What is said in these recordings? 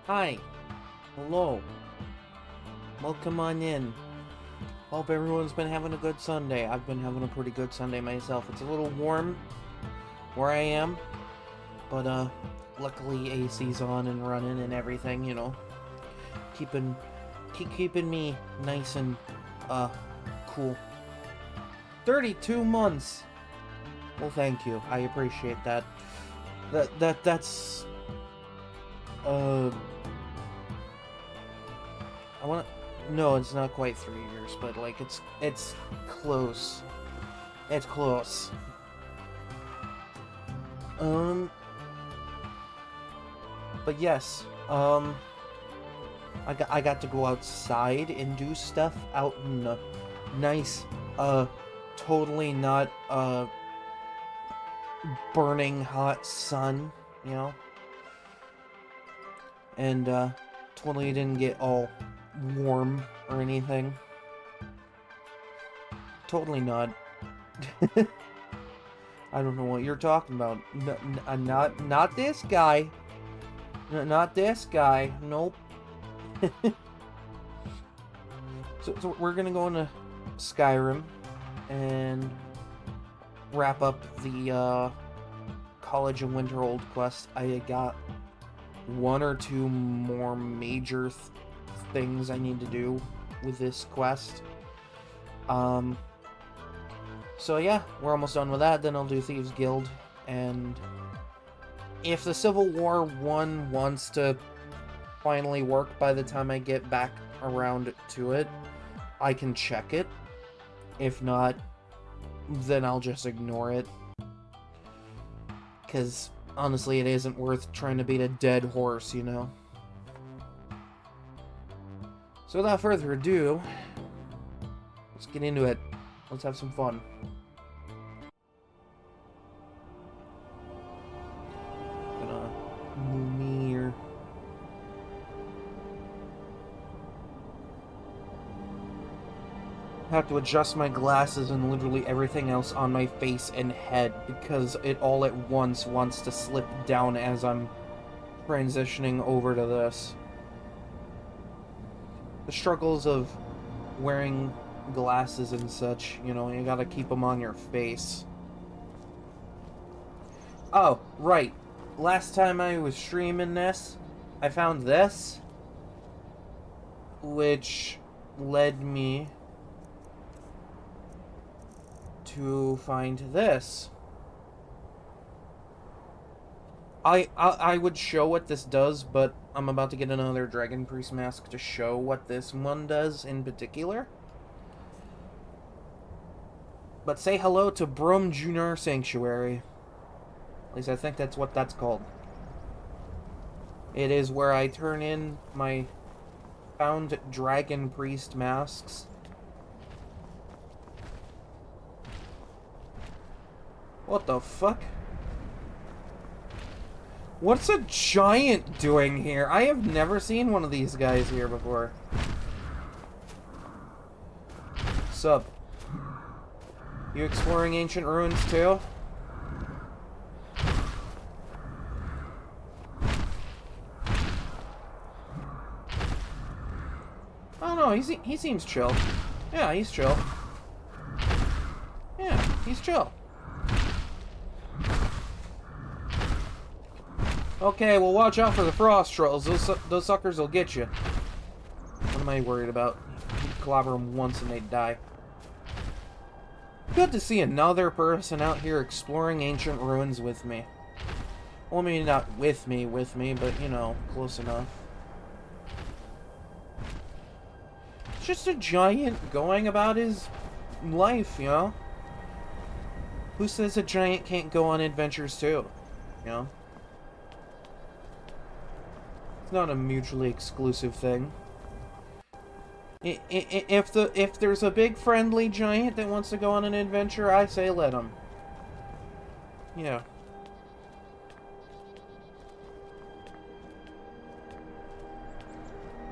Hi. Hello. Welcome on in. Hope everyone's been having a good Sunday. I've been having a pretty good Sunday myself. It's a little warm where I am, but luckily AC's on and running and everything, you know. Keeping me nice and cool. 32 months. Well, thank you. I appreciate that. That's I want to... No, it's not quite 3 years, but, like, it's close. It's close. But yes, I got to go outside and do stuff out in the nice, totally not, burning hot sun, you know? And, totally didn't get all warm or anything. Totally not. I don't know what you're talking about. Not this guy. Not this guy. Nope. So we're gonna go into Skyrim and wrap up the College of Winterhold quest. I got one or two more major things I need to do with this quest. So yeah, we're almost done with that. Then I'll do Thieves Guild, and if the Civil War 1 wants to finally work by the time I get back around to it, I can check it. If not, then I'll just ignore it. Because, honestly, it isn't worth trying to beat a dead horse, you know? So without further ado, let's get into it. Let's have some fun. Gonna move me here. Have to adjust my glasses and literally everything else on my face and head because it all at once wants to slip down as I'm transitioning over to this. The struggles of wearing glasses and such, you know, you gotta keep them on your face. Oh, right. Last time I was streaming this, I found this, which led me to find this. I would show what this does, but I'm about to get another Dragon Priest mask to show what this one does in particular. But say hello to Brum Junior Sanctuary. At least I think that's what that's called. It is where I turn in my found Dragon Priest masks. What the fuck? What's a giant doing here? I have never seen one of these guys here before. Sup? You exploring ancient ruins too? Oh no, he seems chill. Yeah, he's chill. Yeah, he's chill. Okay, well watch out for the frost trolls. Those suckers will get you. What am I worried about? You clobber them once and they die. Good to see another person out here exploring ancient ruins with me. Well, maybe not with me, but, you know, close enough. It's just a giant going about his life, you know? Who says a giant can't go on adventures too? You know? It's not a mutually exclusive thing. If there's a big friendly giant that wants to go on an adventure, I say let him. Yeah.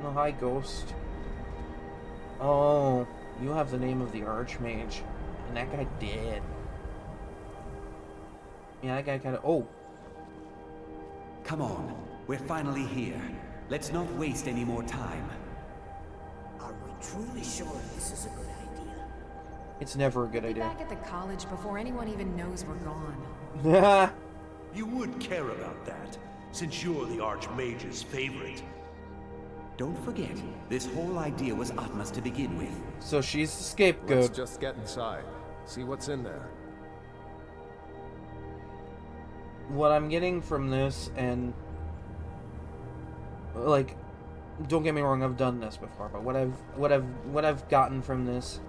No, hi, ghost. Oh, you have the name of the Archmage. And that guy did. Yeah, that guy kinda... Oh. Come on, we're finally here. Let's not waste any more time. Are we truly sure this is a good idea? It's never a good Be idea. back at the college before anyone even knows we're gone. You would care about that, since you're the Archmage's favorite. Don't forget, this whole idea was Atma's to begin with. So she's the scapegoat. Let's just get inside. See what's in there. What I'm getting from this, and like, don't get me wrong, I've done this before, but what I've gotten from this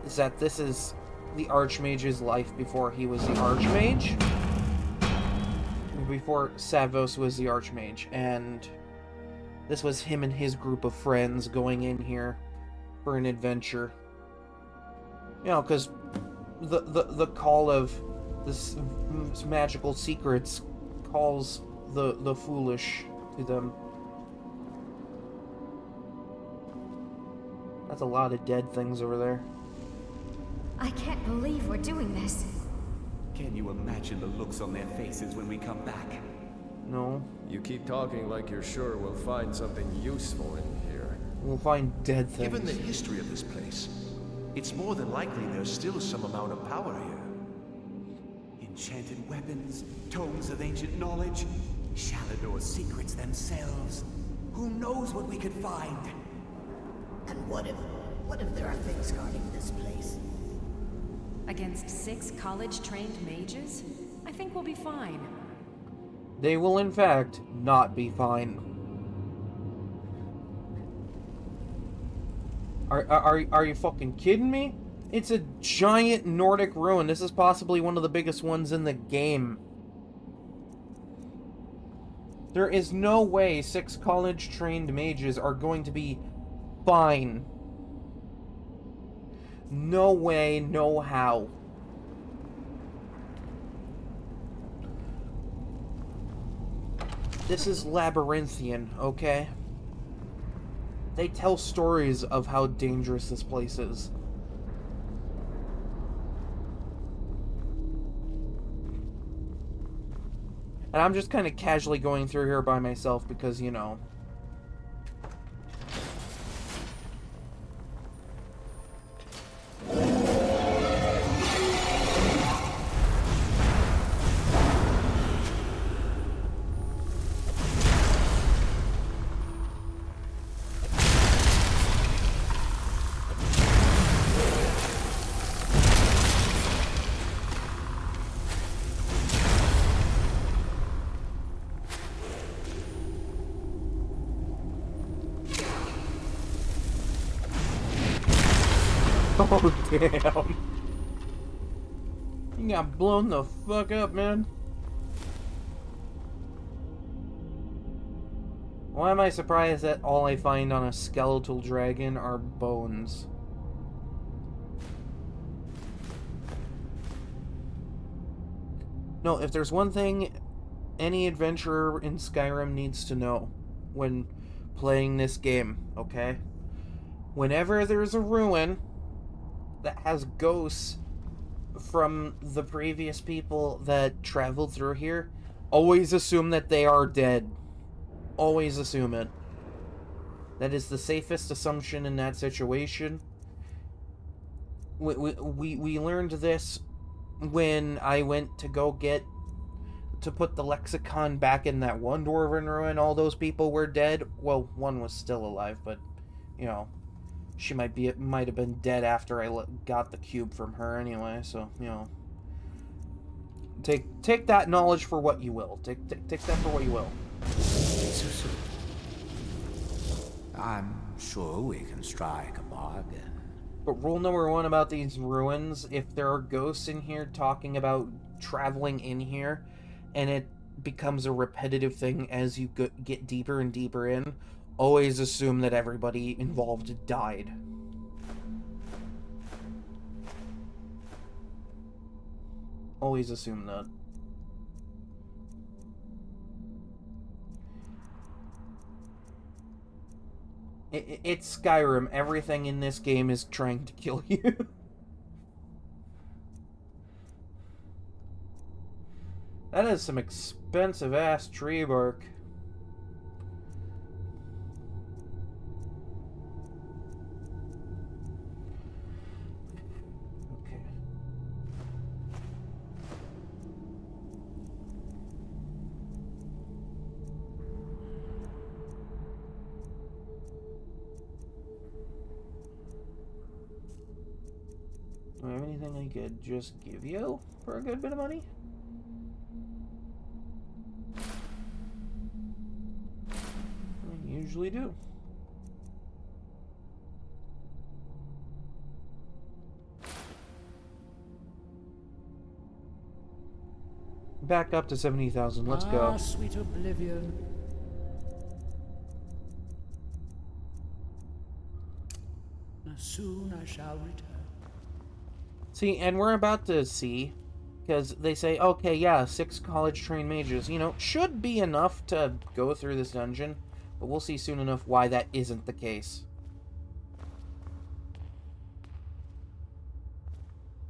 is that this is the Archmage's life before he was the Archmage, before Savos was the Archmage, and this was him and his group of friends going in here for an adventure. You know, because the call of this magical secrets calls the foolish to them. That's a lot of dead things over there. I can't believe we're doing this. Can you imagine the looks on their faces when we come back? No. You keep talking like you're sure we'll find something useful in here. We'll find dead things. Given the history of this place, it's more than likely there's still some amount of power here. Enchanted weapons, tomes of ancient knowledge, Shalador's secrets themselves. Who knows what we could find? And what if there are things guarding this place? Against 6 college-trained mages? I think we'll be fine. They will, in fact, not be fine. Are you fucking kidding me? It's a giant Nordic ruin. This is possibly one of the biggest ones in the game. There is no way 6 college-trained mages are going to be fine. No way, no how. This is labyrinthian, okay? They tell stories of how dangerous this place is. And I'm just kind of casually going through here by myself because, you know. Oh, damn. You got blown the fuck up, man. Why am I surprised that all I find on a skeletal dragon are bones? No, if there's one thing any adventurer in Skyrim needs to know when playing this game, okay? Whenever there's a ruin that has ghosts from the previous people that traveled through here, always assume that they are dead. Always assume it. That is the safest assumption in that situation. We learned this when I went to go to put the lexicon back in that one dwarven ruin. All those people were dead. Well, one was still alive, but, you know, she might have been dead after I got the cube from her anyway, so, you know. Take that knowledge for what you will. Take that for what you will. I'm sure we can strike a bargain. But rule number 1 about these ruins, if there are ghosts in here talking about traveling in here, and it becomes a repetitive thing as you get deeper and deeper in, always assume that everybody involved died. Always assume that. It's Skyrim. Everything in this game is trying to kill you. That is some expensive ass tree bark. Do I have anything I could just give you for a good bit of money? I usually do. Back up to 70,000. Let's go. Sweet oblivion. Soon I shall return. See, and we're about to see, because they say, okay, yeah, 6 college-trained mages, you know, should be enough to go through this dungeon, but we'll see soon enough why that isn't the case.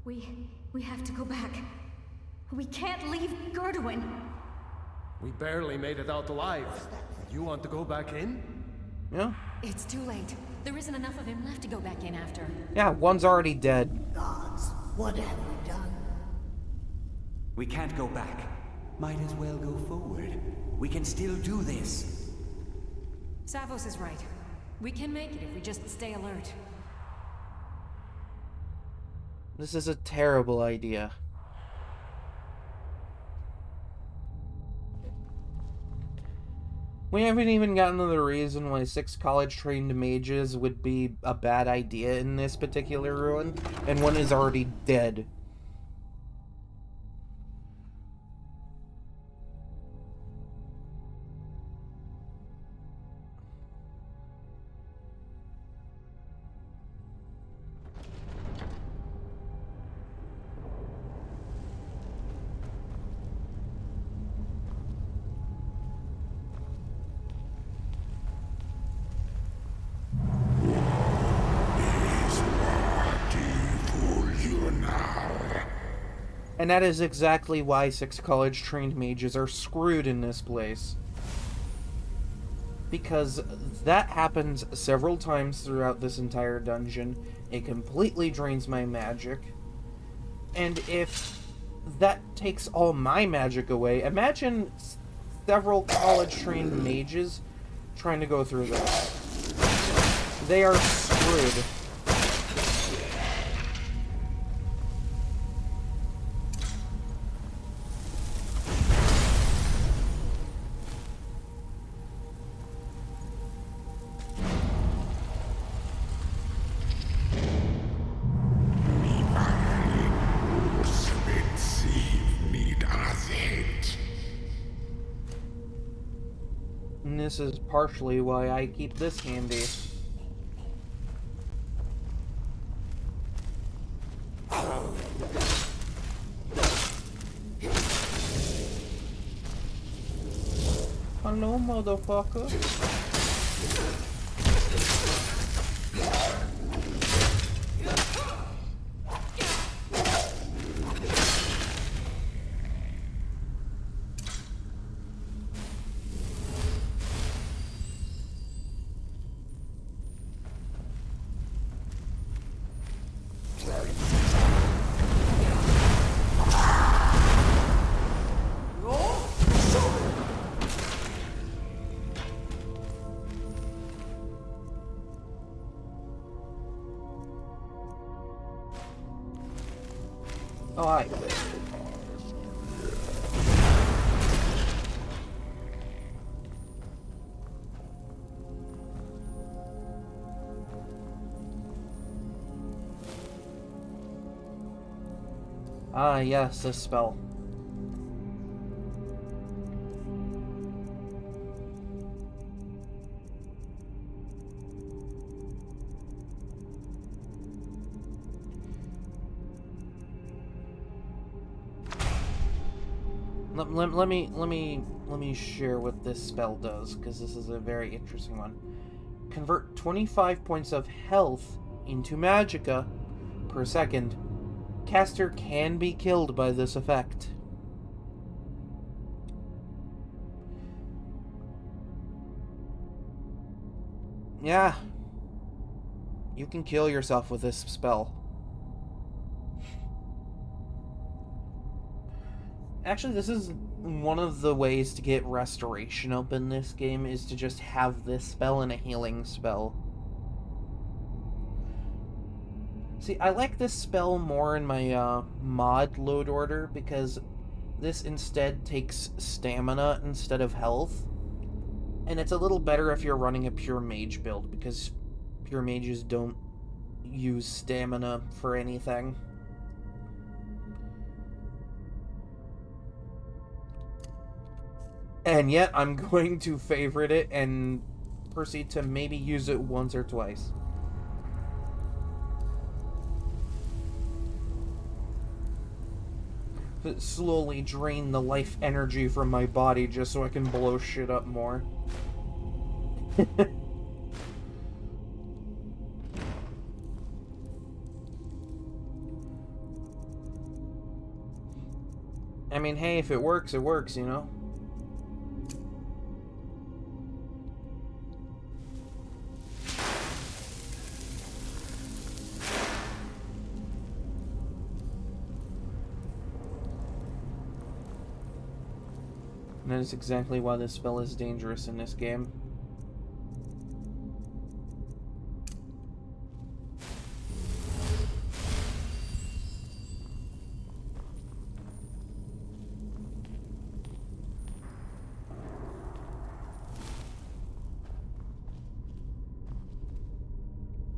We have to go back. We can't leave Gerduin. We barely made it out alive. You want to go back in? Yeah? It's too late. There isn't enough of him left to go back in after. Yeah, one's already dead. Gods, what have we done? We can't go back. Might as well go forward. We can still do this. Savos is right. We can make it if we just stay alert. This is a terrible idea. We haven't even gotten to the reason why 6 college-trained mages would be a bad idea in this particular ruin, and one is already dead. And that is exactly why 6 college-trained mages are screwed in this place. Because that happens several times throughout this entire dungeon. It completely drains my magic. And if that takes all my magic away, imagine several college-trained mages trying to go through this. They are screwed. And this is partially why I keep this handy. Hello, motherfucker. Oh, hi. Ah, yes, this spell. Let me share what this spell does, because this is a very interesting one. Convert 25 points of health into magicka per second. Caster can be killed by this effect. Yeah. You can kill yourself with this spell. Actually, this is one of the ways to get restoration up in this game, is to just have this spell and a healing spell. See, I like this spell more in my mod load order because this instead takes stamina instead of health. And it's a little better if you're running a pure mage build because pure mages don't use stamina for anything. And yet, I'm going to favorite it and proceed to maybe use it once or twice. To slowly drain the life energy from my body just so I can blow shit up more. I mean, hey, if it works, you know? And that is exactly why this spell is dangerous in this game.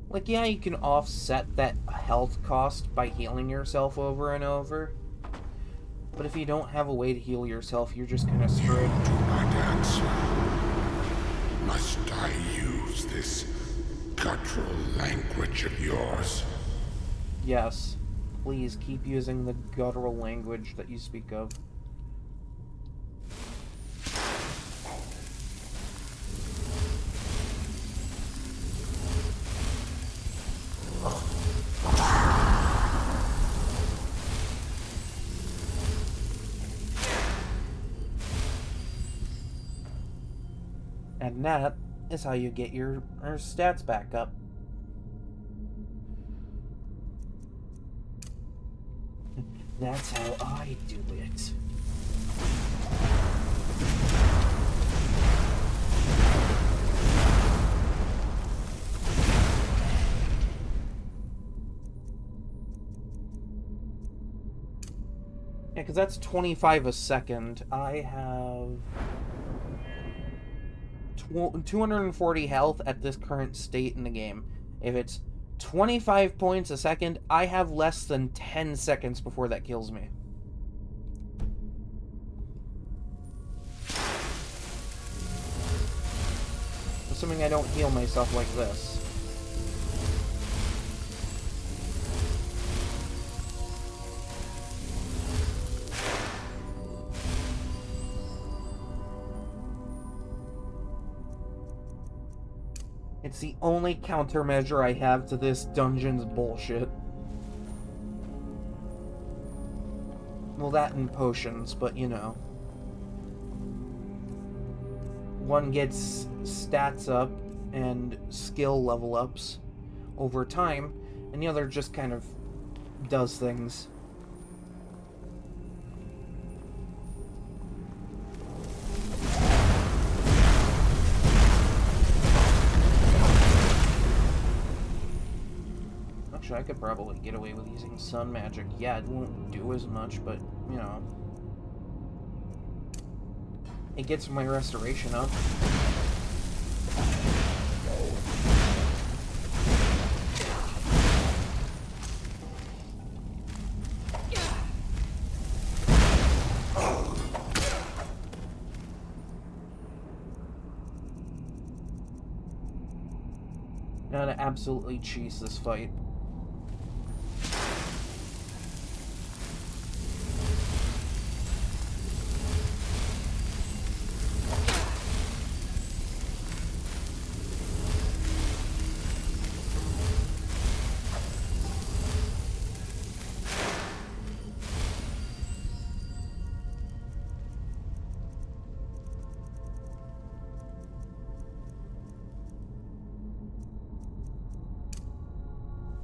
Like, yeah, you can offset that health cost by healing yourself over and over. But if you don't have a way to heal yourself, you're just kind of screwed. Do not answer. Must I use this guttural language of yours? Yes. Please keep using the guttural language that you speak of. And that is how you get your stats back up. That's how I do it. Yeah, because that's 25 a second. I have 240 health at this current state in the game. If it's 25 points a second, I have less than 10 seconds before that kills me. Assuming I don't heal myself like this. It's the only countermeasure I have to this dungeon's bullshit. Well, that and potions, but you know. One gets stats up and skill level ups over time, and the other just kind of does things. I could probably get away with using sun magic. Yeah, it won't do as much, but, you know. It gets my restoration up. Now to absolutely cheese this fight.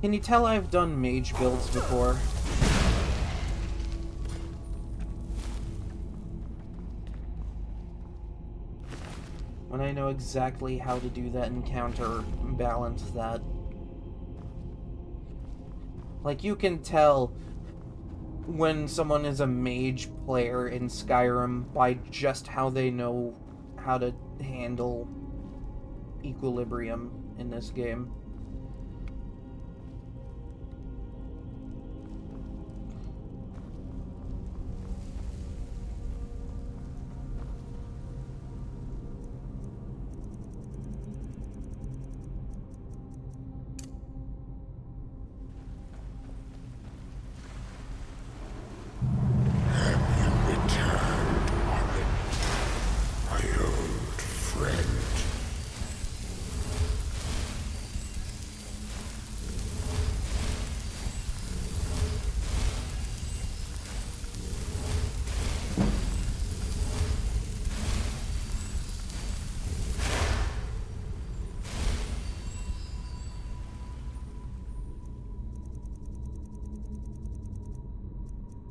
Can you tell I've done mage builds before? When I know exactly how to do that and counterbalance that. Like, you can tell when someone is a mage player in Skyrim by just how they know how to handle equilibrium in this game.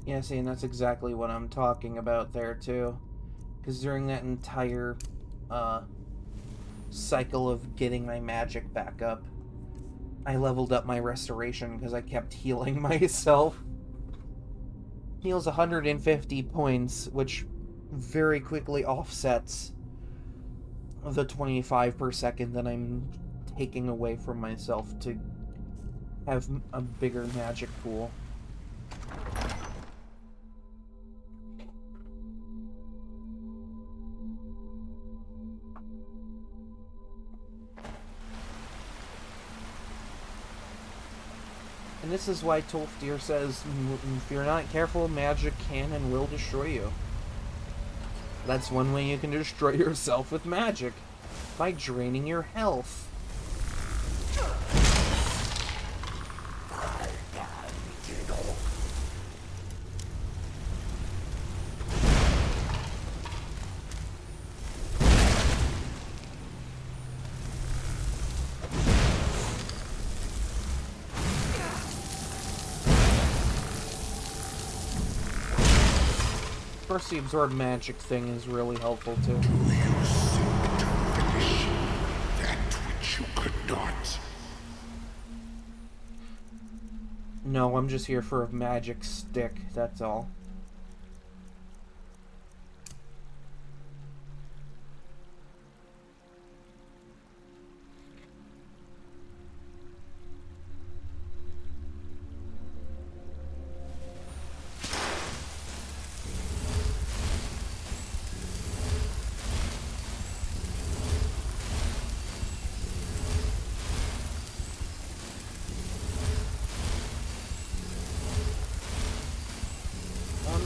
Yeah, see, and that's exactly what I'm talking about there, too. Because during that entire, cycle of getting my magic back up, I leveled up my restoration because I kept healing myself. Heals 150 points, which very quickly offsets the 25 per second that I'm taking away from myself to have a bigger magic pool. And this is why Tolfdir says, if you're not careful, magic can and will destroy you. That's one way you can destroy yourself with magic, by draining your health. Of course, the absorb magic thing is really helpful too. Do you seek to finish that which you could not? No, I'm just here for a magic stick, that's all.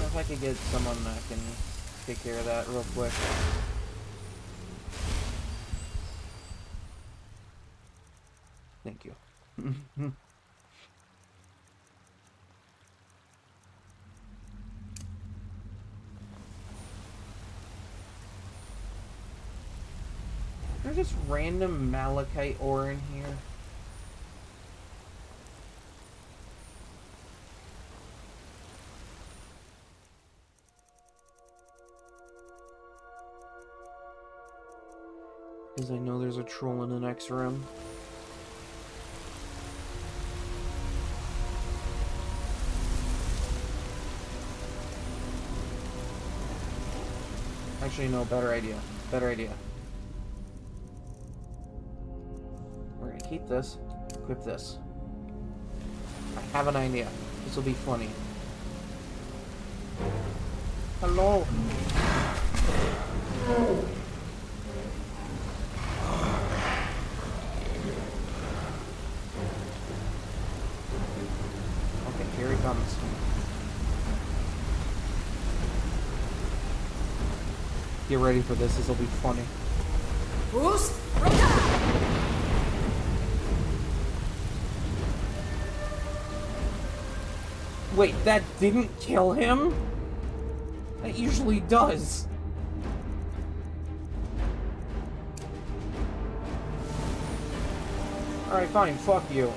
If I could get someone that can take care of that real quick. Thank you. There's just random malachite ore in here. Because I know there's a troll in the next room. Actually, no, better idea. Better idea. We're gonna keep this, equip this. I have an idea. This will be funny. Hello! Here he comes. Get ready for this. This will be funny. Wait, that didn't kill him? That usually does. Alright, fine. Fuck you.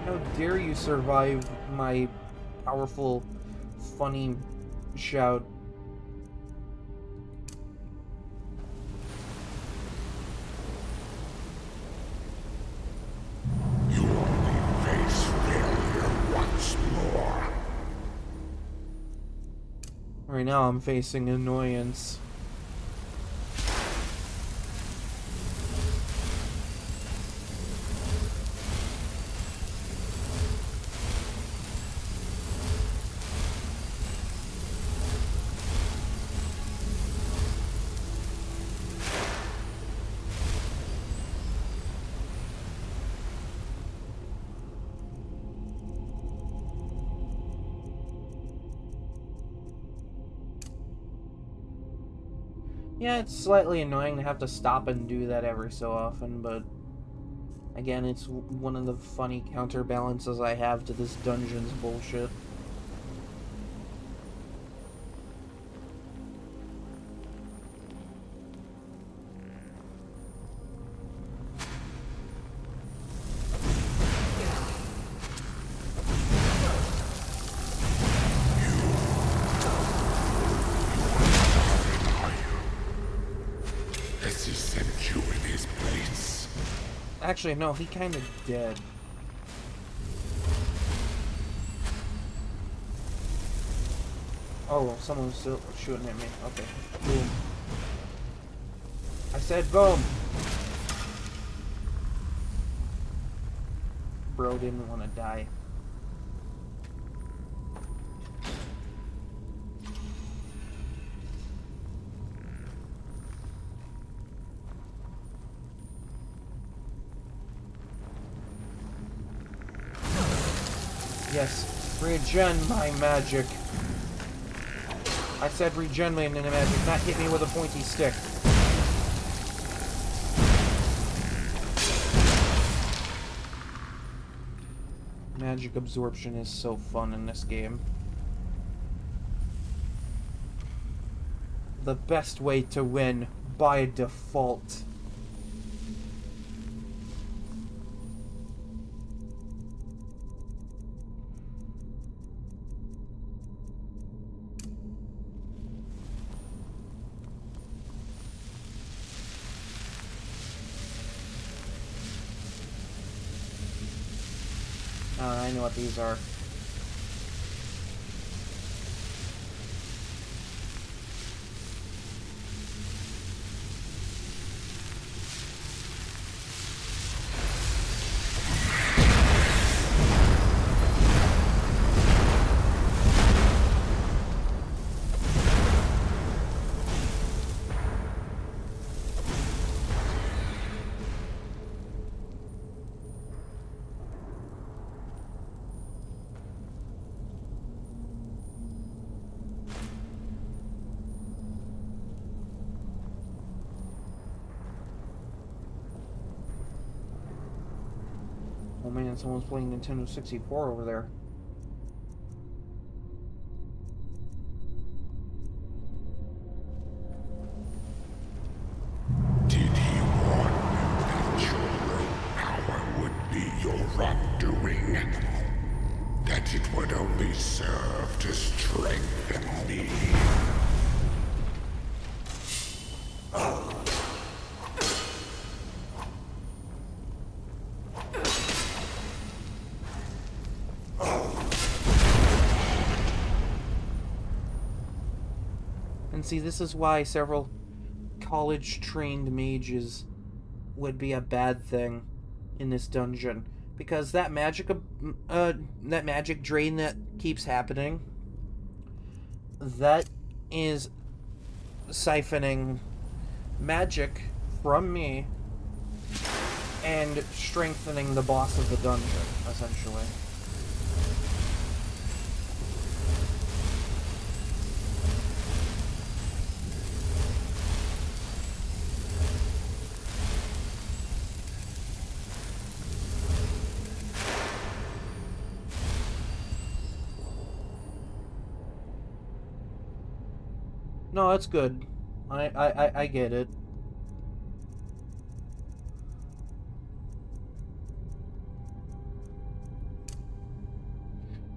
How dare you survive my powerful, funny shout? Right now I'm facing annoyance. Yeah, it's slightly annoying to have to stop and do that every so often, but again, it's one of the funny counterbalances I have to this dungeon's bullshit. Has he sent you in his place? Actually, no, he kind of dead. Oh, well, someone's still shooting at me. Okay, boom. I said boom! Bro didn't want to die. Yes, regen my magic. I said regen my magic, not hit me with a pointy stick. Magic absorption is so fun in this game. The best way to win by default. I know what these are. Oh man, someone's playing Nintendo 64 over there. Did he warn you that your rogue power would be your undoing? That it would only serve to strengthen me? And see, this is why several college-trained mages would be a bad thing in this dungeon, because that magic drain that keeps happening, that is siphoning magic from me and strengthening the boss of the dungeon, essentially. No, it's good. I get it.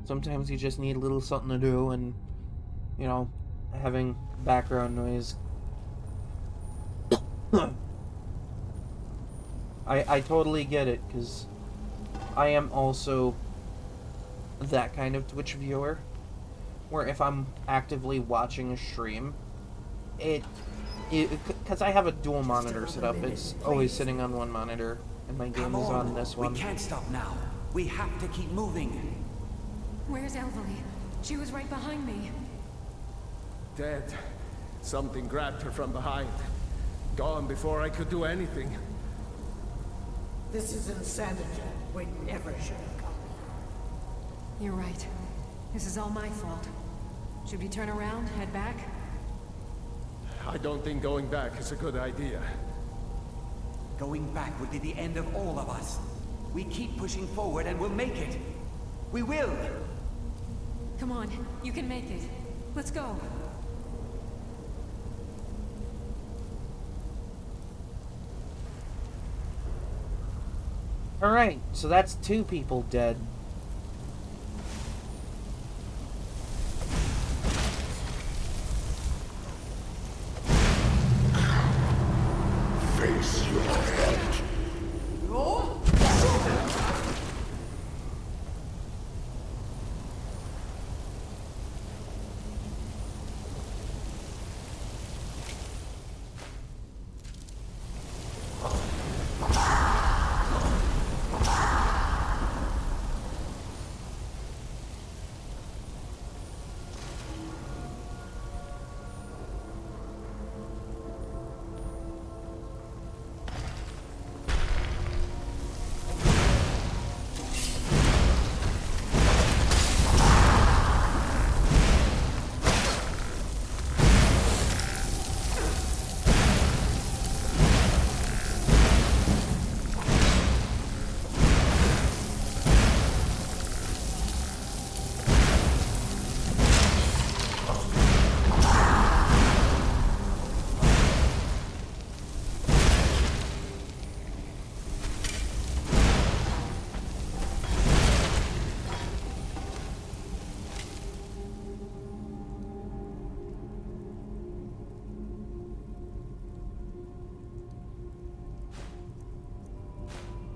Sometimes you just need a little something to do, and, you know, having background noise. I totally get it, because I am also that kind of Twitch viewer. where if I'm actively watching a stream, because I have a dual monitor set up, it's always sitting on one monitor, and my game is on this one. We can't stop now. We have to keep moving. Where's Elvely? She was right behind me. Dead. Something grabbed her from behind. Gone before I could do anything. This is insanity. We never should have come. You're right. This is all my fault. Should we turn around, head back? I don't think going back is a good idea. Going back would be the end of all of us. We keep pushing forward and we'll make it. We will! Come on, you can make it. Let's go. Alright, so that's 2 people dead. Face your head.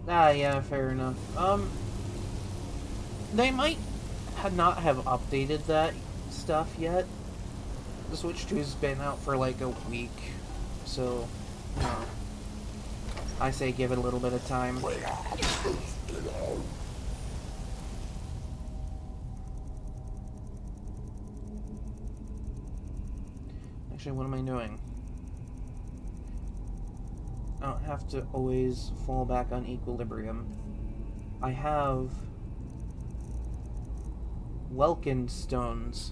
Ah, yeah, fair enough. They might not have updated that stuff yet. The Switch 2's been out for like a week, so, you know, I say give it a little bit of time. Actually, what am I doing? I don't have to always fall back on equilibrium. I have Welkin stones.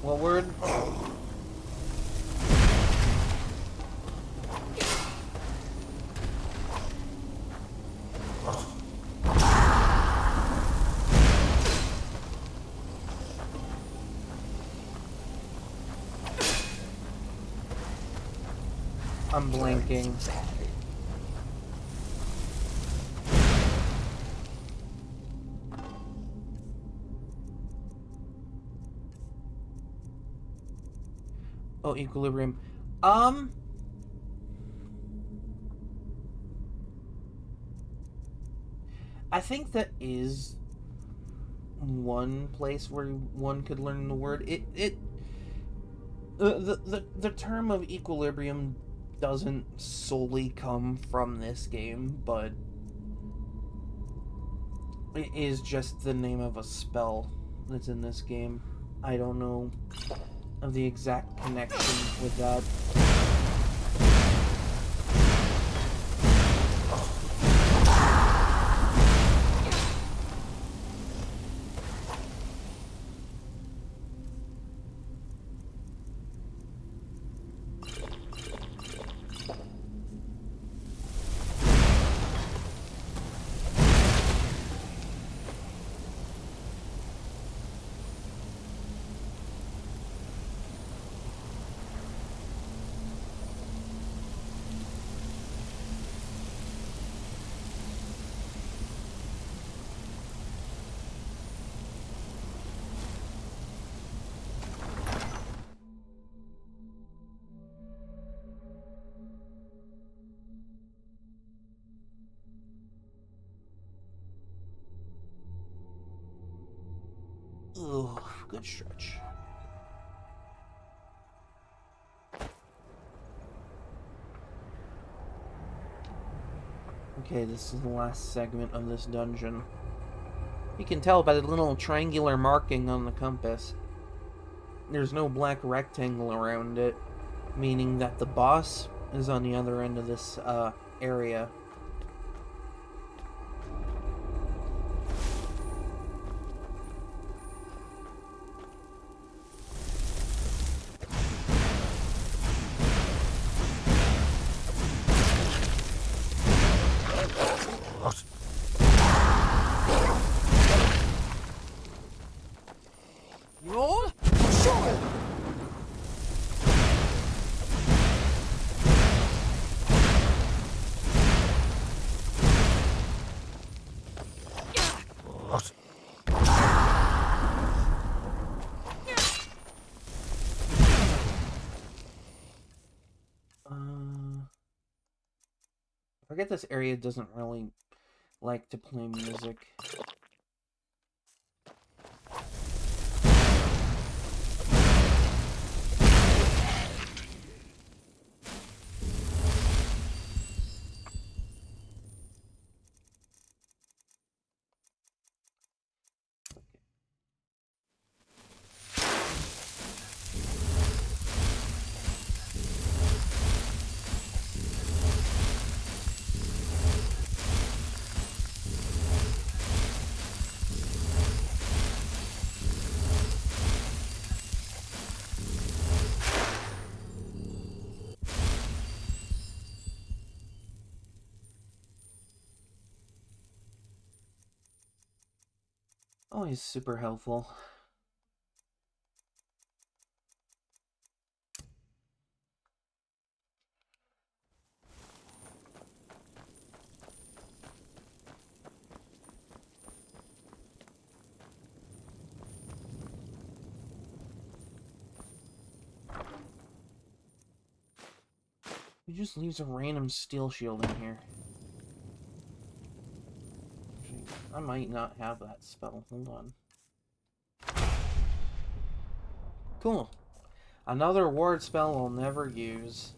What word? I'm blanking. Oh, equilibrium. I think that is one place where one could learn the word. The term of equilibrium doesn't solely come from this game, but it is just the name of a spell that's in this game. I don't know of the exact connection with that. Ooh, good stretch. Okay, this is the last segment of this dungeon. You can tell by the little triangular marking on the compass. There's no black rectangle around it, meaning that the boss is on the other end of this area. I forget this area doesn't really like to play music. Oh, he's super helpful. He just leaves a random steel shield in here. Actually, I might not have that spell. Hold on. Cool. Another ward spell I'll never use.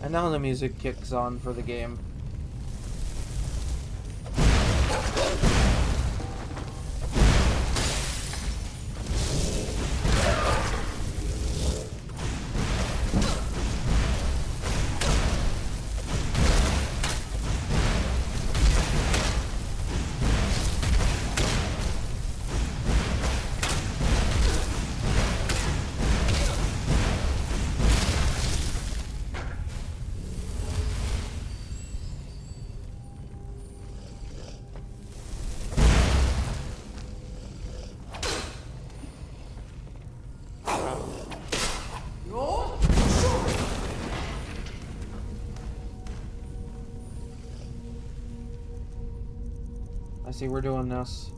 And now the music kicks on for the game. I see we're doing this.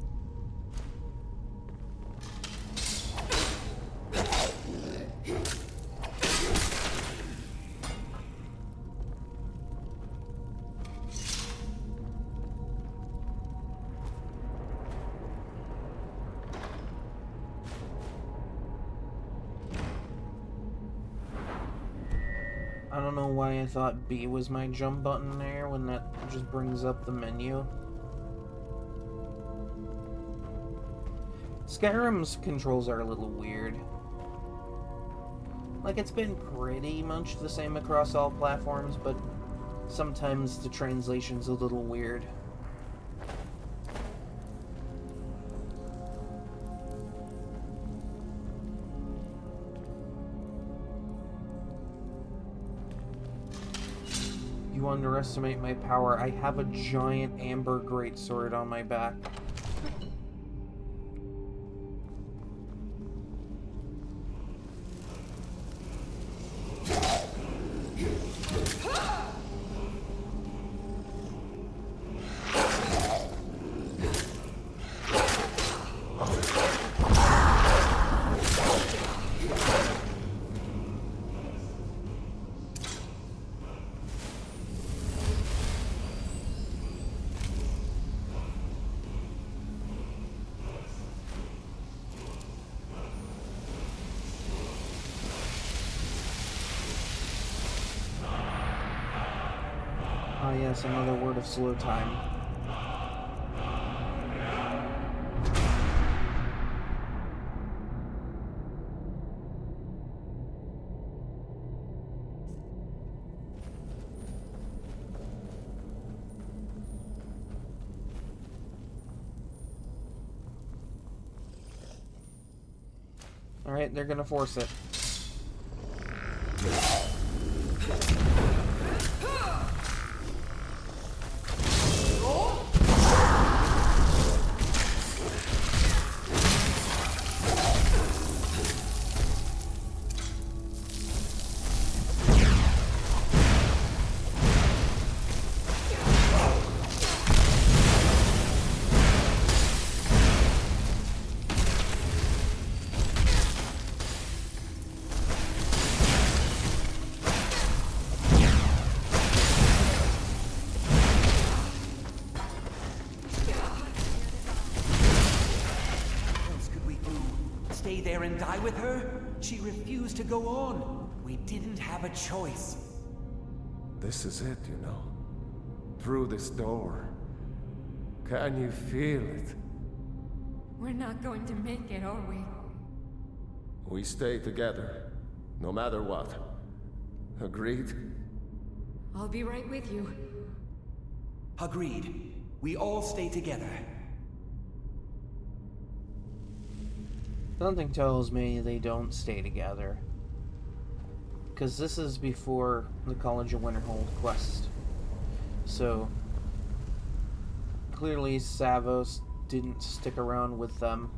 I don't know why I thought B was my jump button there when that just brings up the menu. Skyrim's controls are a little weird. Like, it's been pretty much the same across all platforms, but sometimes the translation's a little weird. You underestimate my power. I have a giant amber greatsword on my back. Ah, yes, another word of slow time. Alright, they're gonna force it. Stay there and die with her? She refused to go on. We didn't have a choice. This is it, you know. Through this door. Can you feel it? We're not going to make it, are we? We stay together, no matter what. Agreed? I'll be right with you. Agreed. We all stay together. Something tells me they don't stay together. Because this is before the College of Winterhold quest. So, clearly Savos didn't stick around with them.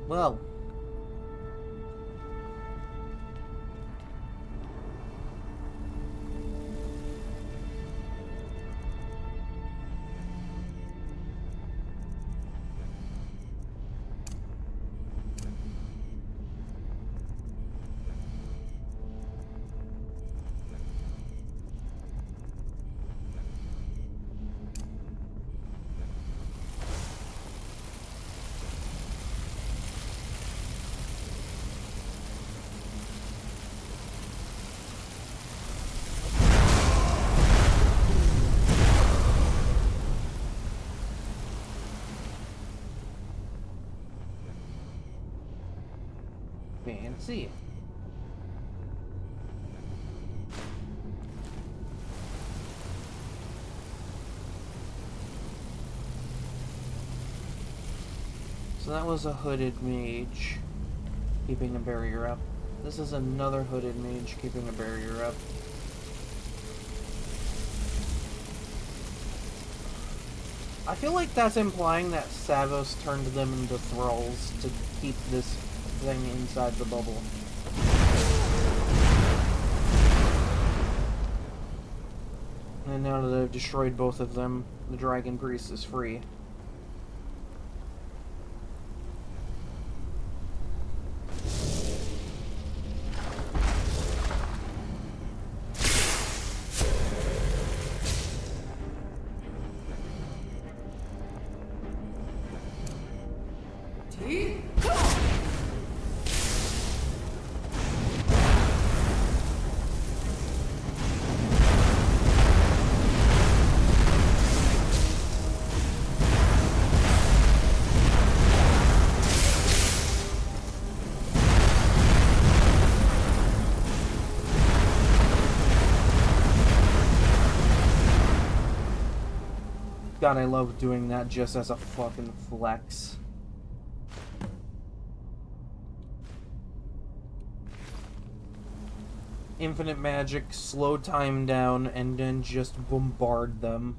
Well, fancy. So that was a hooded mage keeping a barrier up. This is another hooded mage keeping a barrier up. I feel like that's implying that Savos turned them into thralls to keep this thing inside the bubble. And now that I've destroyed both of them, the Dragon Priest is free. God, I love doing that just as a fucking flex. Infinite magic, slow time down, and then just bombard them.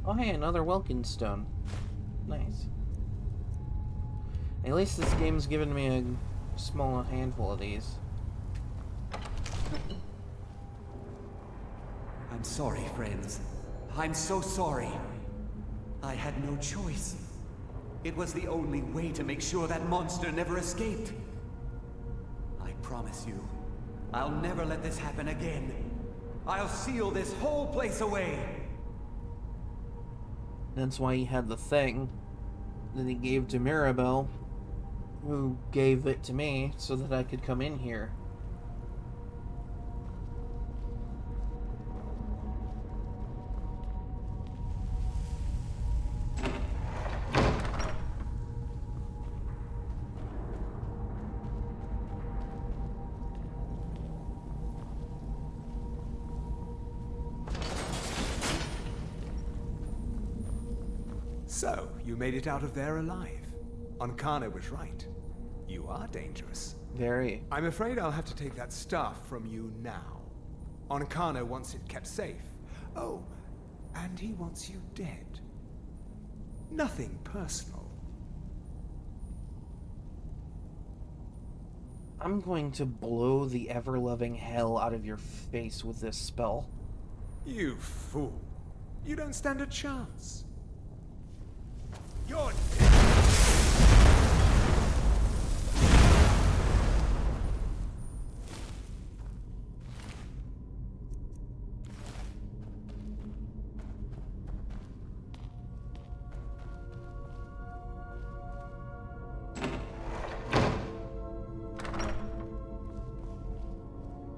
Oh hey, another Welkin stone. Nice. At least this game's given me a small handful of these. I'm sorry, friends. I'm so sorry. I had no choice. It was the only way to make sure that monster never escaped. I promise you, I'll never let this happen again. I'll seal this whole place away. That's why he had the thing that he gave to Mirabelle, who gave it to me so that I could come in here. So, you made it out of there alive. Ankana was right. You are dangerous. Very. I'm afraid I'll have to take that stuff from you now. Ankana wants it kept safe. Oh, and he wants you dead. Nothing personal. I'm going to blow the ever-loving hell out of your face with this spell. You fool. You don't stand a chance. You're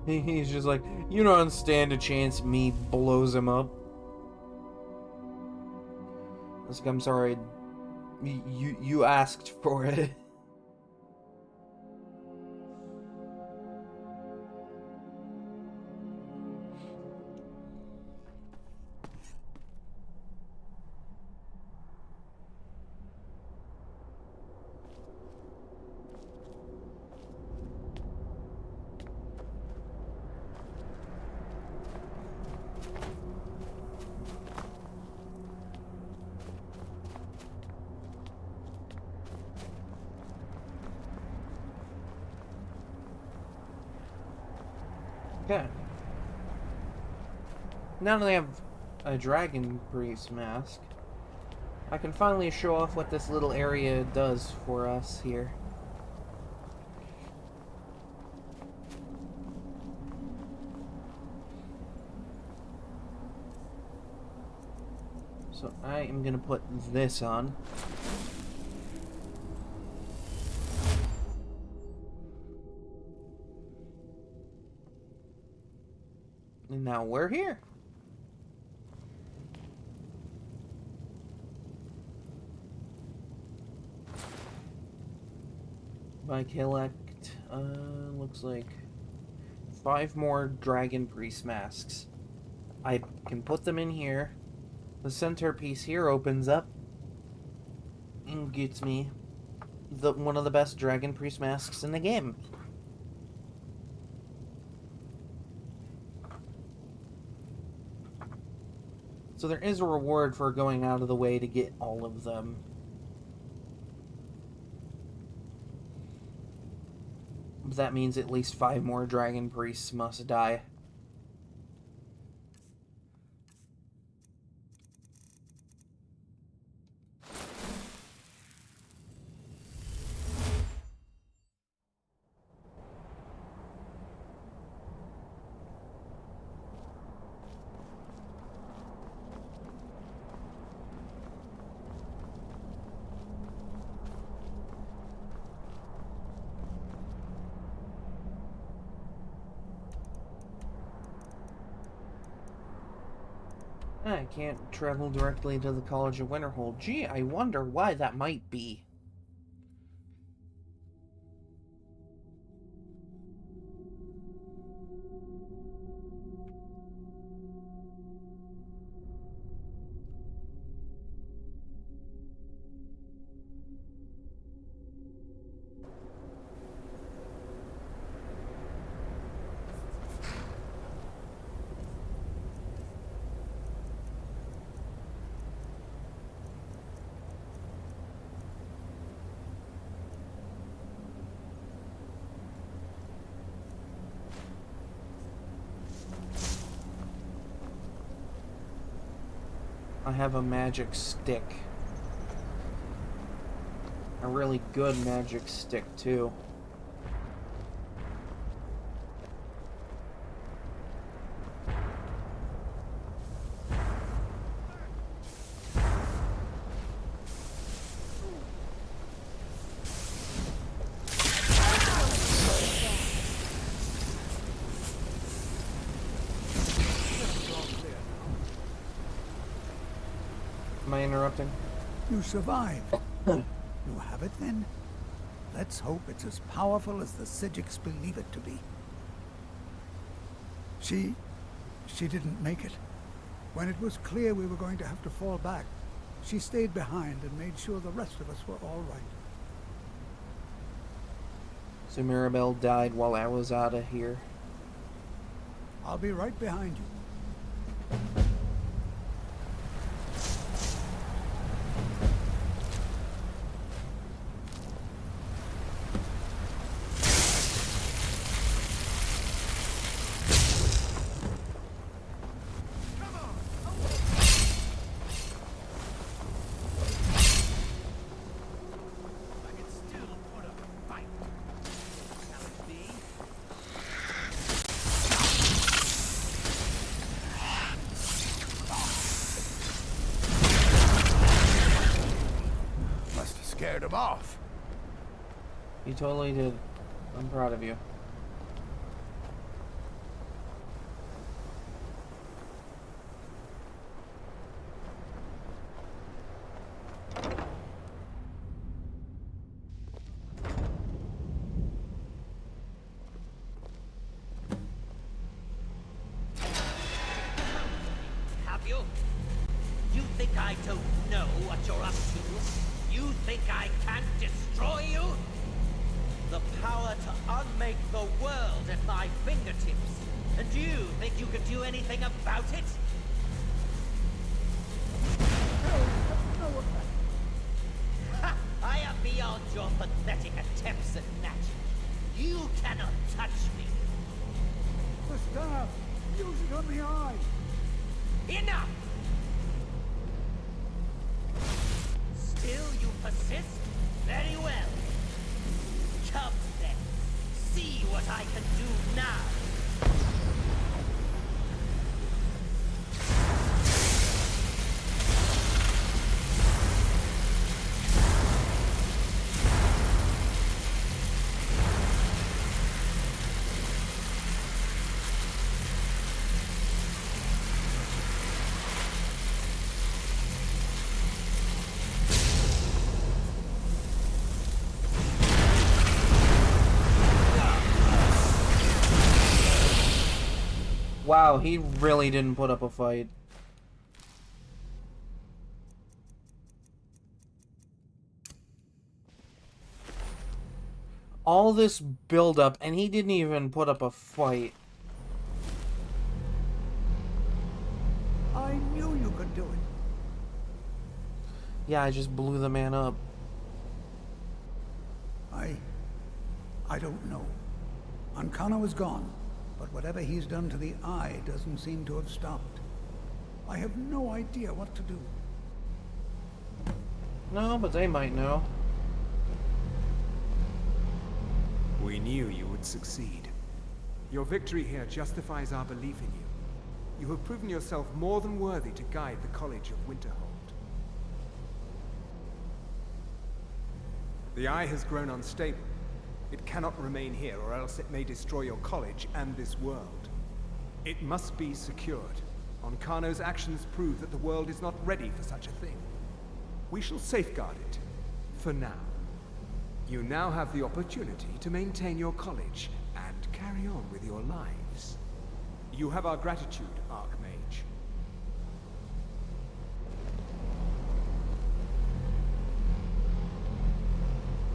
He's just like, you don't stand a chance, me blows him up. It's like, I'm sorry, you asked for it. Okay. Now that I have a dragon priest mask, I can finally show off what this little area does for us here. So I am gonna put this on. And now we're here. If I collect, looks like 5 more Dragon Priest masks. I can put them in here. The centerpiece here opens up and gets me one of the best Dragon Priest masks in the game. So there is a reward for going out of the way to get all of them. That means at least 5 more Dragon Priests must die. I can't travel directly to the College of Winterhold. Gee, I wonder why that might be. I have a magic stick. A really good magic stick, too. Am I interrupting? You survived. You have it then? Let's hope it's as powerful as the Psijics believe it to be. She didn't make it. When it was clear we were going to have to fall back, she stayed behind and made sure the rest of us were all right. So Mirabelle died while I was out of here. I'll be right behind you. Scared him off. You totally did. I'm proud of you. Have you? You think I don't know what you're up to? You think I can't destroy you? The power to unmake the world at my fingertips. And you think you can do anything about it? Ha! I am beyond your pathetic attempts at magic. You cannot touch me. The staff! Use it on the eye! Enough! Still you persist? Very well. Come then. See what I can do now. Wow, he really didn't put up a fight. All this build-up, and he didn't even put up a fight. I knew you could do it. Yeah, I just blew the man up. I don't know. Ancano is gone, but whatever he's done to the eye doesn't seem to have stopped. I have no idea what to do. No, but they might know. We knew you would succeed. Your victory here justifies our belief in you. You have proven yourself more than worthy to guide the College of Winterhold. The eye has grown unstable. It cannot remain here, or else it may destroy your college and this world. It must be secured. Ancano's actions prove that the world is not ready for such a thing. We shall safeguard it, for now. You now have the opportunity to maintain your college and carry on with your lives. You have our gratitude, Archmage.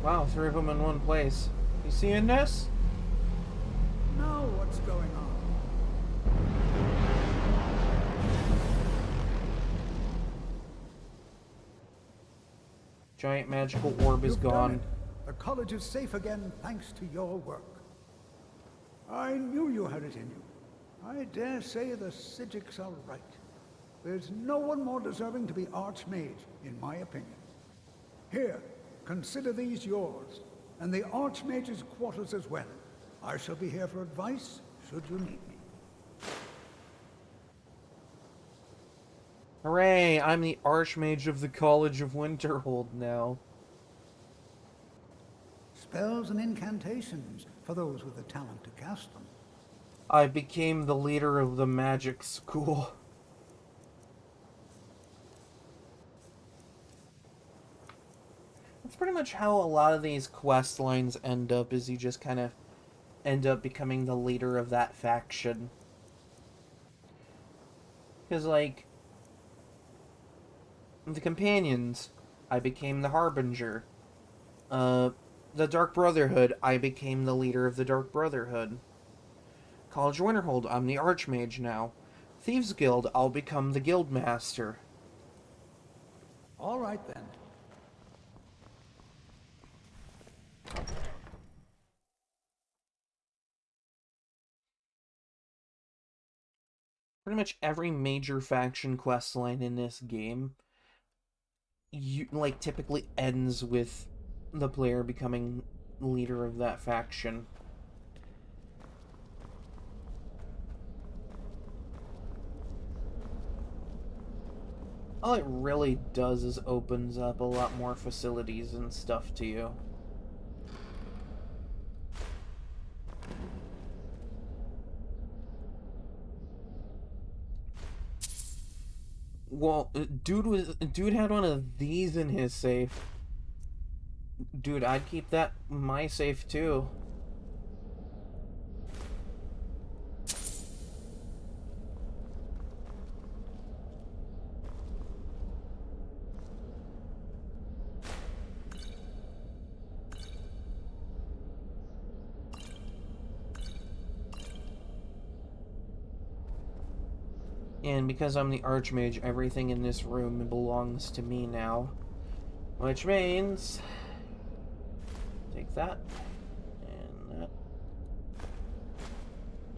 Wow, 3 of them in one place. You seeing this? Now what's going on? Giant magical orb is You've done gone. it. The college is safe again thanks to your work. I knew you had it in you. I dare say the Psijics are right. There's no one more deserving to be Archmage, in my opinion. Here, consider these yours, and the Archmage's quarters as well. I shall be here for advice, should you need me. Hooray! I'm the Archmage of the College of Winterhold now. Spells and incantations, for those with the talent to cast them. I became the leader of the magic school. That's pretty much how a lot of these quest lines end up, is you just kind of end up becoming the leader of that faction. Because, like, the companions, I became the Harbinger. The Dark Brotherhood, I became the leader of the Dark Brotherhood. College of Winterhold, I'm the Archmage now. Thieves Guild, I'll become the Guildmaster. All right, then. Pretty much every major faction quest line in this game, typically ends with the player becoming leader of that faction. All it really does is opens up a lot more facilities and stuff to you. Well, dude had one of these in his safe. Dude, I'd keep that in my safe too. And because I'm the Archmage, everything in this room belongs to me now. Which means... take that. And that.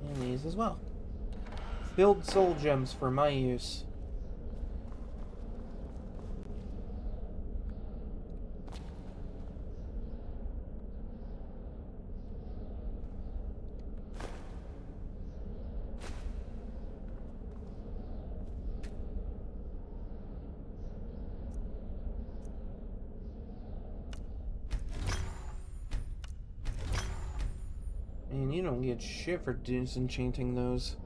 And these as well. Filled soul gems for my use. Man, you don't get shit for disenchanting those.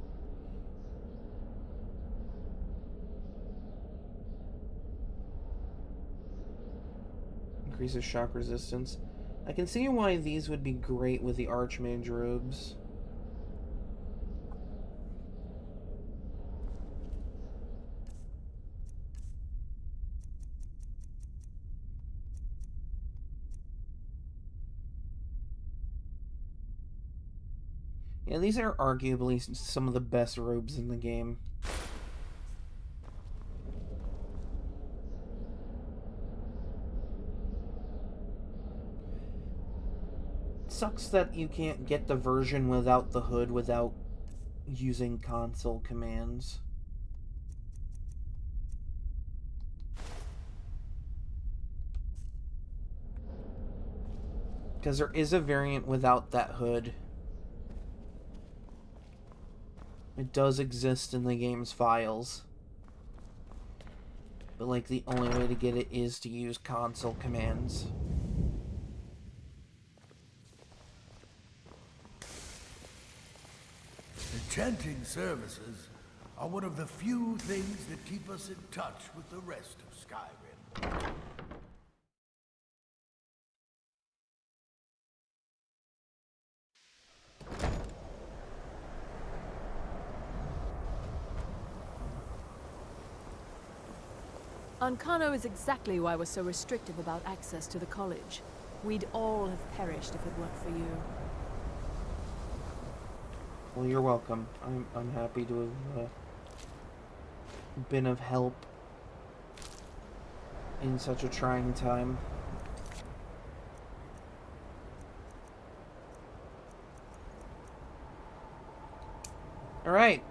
Increases shock resistance. I can see why these would be great with the Archmage robes. Yeah, these are arguably some of the best robes in the game. It sucks that you can't get the version without the hood without using console commands. Because there is a variant without that hood. It does exist in the game's files. But, like, the only way to get it is to use console commands. Enchanting services are one of the few things that keep us in touch with the rest of Skyrim. Ancano is exactly why we're so restrictive about access to the college. We'd all have perished if it weren't for you. Well, you're welcome. I'm happy to have been of help in such a trying time. Alright.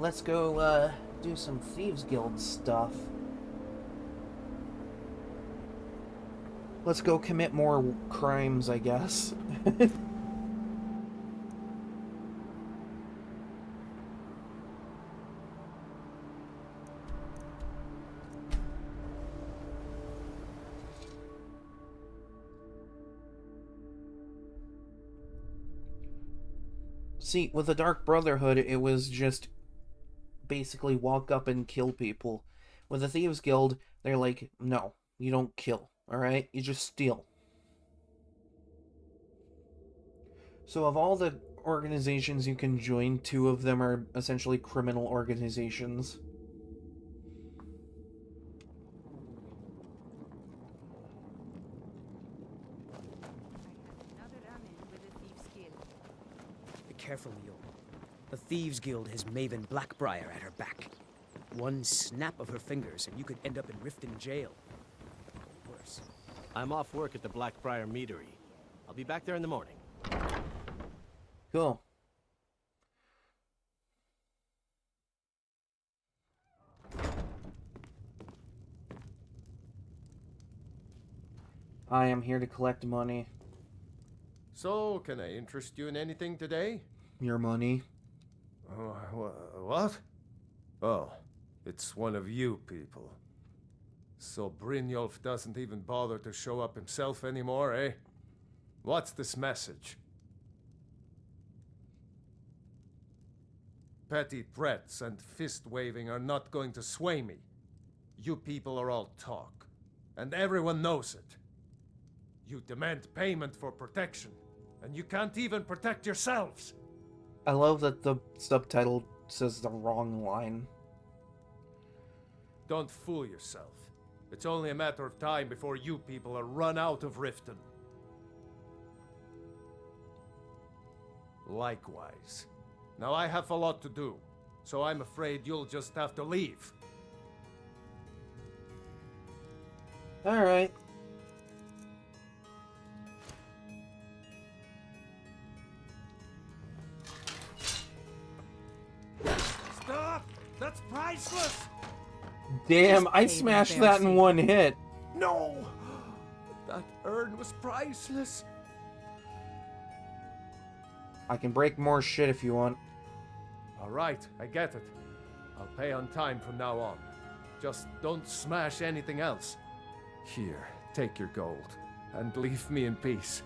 let's go, do some Thieves Guild stuff. Let's go commit more crimes, I guess. See, with the Dark Brotherhood, it was just basically walk up and kill people. With the Thieves Guild, they're like, no, you don't kill, alright? You just steal. So of all the organizations you can join, 2 of them are essentially criminal organizations. Be careful, Leo. The Thieves Guild has Maven Blackbriar at her back. One snap of her fingers and you could end up in Riften jail. Worse. I'm off work at the Blackbriar Meadery. I'll be back there in the morning. Cool. I am here to collect money. So, can I interest you in anything today? Your money. What? Oh, it's one of you people. So Brynjolf doesn't even bother to show up himself anymore, eh? What's this message? Petty threats and fist-waving are not going to sway me. You people are all talk, and everyone knows it. You demand payment for protection, and you can't even protect yourselves. I love that the subtitle says the wrong line. Don't fool yourself. It's only a matter of time before you people are run out of Riften. Likewise. Now I have a lot to do, so I'm afraid you'll just have to leave. Alright. Stop! That's priceless! Damn, I smashed that in one hit. No! That urn was priceless. I can break more shit if you want. Alright, I get it. I'll pay on time from now on. Just don't smash anything else. Here, take your gold, and leave me in peace.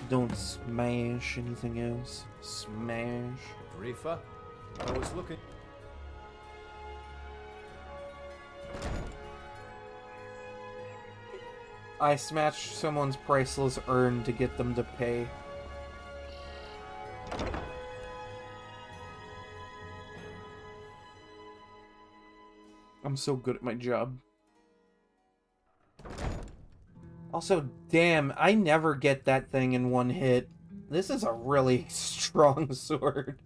Don't smash anything else. Smash. Rifa, I was looking... I smashed someone's priceless urn to get them to pay. I'm so good at my job. Also, damn, I never get that thing in one hit. This is a really strong sword.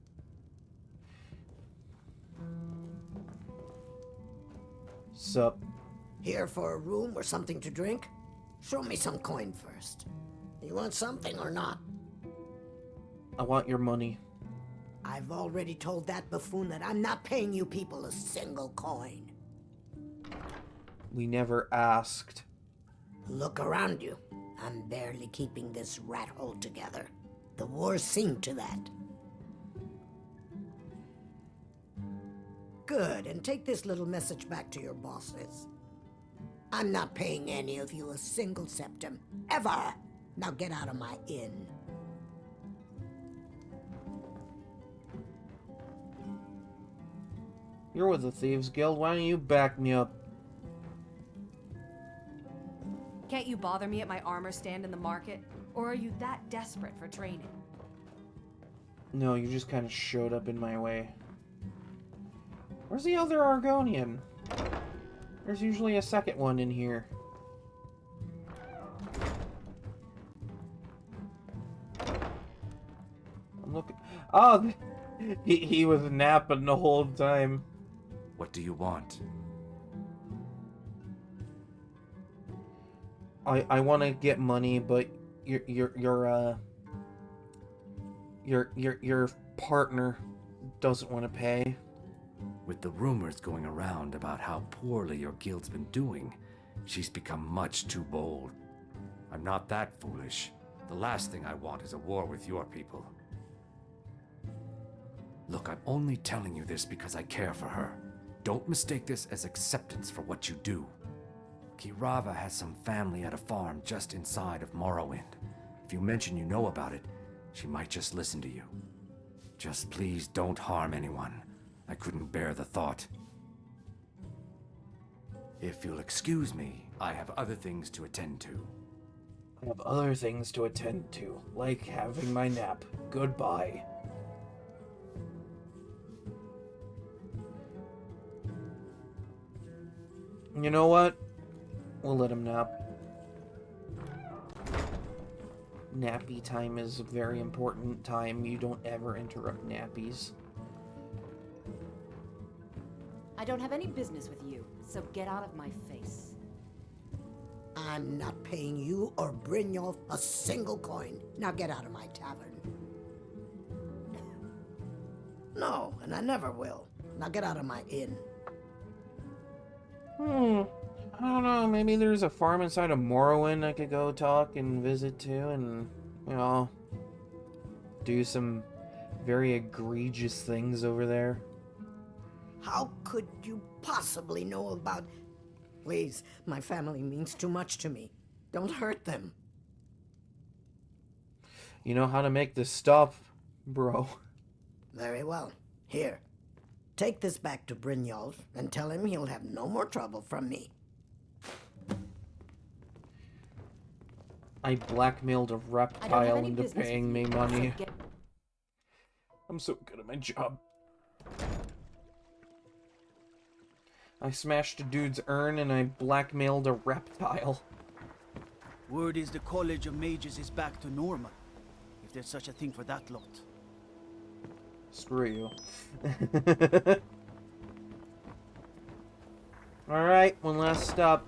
Sup? Here for a room or something to drink? Show me some coin first. You want something or not? I want your money. I've already told that buffoon that I'm not paying you people a single coin. We never asked. Look around you. I'm barely keeping this rat hole together. The war's seen to that. Good, and take this little message back to your bosses. I'm not paying any of you a single septim, ever! Now get out of my inn. You're with the Thieves Guild, why don't you back me up? Can't you bother me at my armor stand in the market? Or are you that desperate for training? No, you just kind of showed up in my way. Where's the other Argonian? There's usually a second one in here. I'm looking... Oh! He was napping the whole time. What do you want? I want to get money, but your partner doesn't want to pay. With the rumors going around about how poorly your guild's been doing, she's become much too bold. I'm not that foolish. The last thing I want is a war with your people. Look, I'm only telling you this because I care for her. Don't mistake this as acceptance for what you do. Kirava has some family at a farm just inside of Morrowind. If you mention you know about it, she might just listen to you. Just please don't harm anyone. I couldn't bear the thought. If you'll excuse me, I have other things to attend to. I have other things to attend to, like having my nap. Goodbye. You know what? We'll let him nap. Nappy time is a very important time. You don't ever interrupt nappies. I don't have any business with you, so get out of my face. I'm not paying you or Brynjolf a single coin. Now get out of my tavern. No, and I never will. Now get out of my inn. I don't know, maybe there's a farm inside of Morrowind I could go talk and visit to and, you know, do some very egregious things over there. How could you possibly know about... Please, my family means too much to me. Don't hurt them. You know how to make this stop, bro. Very well. Here. Take this back to Brynjolf and tell him he'll have no more trouble from me. I blackmailed a reptile into paying me money. I'm so good at my job. I smashed a dude's urn and I blackmailed a reptile. Word is the College of Mages is back to normal, if there's such a thing for that lot. Screw you. Alright, one last stop.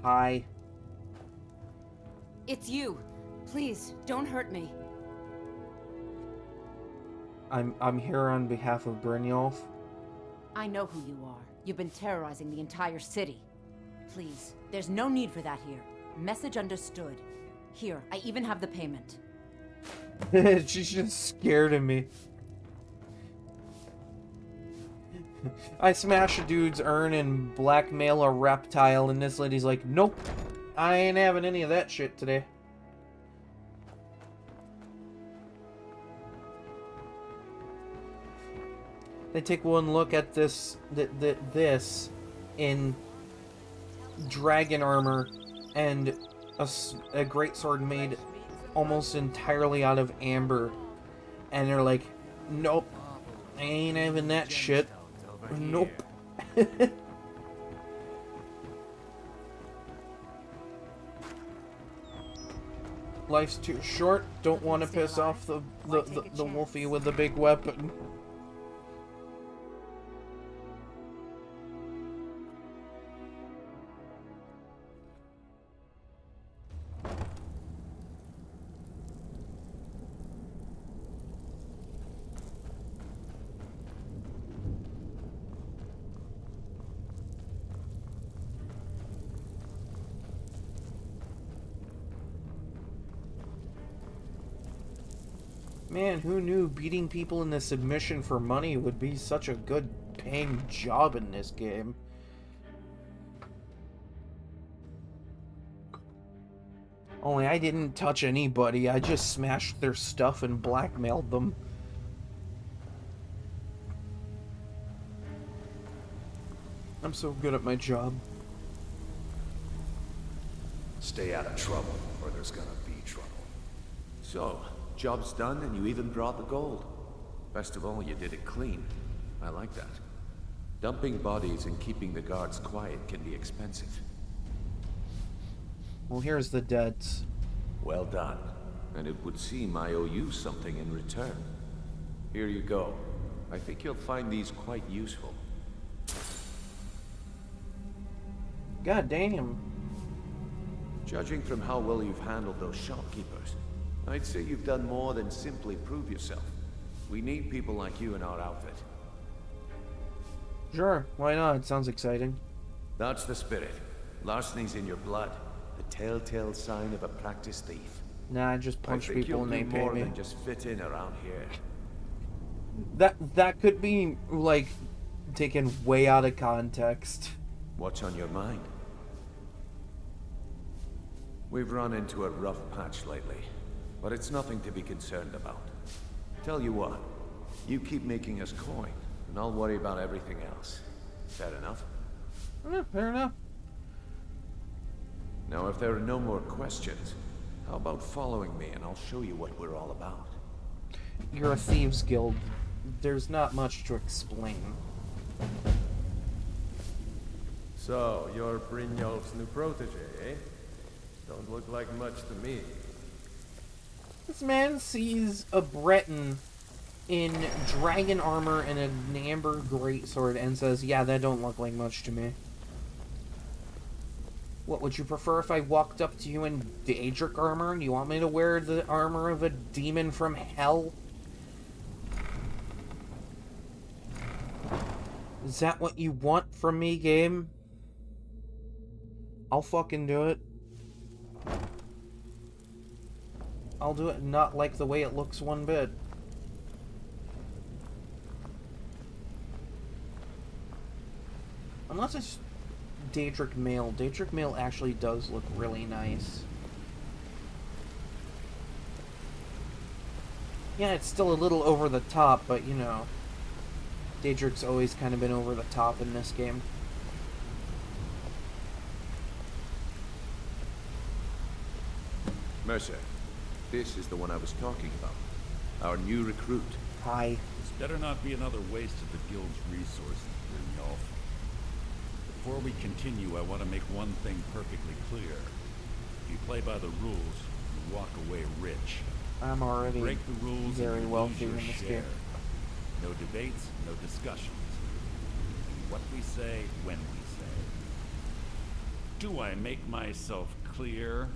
Hi. It's you. Please, don't hurt me. I'm here on behalf of Brynjolf. I know who you are. You've been terrorizing the entire city. Please, there's no need for that here. Message understood. Here, I even have the payment. She's just scared of me. I smash a dude's urn and blackmail a reptile, and this lady's like, nope, I ain't having any of that shit today. They take one look at this in dragon armor and a greatsword made almost entirely out of amber, and they're like, nope, I ain't having that shit. Nope. Life's too short. Don't want to piss off the wolfie with the big weapon. Man, who knew beating people in the submission for money would be such a good paying job in this game? Only I didn't touch anybody, I just smashed their stuff and blackmailed them. I'm so good at my job. Stay out of trouble, or there's gonna be trouble. So, job's done and you even brought the gold. Best of all, you did it clean. I like that. Dumping bodies and keeping the guards quiet can be expensive. Well, here's the debts. Well done. And it would seem I owe you something in return. Here you go. I think you'll find these quite useful. God damn. Judging from how well you've handled those shopkeepers, I'd say you've done more than simply prove yourself. We need people like you in our outfit. Sure, why not? It sounds exciting. That's the spirit. Larceny's in your blood. The telltale sign of a practiced thief. Nah, I just punch people and they pay more me. than just fit in around here. That could be, like, taken way out of context. What's on your mind? We've run into a rough patch lately, but it's nothing to be concerned about. Tell you what, you keep making us coin, and I'll worry about everything else. Fair enough? Yeah, fair enough. Now, if there are no more questions, how about following me and I'll show you what we're all about? You're a thieves guild. There's not much to explain. So, you're Brynjolf's new protege, eh? Don't look like much to me. This man sees a Breton in dragon armor and an amber greatsword and says, yeah, that don't look like much to me. What, would you prefer if I walked up to you in Daedric armor? Do you want me to wear the armor of a demon from hell? Is that what you want from me, game? I'll fucking do it. I'll do it and not like the way it looks one bit. Unless it's Daedric Mail. Daedric Mail actually does look really nice. Yeah, it's still a little over the top, but you know, Daedric's always kind of been over the top in this game. Mercer, this is the one I was talking about. Our new recruit. Hi. This better not be another waste of the guild's resources, Brynjolf. Before we continue, I want to make one thing perfectly clear. If you play by the rules, you walk away rich. I'm already break the rules very and you wealthy lose your in this share. game. No debates, no discussions. What we say, when we say. Do I make myself clear?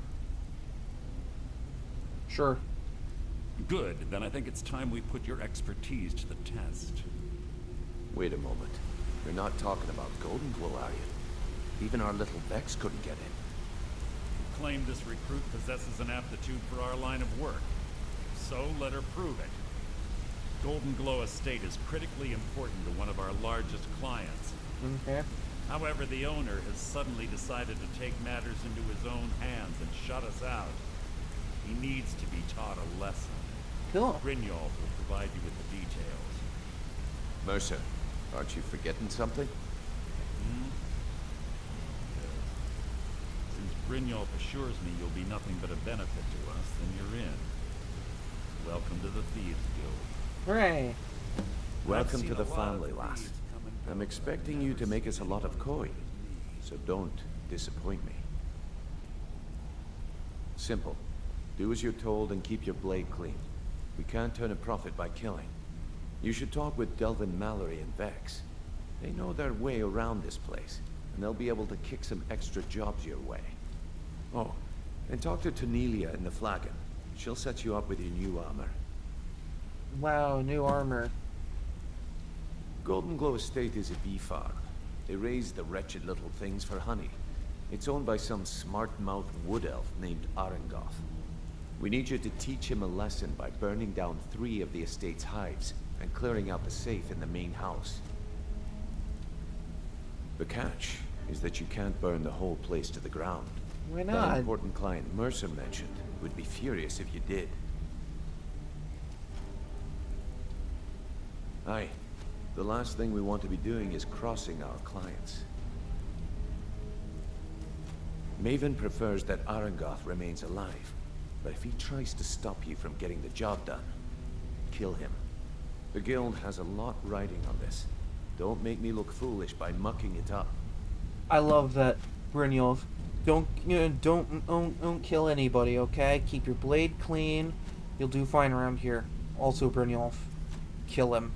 Sure. Good, then I think it's time we put your expertise to the test. Wait a moment. You're not talking about Golden Glow, are you? Even our little Vex couldn't get in. You claim this recruit possesses an aptitude for our line of work. So let her prove it. Golden Glow Estate is critically important to one of our largest clients. Okay. However, the owner has suddenly decided to take matters into his own hands and shut us out. He needs to be taught a lesson. Cool. Brynjolf will provide you with the details. Mercer, aren't you forgetting something? Since Brynjolf assures me you'll be nothing but a benefit to us, then you're in. Welcome to the Thieves Guild. Hooray. Welcome to the family, lass. I'm expecting you to make us a lot of coin, so don't disappoint me. Simple. Do as you're told and keep your blade clean. We can't turn a profit by killing. You should talk with Delvin Mallory and Vex. They know their way around this place, and they'll be able to kick some extra jobs your way. Oh, and talk to Tanelia in the Flagon. She'll set you up with your new armor. Wow, new armor. Golden Glow Estate is a bee farm. They raise the wretched little things for honey. It's owned by some smart-mouthed wood elf named Arengoth. We need you to teach him a lesson by burning down 3 of the estate's hives and clearing out the safe in the main house. The catch is that you can't burn the whole place to the ground. Why That not? important client Mercer mentioned would be furious if you did. Aye. The last thing we want to be doing is crossing our clients. Maven prefers that Arengoth remains alive, but if he tries to stop you from getting the job done, kill him. The guild has a lot riding on this. Don't make me look foolish by mucking it up. I love that, Brynjolf. Don't kill anybody, okay? Keep your blade clean. You'll do fine around here. Also, Brynjolf, kill him.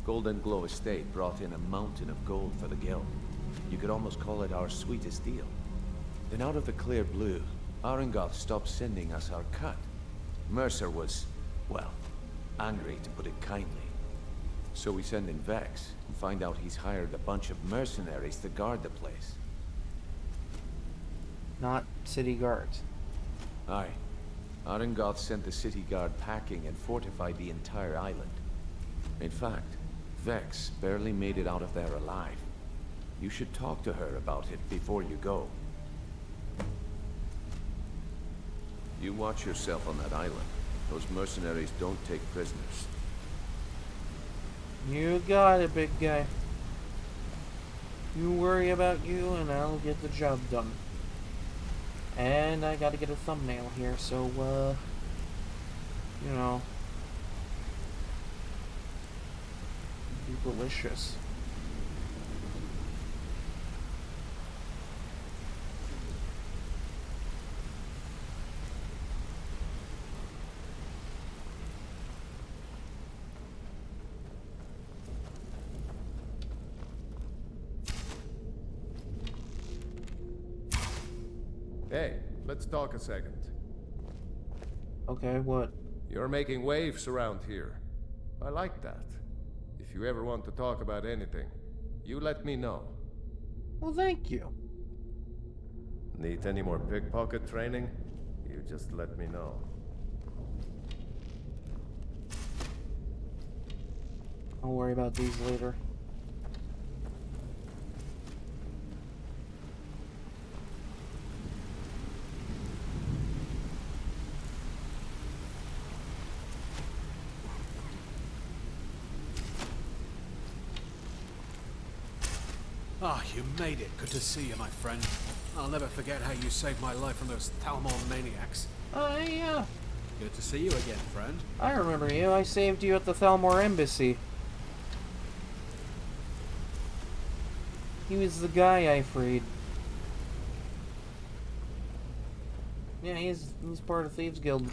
Golden Glow Estate brought in a mountain of gold for the guild. You could almost call it our sweetest deal. Then out of the clear blue, Arengoth stopped sending us our cut. Mercer was, well, angry to put it kindly. So we send in Vex and find out he's hired a bunch of mercenaries to guard the place. Not city guards. Aye. Arengoth sent the city guard packing and fortified the entire island. In fact, Vex barely made it out of there alive. You should talk to her about it before you go. You watch yourself on that island. Those mercenaries don't take prisoners. You got it, big guy. You worry about you and I'll get the job done. And I gotta get a thumbnail here, so, you know. Be delicious. Hey, let's talk a second. Okay, what? You're making waves around here. I like that. If you ever want to talk about anything, you let me know. Well, thank you. Need any more pickpocket training? You just let me know. I'll worry about these later. Ah, you made it. Good to see you, my friend. I'll never forget how you saved my life from those Thalmor maniacs. Yeah. Good to see you again, friend. I remember you. I saved you at the Thalmor embassy. He was the guy I freed. Yeah, he's part of Thieves Guild.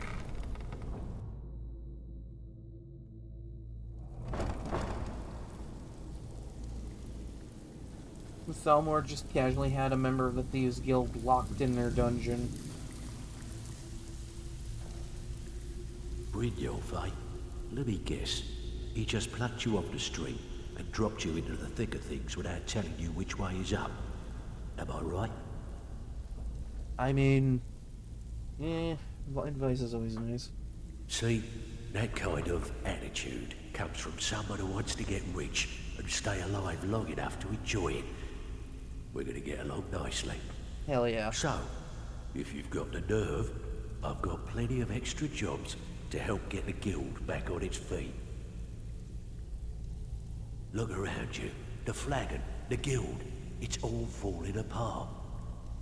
Thalmor just casually had a member of the Thieves Guild locked in their dungeon. Brynjolf, eh? Let me guess. He just plucked you off the street and dropped you into the thick of things without telling you which way is up. Am I right? I mean... yeah, advice is always nice. See, that kind of attitude comes from someone who wants to get rich and stay alive long enough to enjoy it. We're gonna get along nicely. Hell yeah. So, if you've got the nerve, I've got plenty of extra jobs to help get the guild back on its feet. Look around you. The flagon, the guild, it's all falling apart.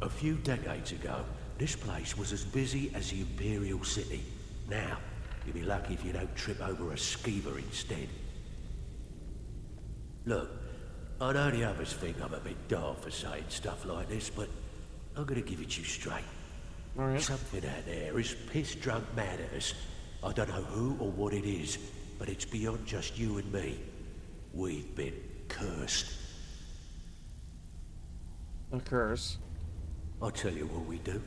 A few decades ago, this place was as busy as the Imperial City. Now, you'll be lucky if you don't trip over a skeever instead. Look, I know the others think I'm a bit daft for saying stuff like this, but I'm gonna give it you straight. All right. Something out there is piss-drunk mad at us. I don't know who or what it is, but it's beyond just you and me. We've been cursed. A curse? I'll tell you what we do.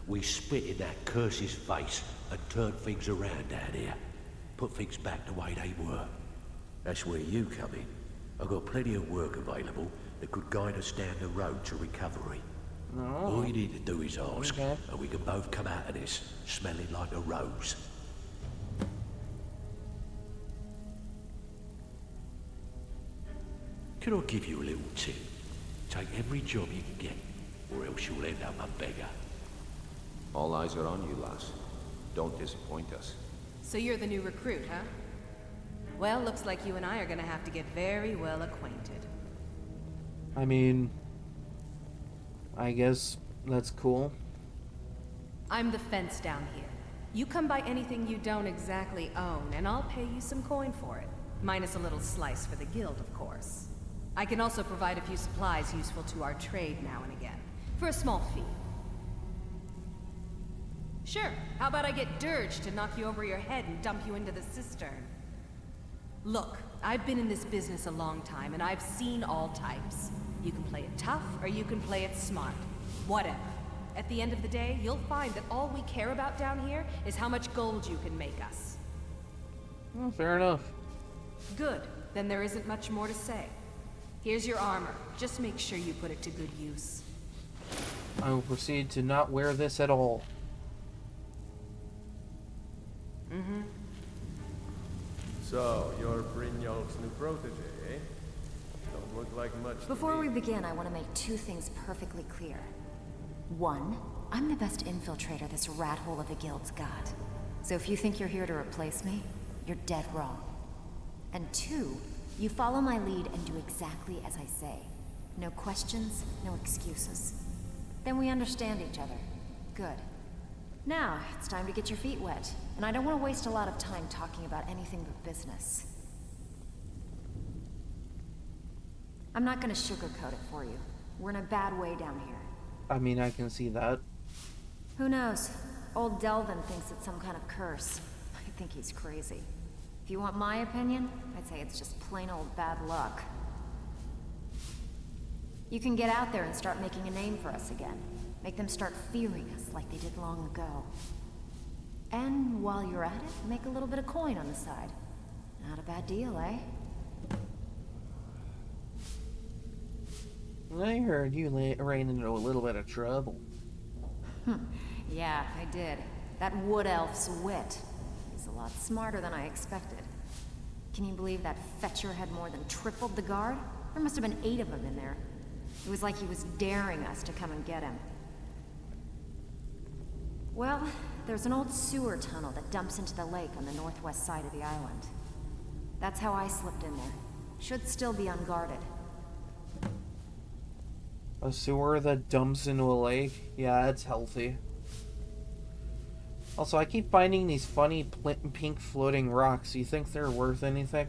We spit in that curse's face and turn things around down here. Put things back the way they were. That's where you come in. I've got plenty of work available that could guide us down the road to recovery. Oh. All you need to do is ask, Okay. and we can both come out of this smelling like a rose. Can I give you a little tip? Take every job you can get, or else you'll end up a beggar. All eyes are on you, lass. Don't disappoint us. So you're the new recruit, huh? Well, looks like you and I are gonna have to get very well acquainted. I mean... I guess that's cool. I'm the fence down here. You come by anything you don't exactly own, and I'll pay you some coin for it. Minus a little slice for the guild, of course. I can also provide a few supplies useful to our trade now and again, for a small fee. Sure, how about I get Dirge to knock you over your head and dump you into the cistern? Look, I've been in this business a long time, and I've seen all types. You can play it tough, or you can play it smart. Whatever. At the end of the day, you'll find that all we care about down here is how much gold you can make us. Well, fair enough. Good. Then there isn't much more to say. Here's your armor. Just make sure you put it to good use. I will proceed to not wear this at all. Mm-hmm. So, you're Brynjolf's new protege, eh? Don't look like much to Before me. we begin, I want to make two things perfectly clear. One, I'm the best infiltrator this rat hole of a guild's got. So if you think you're here to replace me, you're dead wrong. And two, you follow my lead and do exactly as I say. No questions, no excuses. Then we understand each other. Good. Now, it's time to get your feet wet. And I don't want to waste a lot of time talking about anything but business. I'm not gonna sugarcoat it for you. We're in a bad way down here. I mean, I can see that. Who knows? Old Delvin thinks it's some kind of curse. I think he's crazy. If you want my opinion, I'd say it's just plain old bad luck. You can get out there and start making a name for us again. Make them start fearing us like they did long ago. And while you're at it, make a little bit of coin on the side. Not a bad deal, eh? I heard you ran into a little bit of trouble. Yeah, I did. That wood elf's wit. He's a lot smarter than I expected. Can you believe that fetcher had more than tripled the guard? There must have been 8 of them in there. It was like he was daring us to come and get him. Well, there's an old sewer tunnel that dumps into the lake on the northwest side of the island. That's how I slipped in there. Should still be unguarded. A sewer that dumps into a lake? Yeah, it's healthy. Also, I keep finding these funny pink floating rocks. You think they're worth anything?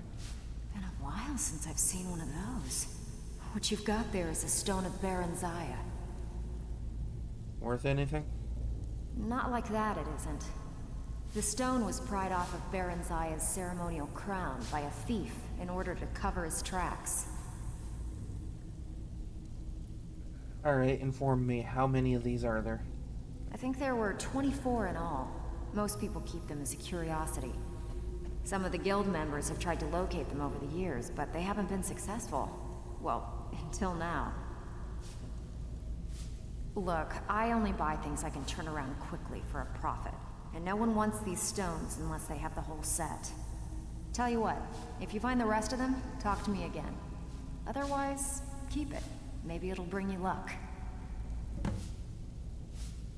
Been a while since I've seen one of those. What you've got there is a stone of Baron Zaya. Worth anything? Not like that, it isn't. The stone was pried off of Baron Zaya's ceremonial crown by a thief in order to cover his tracks. Alright, inform me. How many of these are there? I think there were 24 in all. Most people keep them as a curiosity. Some of the guild members have tried to locate them over the years, but they haven't been successful. Well, until now. Look, I only buy things I can turn around quickly for a profit. And no one wants these stones unless they have the whole set. Tell you what, if you find the rest of them, talk to me again. Otherwise, keep it. Maybe it'll bring you luck.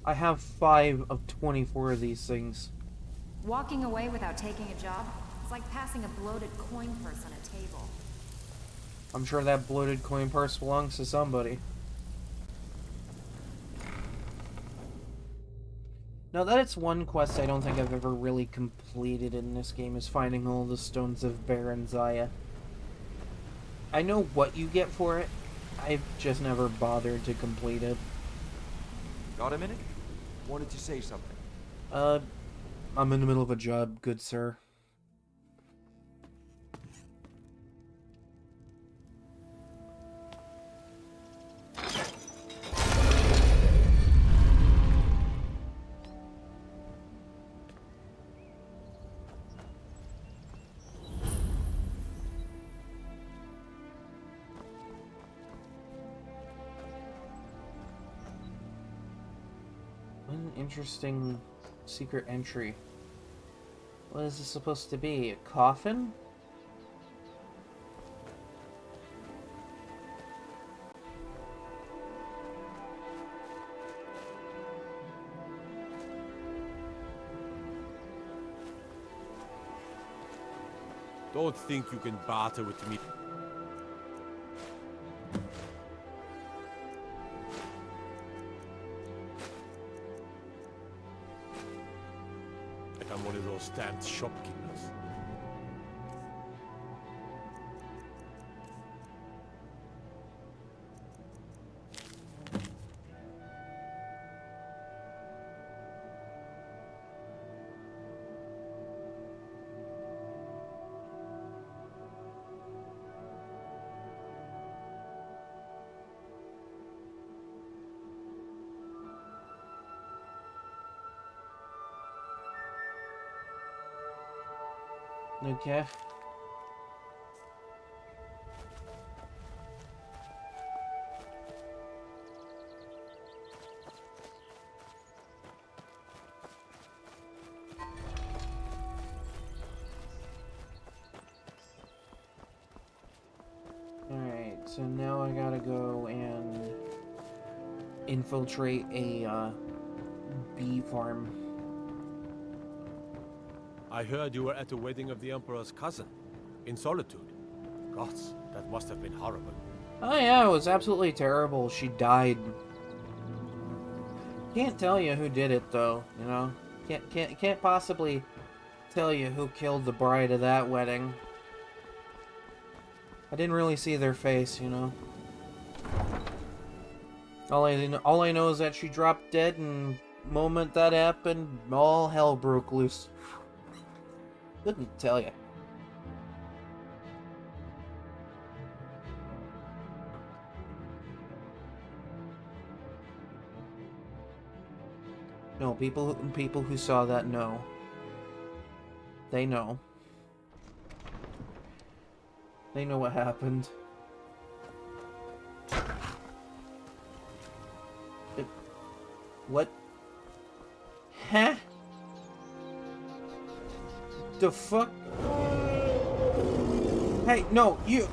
I have 5 of 24 of these things. Walking away without taking a job is like passing a bloated coin purse on a table. I'm sure that bloated coin purse belongs to somebody. Now that's one quest I don't think I've ever really completed in this game, is finding all the stones of Baron Zaya. I know what you get for it, I've just never bothered to complete it. Got a minute? Wanted to say something. I'm in the middle of a job, good sir. An interesting secret entry. What is this supposed to be? A coffin? Don't think you can barter with me. Like I'm one of those stand shopkeepers. Okay. Alright, so now I gotta go and infiltrate a bee farm. I heard you were at the wedding of the Emperor's cousin, in Solitude. Gods, that must have been horrible. Oh yeah, it was absolutely terrible. She died. Can't tell you who did it though, you know? Can't possibly tell you who killed the bride of that wedding. I didn't really see their face, you know? All I know is that she dropped dead, and the moment that happened, all hell broke loose. Couldn't tell you. No, people who saw that know. They know. They know what happened. What? Huh? The fuck? Hey, no, you.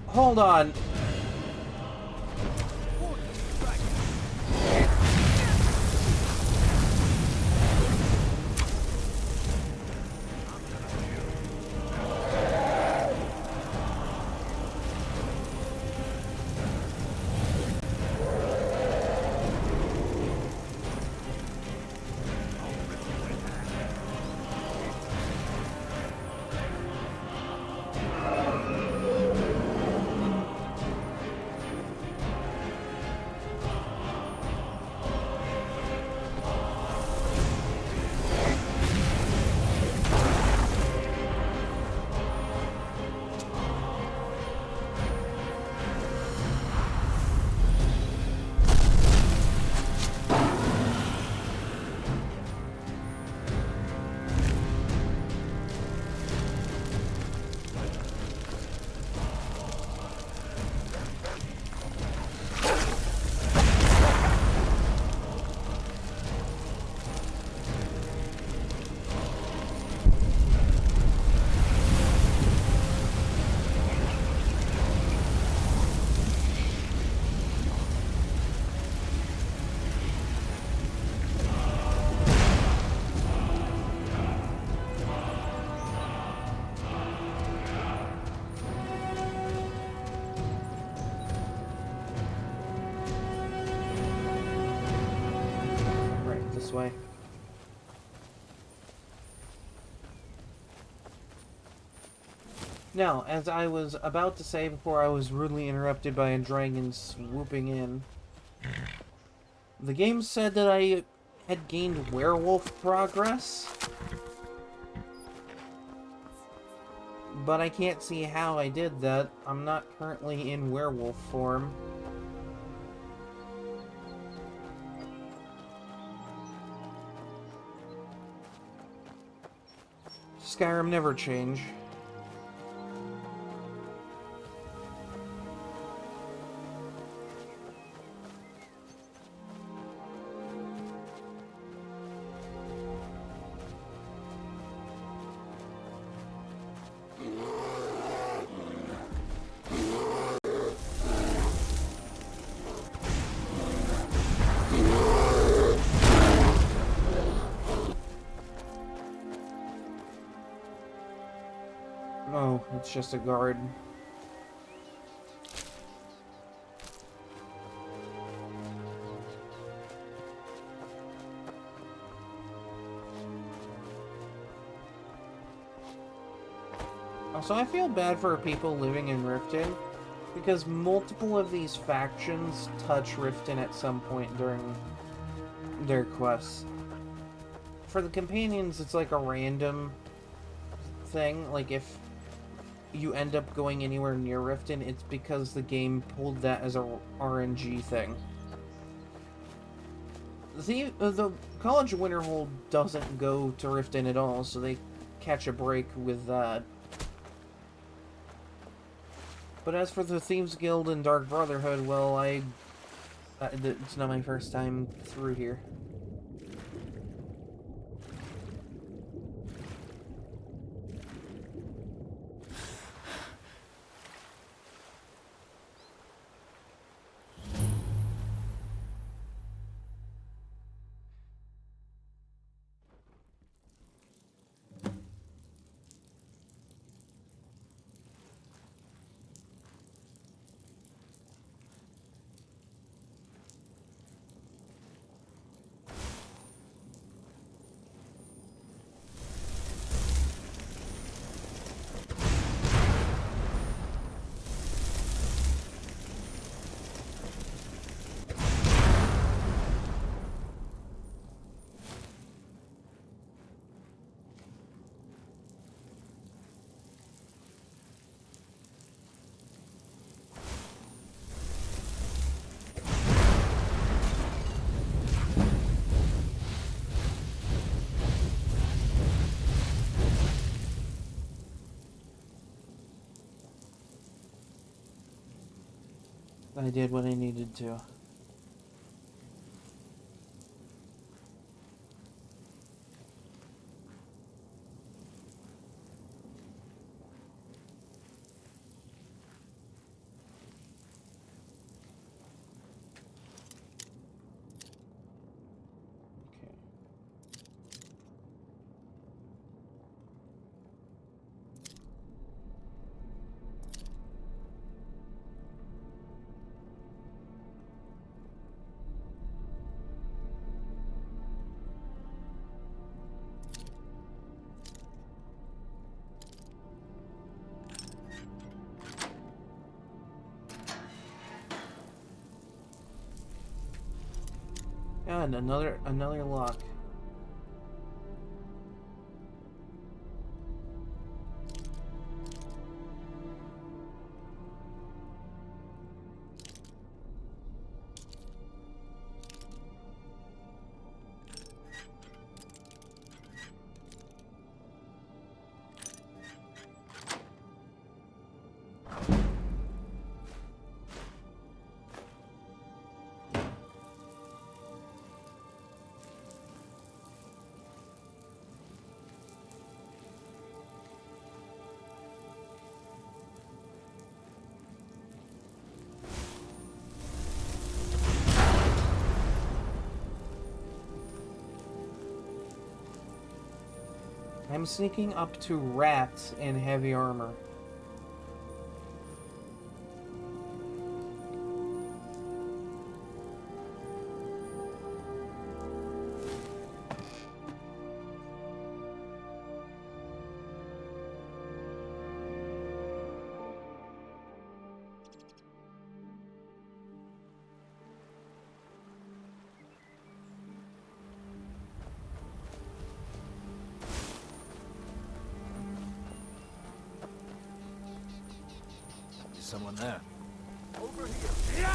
Hold on. Way. Now, as I was about to say before I was rudely interrupted by a dragon swooping in, the game said that I had gained werewolf progress, but I can't see how I did that. I'm not currently in werewolf form. Skyrim never change. Oh, it's just a guard. Also, I feel bad for people living in Riften, because multiple of these factions touch Riften at some point during their quests. For the companions, it's like a random thing. Like, if you end up going anywhere near Riften, it's because the game pulled that as a RNG thing. the College of Winterhold doesn't go to Riften at all, so they catch a break with that. But as for the Thieves Guild and Dark Brotherhood, well, it's not my first time through here. I did what I needed to. And another lock. I'm sneaking up to rats in heavy armor. Someone there. Over here.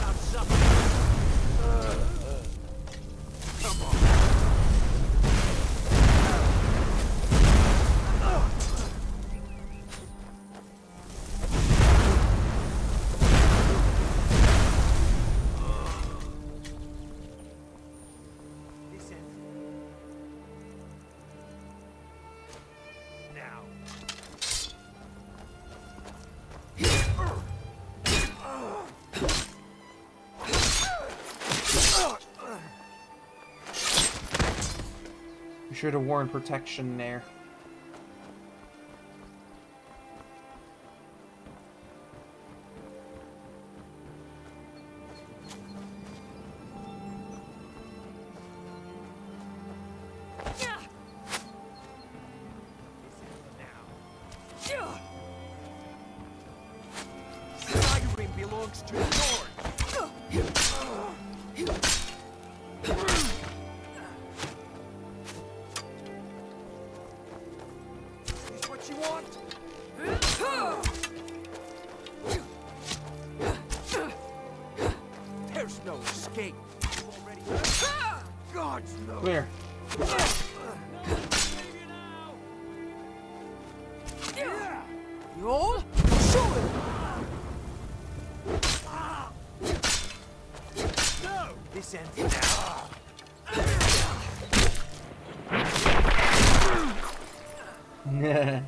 Not something. Come on. You should have worn protection there. Skyrim belongs to the Lord. Is what you want? Come here. You all? Show it! No! This ends now. Yeah.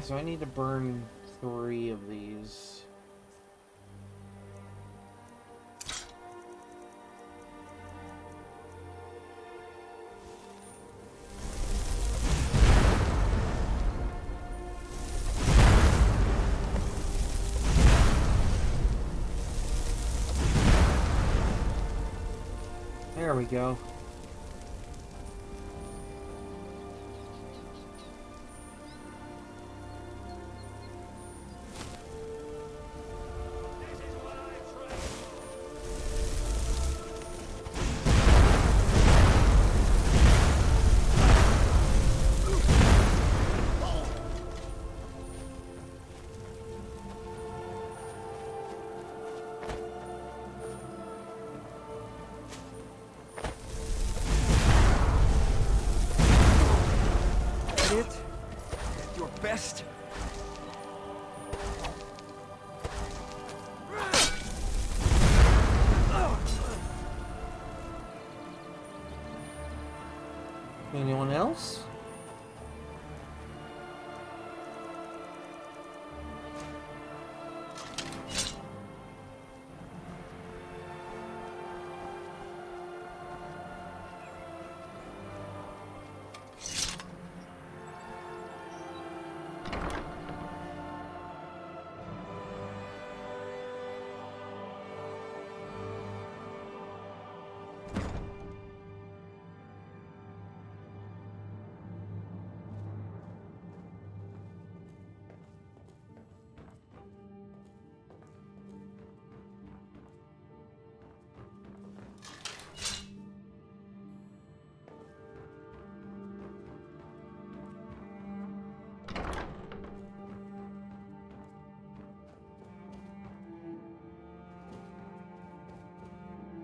So I need to burn 3 of these. There we go. Best. Anyone else?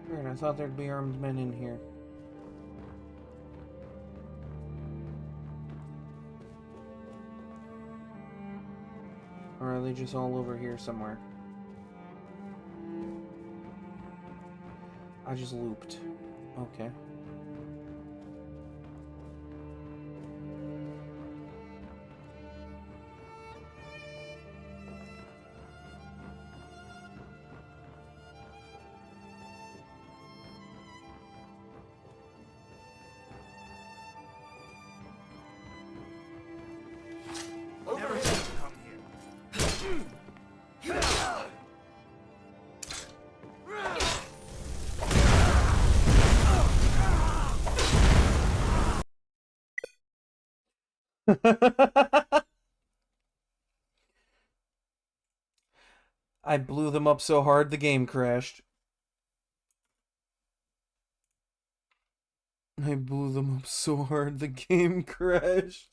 Weird, I thought there'd be armed men in here. Or are they just all over here somewhere? I just looped. Okay. I blew them up so hard the game crashed. I blew them up so hard the game crashed.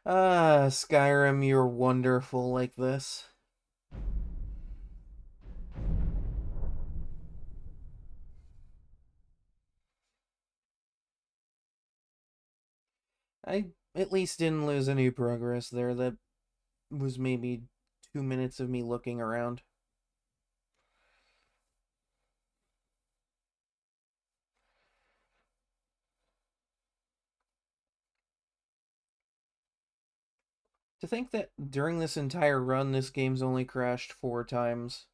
Ah, Skyrim, you're wonderful like this. I at least didn't lose any progress there. That was maybe 2 minutes of me looking around. To think that during this entire run, this game's only crashed 4 times.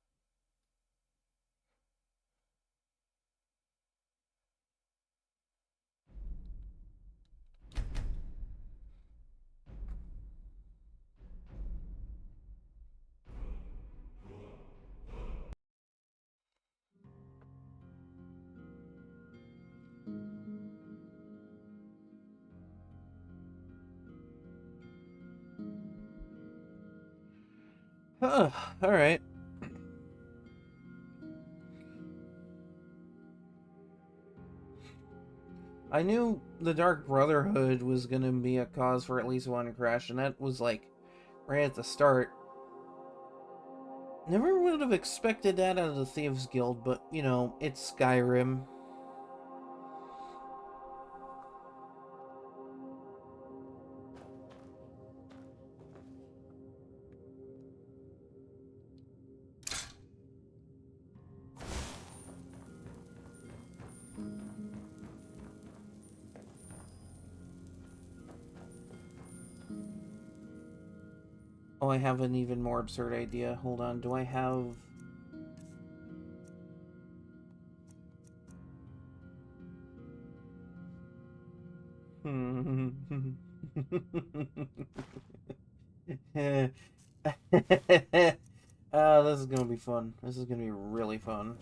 Alright. I knew the Dark Brotherhood was gonna be a cause for at least one crash, and that was like right at the start. Never would have expected that out of the Thieves Guild, but you know, it's Skyrim. Oh, I have an even more absurd idea. Hold on, do I have... this is gonna be fun. This is gonna be really fun.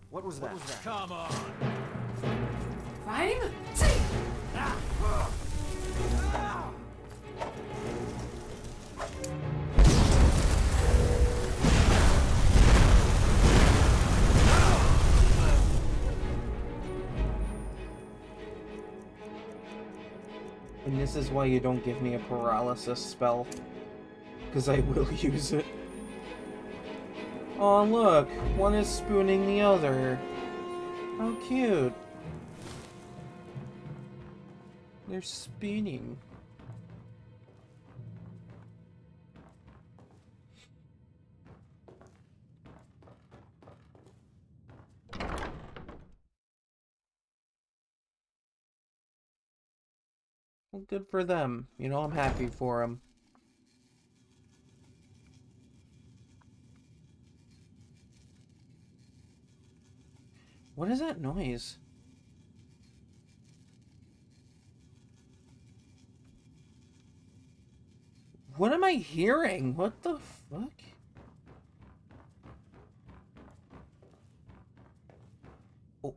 What was that? Come on! Fighting? And this is why you don't give me a paralysis spell. Because I will use it. Oh look, one is spooning the other. How cute. They're spinning. Well, good for them. You know, I'm happy for them. What is that noise? What am I hearing? What the fuck? Oh.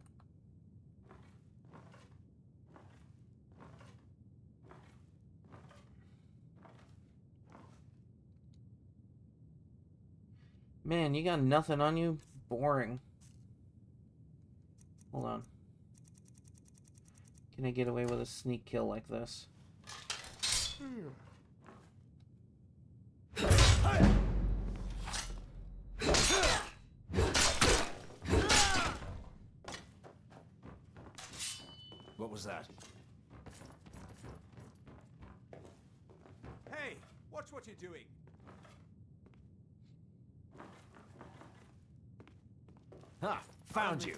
Man, you got nothing on you? Boring. Hold on. Can I get away with a sneak kill like this? What was that? Hey, watch what you're doing. Ha! Found you.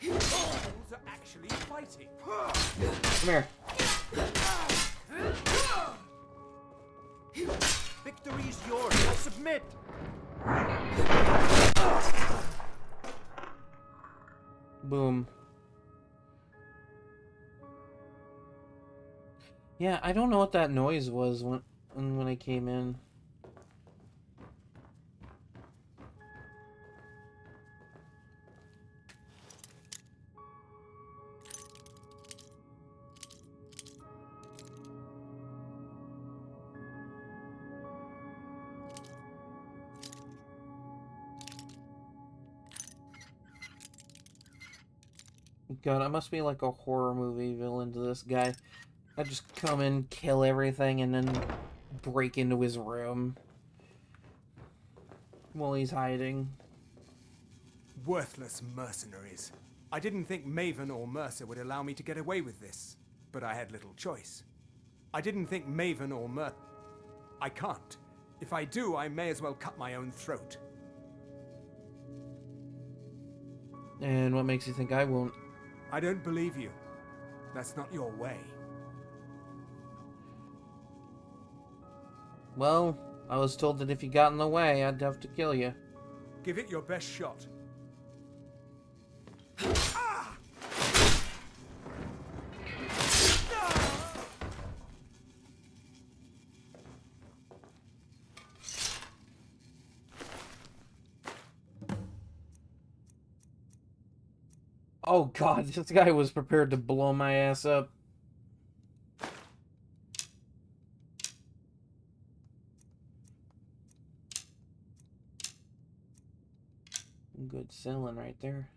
Fools are actually fighting. Come here. Victory's yours. I submit. Boom. Yeah, I don't know what that noise was when I came in. God, I must be like a horror movie villain to this guy. I just come in, kill everything, and then break into his room while he's hiding. Worthless mercenaries. I didn't think Maven or Mercer would allow me to get away with this, but I had little choice. I didn't think Maven or Mercer... I can't. If I do, I may as well cut my own throat. And what makes you think I won't? I don't believe you. That's not your way. Well, I was told that if you got in the way, I'd have to kill you. Give it your best shot. Oh god, this guy was prepared to blow my ass up. Good selling right there.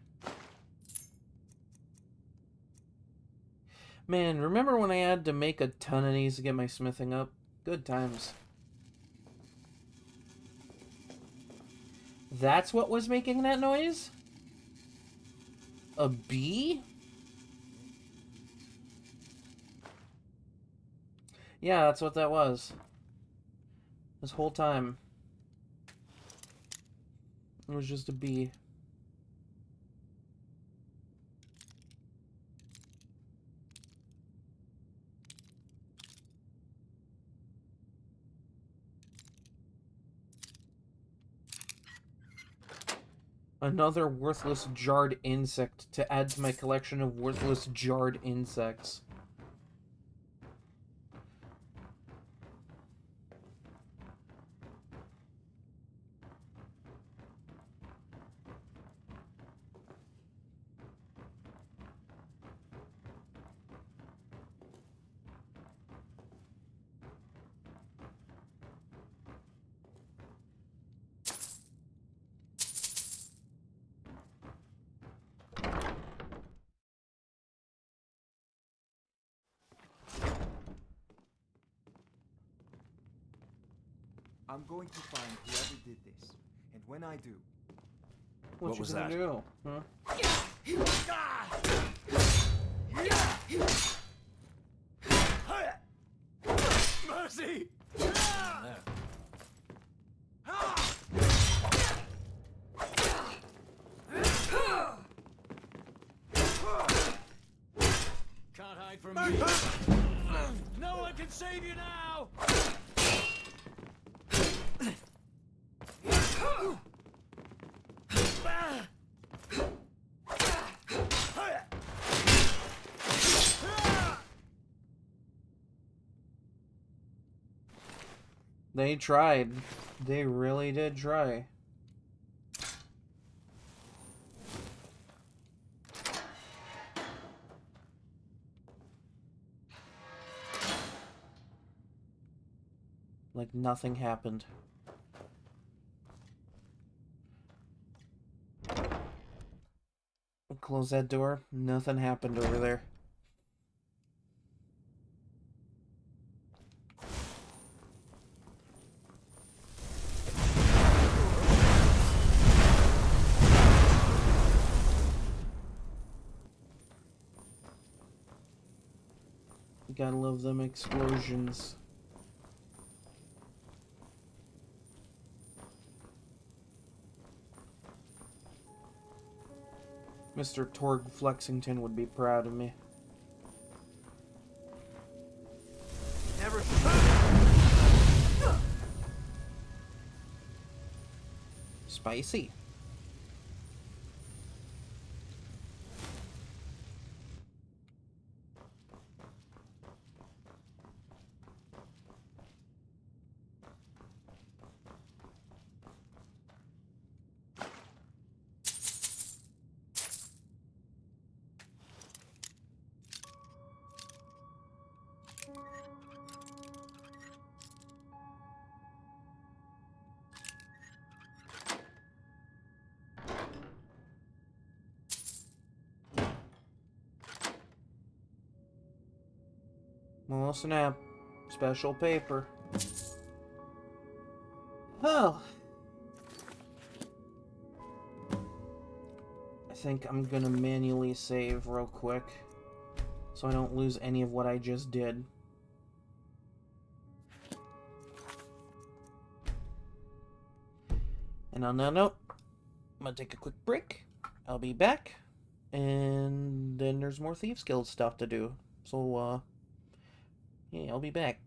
Man, remember when I had to make a ton of these to get my smithing up? Good times. That's what was making that noise? A bee? Yeah, that's what that was. This whole time. It was just a bee. Another worthless jarred insect to add to my collection of worthless jarred insects. I'm going to find whoever did this, and when I do... What was that? Do? Huh? Mercy! Can't hide from me. No one can save you now! They tried. They really did try. Like nothing happened. Close that door. Nothing happened over there. You gotta love them explosions. Mr. Torg Flexington would be proud of me. Never... Spicy. Well, snap. Special paper. Oh. I think I'm gonna manually save real quick, so I don't lose any of what I just did. And on that note, I'm gonna take a quick break. I'll be back, and then there's more Thieves Guild stuff to do. So, yeah, I'll be back.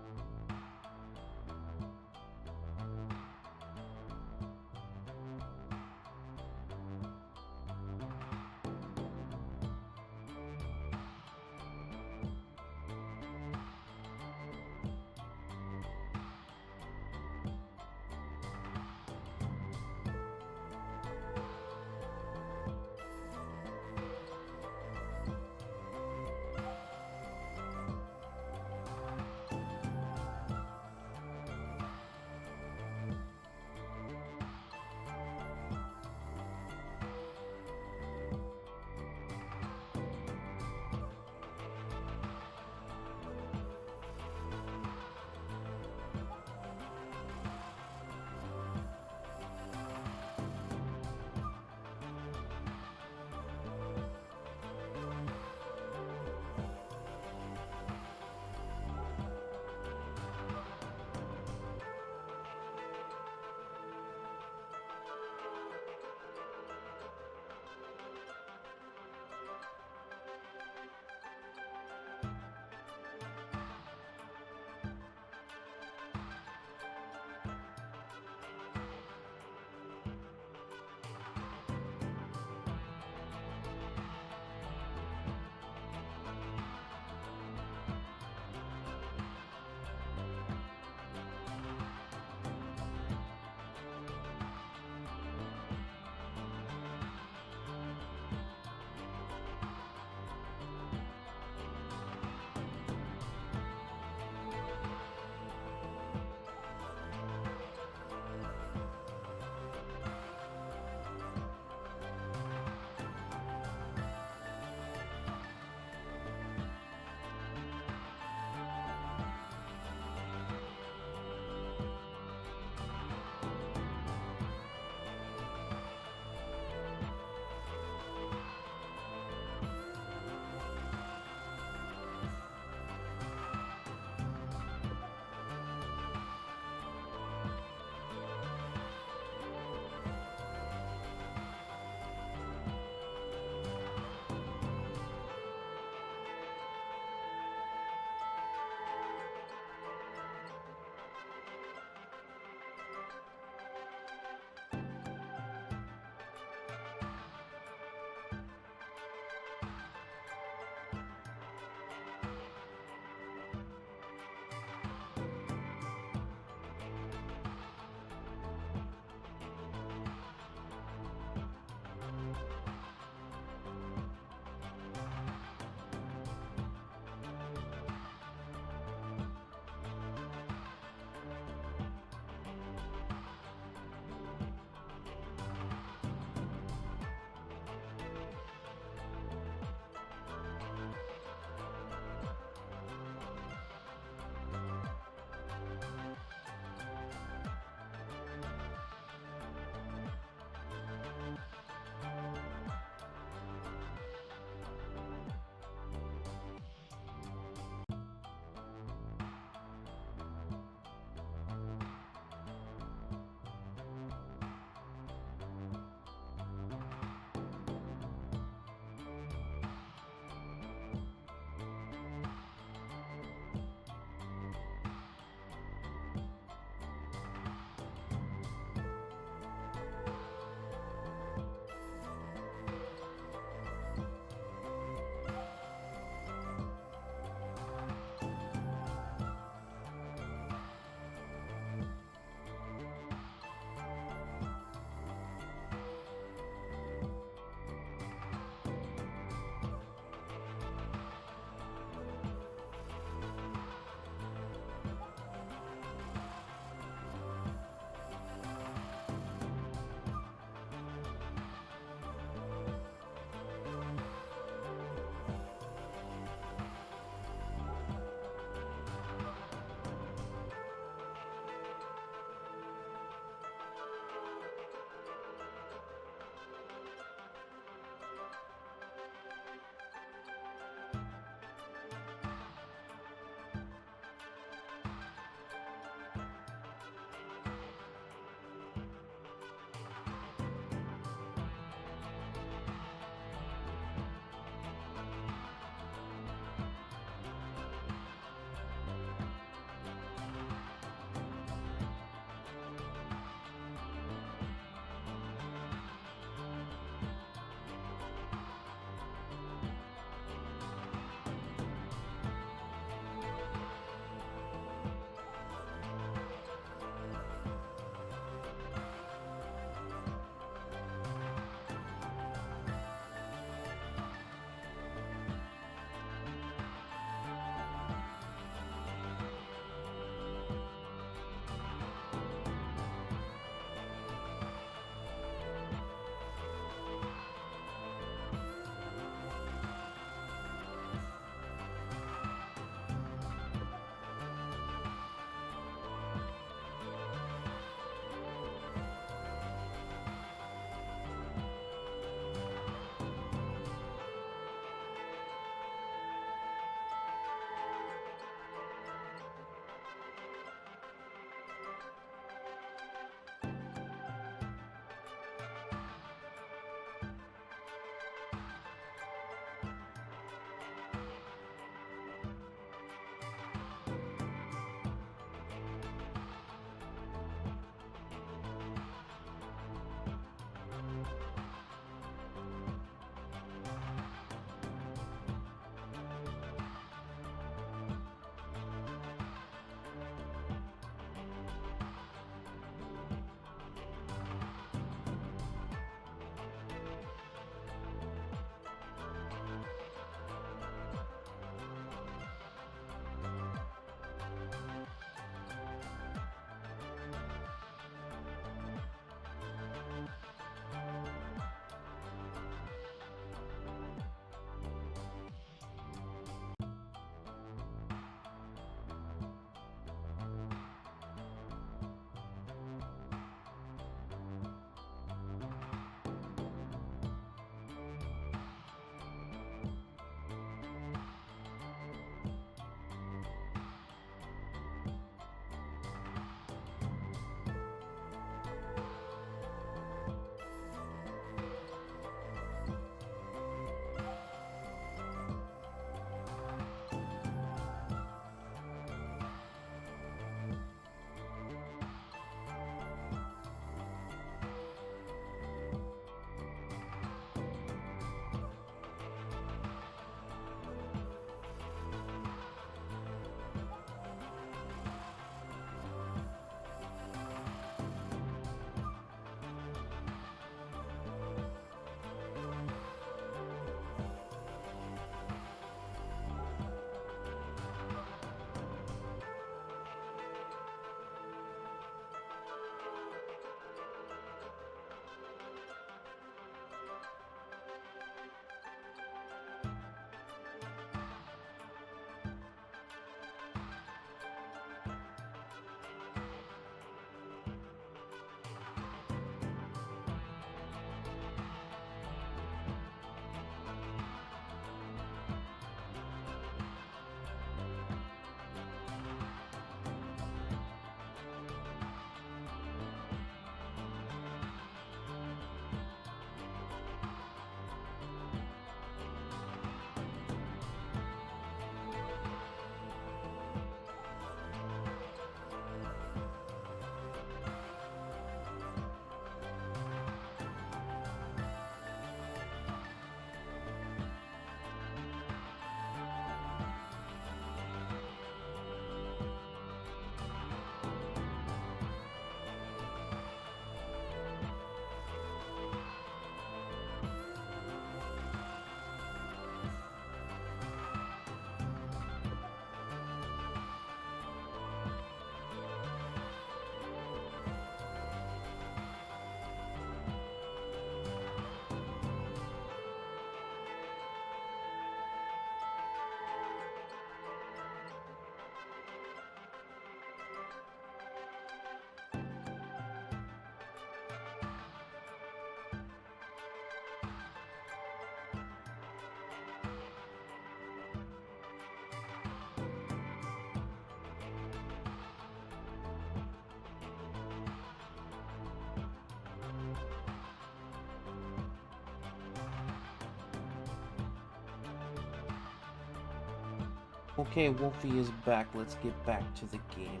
Okay, Wolfie is back. Let's get back to the game.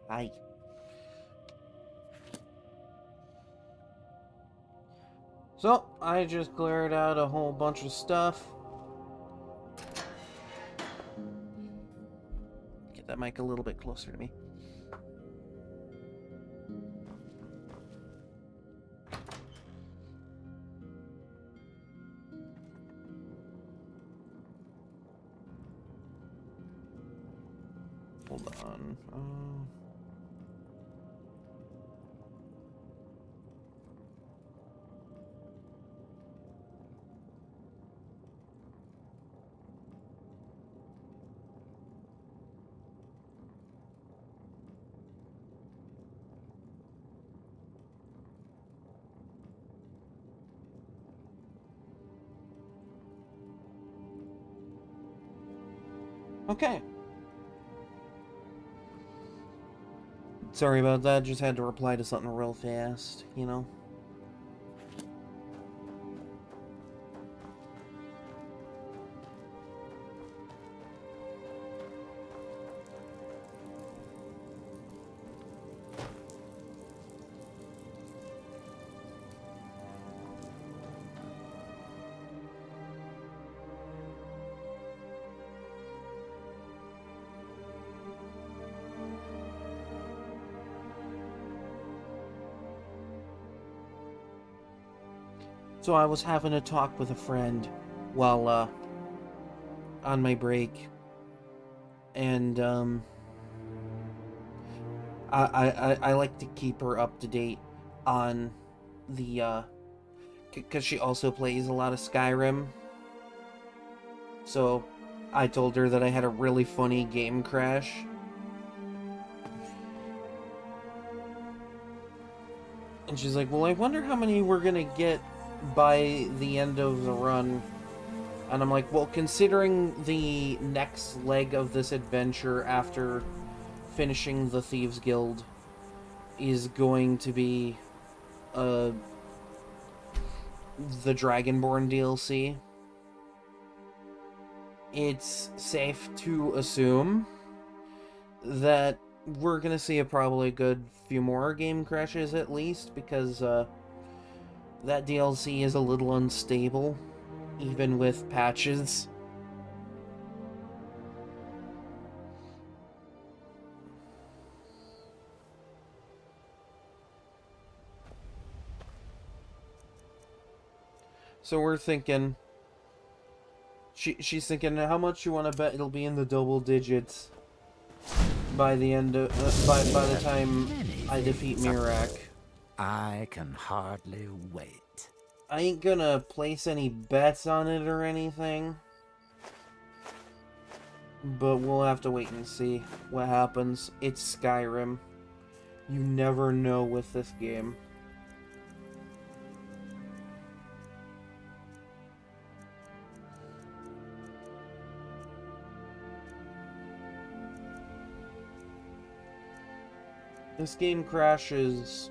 Hi. So, I just cleared out a whole bunch of stuff. Get that mic a little bit closer to me. Hold on. Okay. Sorry about that, just had to reply to something real fast, you know? So I was having a talk with a friend while, on my break. And, I like to keep her up to date on the, because she also plays a lot of Skyrim. So, I told her that I had a really funny game crash. And she's like, well, I wonder how many we're gonna get by the end of the run. And I'm like, well, considering the next leg of this adventure after finishing the Thieves Guild is going to be the Dragonborn DLC, it's safe to assume that we're gonna see probably a good few more game crashes at least, because that DLC is a little unstable, even with patches. So we're thinking... She's thinking, how much you want to bet it'll be in the double digits by the end of... by the time I defeat Mirak. I can hardly wait. I ain't gonna place any bets on it or anything, but we'll have to wait and see what happens. It's Skyrim. You never know with this game. This game crashes,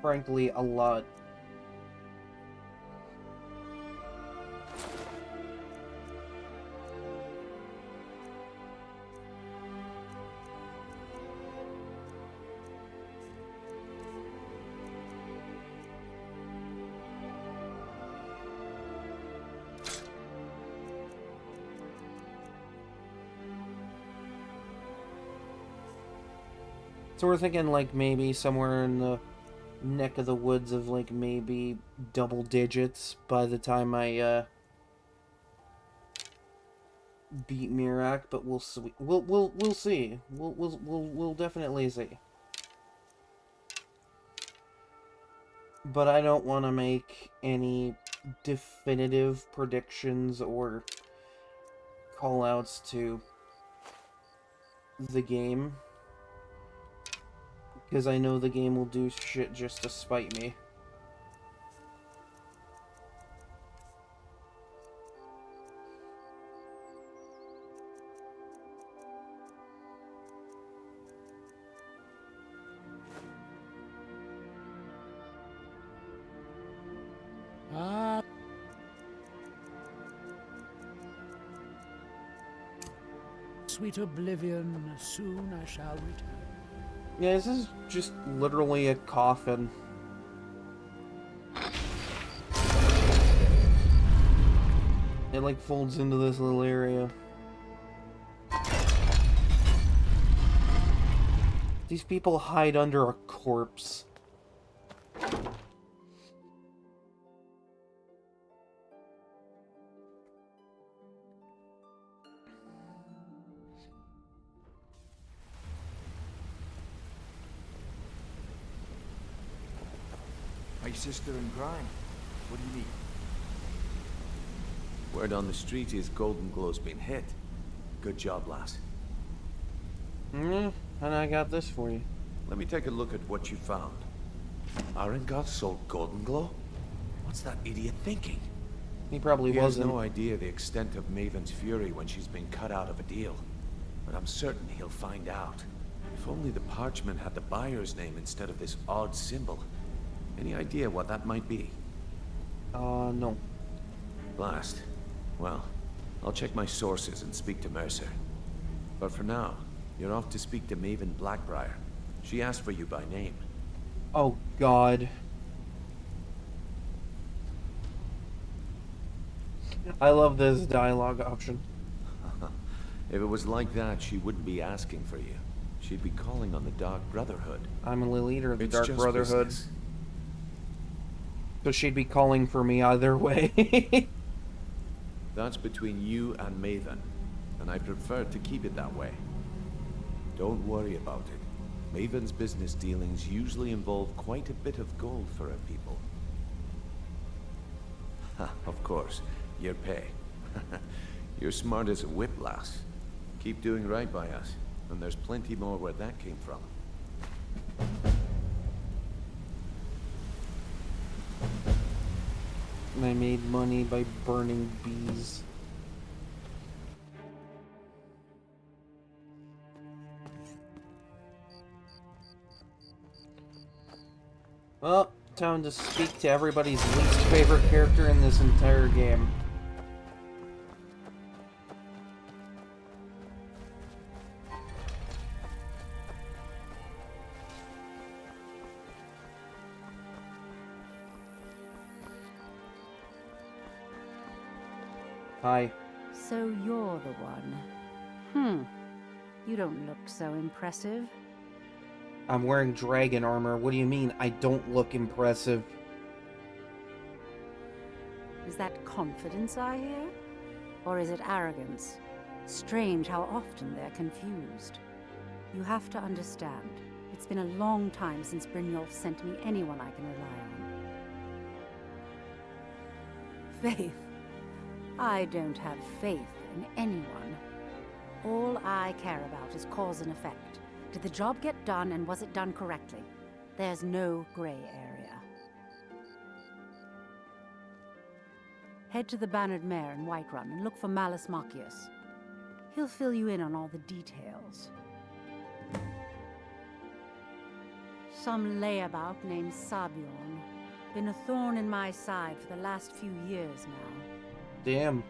frankly, a lot. So we're thinking, like, maybe somewhere in the neck of the woods of, like, maybe double digits by the time I, beat Mirak, but we'll see. We'll see. We'll definitely see. But I don't want to make any definitive predictions or call-outs to the game, because I know the game will do shit just to spite me. Ah, sweet oblivion. Soon I shall return. Yeah, this is just literally a coffin. It like folds into this little area. These people hide under a corpse. My sister in crime. What do you need? Word on the street is Golden Glow's been hit. Good job, lass. And I got this for you. Let me take a look at what you found. Arengoth sold Golden Glow? What's that idiot thinking? He probably wasn't. He has no idea the extent of Maven's fury when she's been cut out of a deal. But I'm certain he'll find out. If only the parchment had the buyer's name instead of this odd symbol. Any idea what that might be? No. Blast. Well, I'll check my sources and speak to Mercer. But for now, you're off to speak to Maven Blackbriar. She asked for you by name. Oh, God. I love this dialogue option. If it was like that, she wouldn't be asking for you. She'd be calling on the Dark Brotherhood. I'm the leader of the It's Dark just Brotherhood. business. So she'd be calling for me either way. That's between you and Maven, and I prefer to keep it that way. Don't worry about it. Maven's business dealings usually involve quite a bit of gold for her people. Of course, your pay. You're smart as a whip, lass. Keep doing right by us, and there's plenty more where that came from. I made money by burning bees. Well, time to speak to everybody's least favorite character in this entire game. Hi. So you're the one. You don't look so impressive. I'm wearing dragon armor. What do you mean I don't look impressive? Is that confidence I hear? Or is it arrogance? Strange how often they're confused. You have to understand, it's been a long time since Brynjolf sent me anyone I can rely on. Faith? I don't have faith in anyone. All I care about is cause and effect. Did the job get done, and was it done correctly? There's no gray area. Head to the Bannered Mare in Whiterun and look for Malus Macius. He'll fill you in on all the details. Some layabout named Sabiorn. Been a thorn in my side for the last few years now. Damn.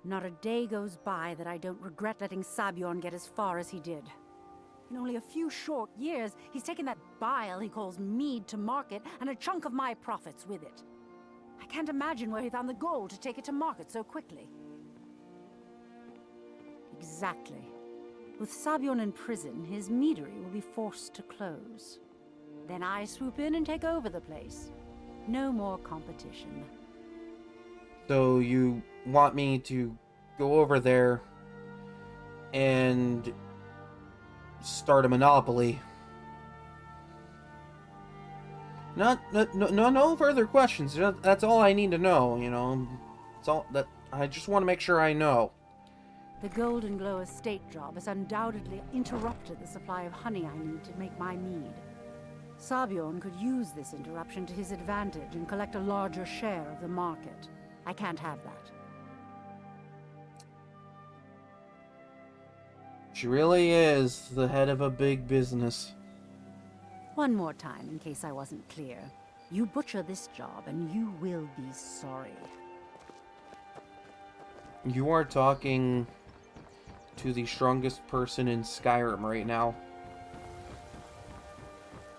Not a day goes by that I don't regret letting Sabiorn get as far as he did. In only a few short years, he's taken that bile he calls mead to market, and a chunk of my profits with it. I can't imagine where he found the gold to take it to market so quickly. Exactly. With Sabiorn in prison, his meadery will be forced to close. Then I swoop in and take over the place. No more competition. So you want me to go over there and start a monopoly? No further questions. That's all I need to know, you know. It's all that I just want to make sure I know. The Golden Glow estate job has undoubtedly interrupted the supply of honey I need to make my mead. Sabiorn could use this interruption to his advantage and collect a larger share of the market. I can't have that. She really is the head of a big business. One more time, in case I wasn't clear. You butcher this job, and you will be sorry. You are talking to the strongest person in Skyrim right now.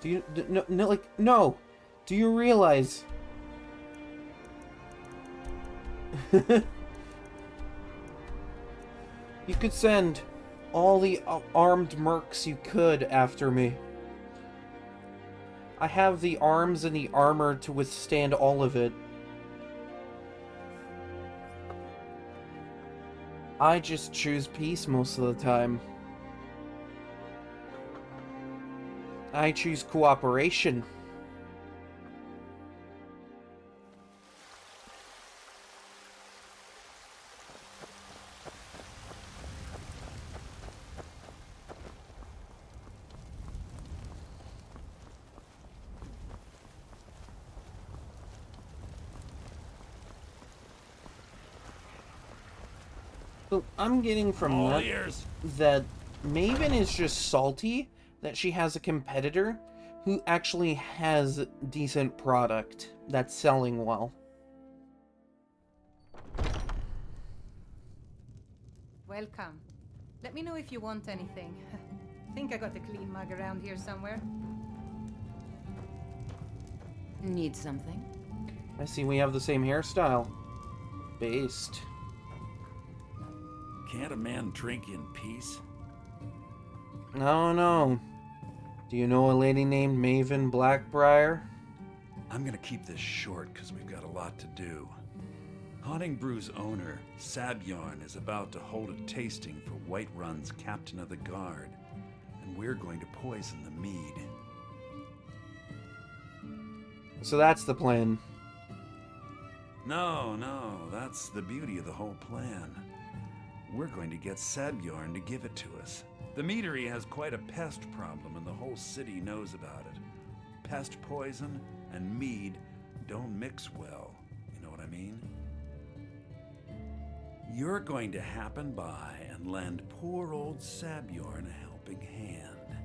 Do you... No! Do you realize... You could send all the armed mercs you could after me. I have the arms and the armor to withstand all of it. I just choose peace most of the time. I choose cooperation. So I'm getting from that that Maven is just salty that she has a competitor who actually has decent product that's selling well. Welcome. Let me know if you want anything. Think I got a clean mug around here somewhere. Need something? I see we have the same hairstyle. Based. Can't a man drink in peace? No, no. Do you know a lady named Maven Blackbriar? I'm gonna keep this short because we've got a lot to do. Haunting Brew's owner, Sabjorn, is about to hold a tasting for Whiterun's Captain of the Guard, and we're going to poison the mead. So that's the plan. No, that's the beauty of the whole plan. We're going to get Sabjorn to give it to us. The meadery has quite a pest problem, and the whole city knows about it. Pest poison and mead don't mix well. You know what I mean? You're going to happen by and lend poor old Sabjorn a helping hand.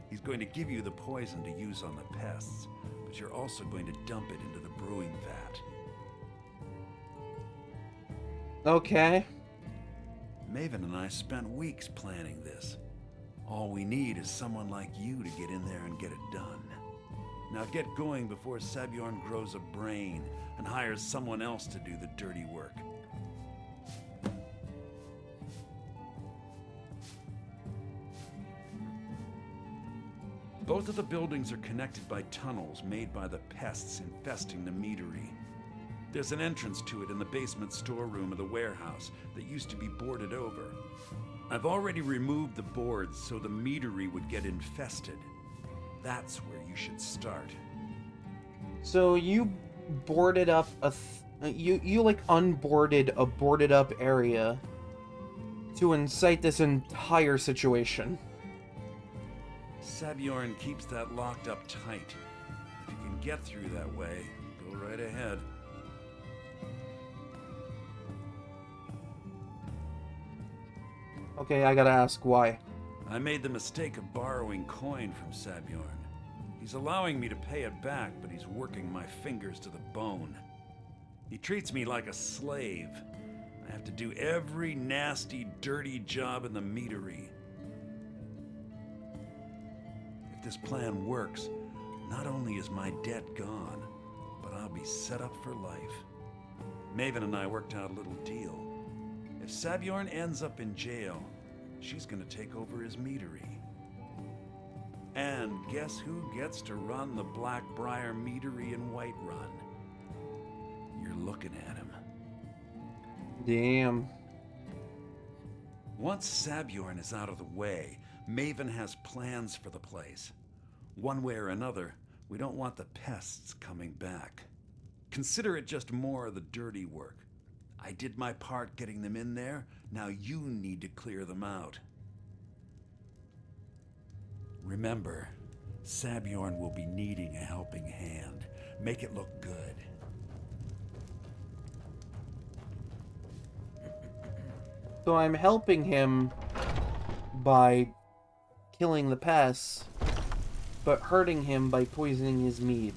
He's going to give you the poison to use on the pests, but you're also going to dump it into the brewing vat. Okay. Maven and I spent weeks planning this. All we need is someone like you to get in there and get it done. Now get going before Sabjorn grows a brain and hires someone else to do the dirty work. Both of the buildings are connected by tunnels made by the pests infesting the meadery. There's an entrance to it in the basement storeroom of the warehouse that used to be boarded over. I've already removed the boards so the meadery would get infested. That's where you should start. So you boarded up you like unboarded a boarded up area to incite this entire situation. Sabjorn keeps that locked up tight. If you can get through that way, go right ahead. Okay, I gotta ask why. I made the mistake of borrowing coin from Sabjorn. He's allowing me to pay it back, but he's working my fingers to the bone. He treats me like a slave. I have to do every nasty, dirty job in the meadery. If this plan works, not only is my debt gone, but I'll be set up for life. Maven and I worked out a little deal. If Sabjorn ends up in jail, she's gonna take over his meadery. And guess who gets to run the Blackbriar meadery in Whiterun? You're looking at him. Damn. Once Sabjorn is out of the way, Maven has plans for the place. One way or another, we don't want the pests coming back. Consider it just more of the dirty work. I did my part getting them in there, now you need to clear them out. Remember, Sabjorn will be needing a helping hand. Make it look good. So I'm helping him by killing the pests, but hurting him by poisoning his mead.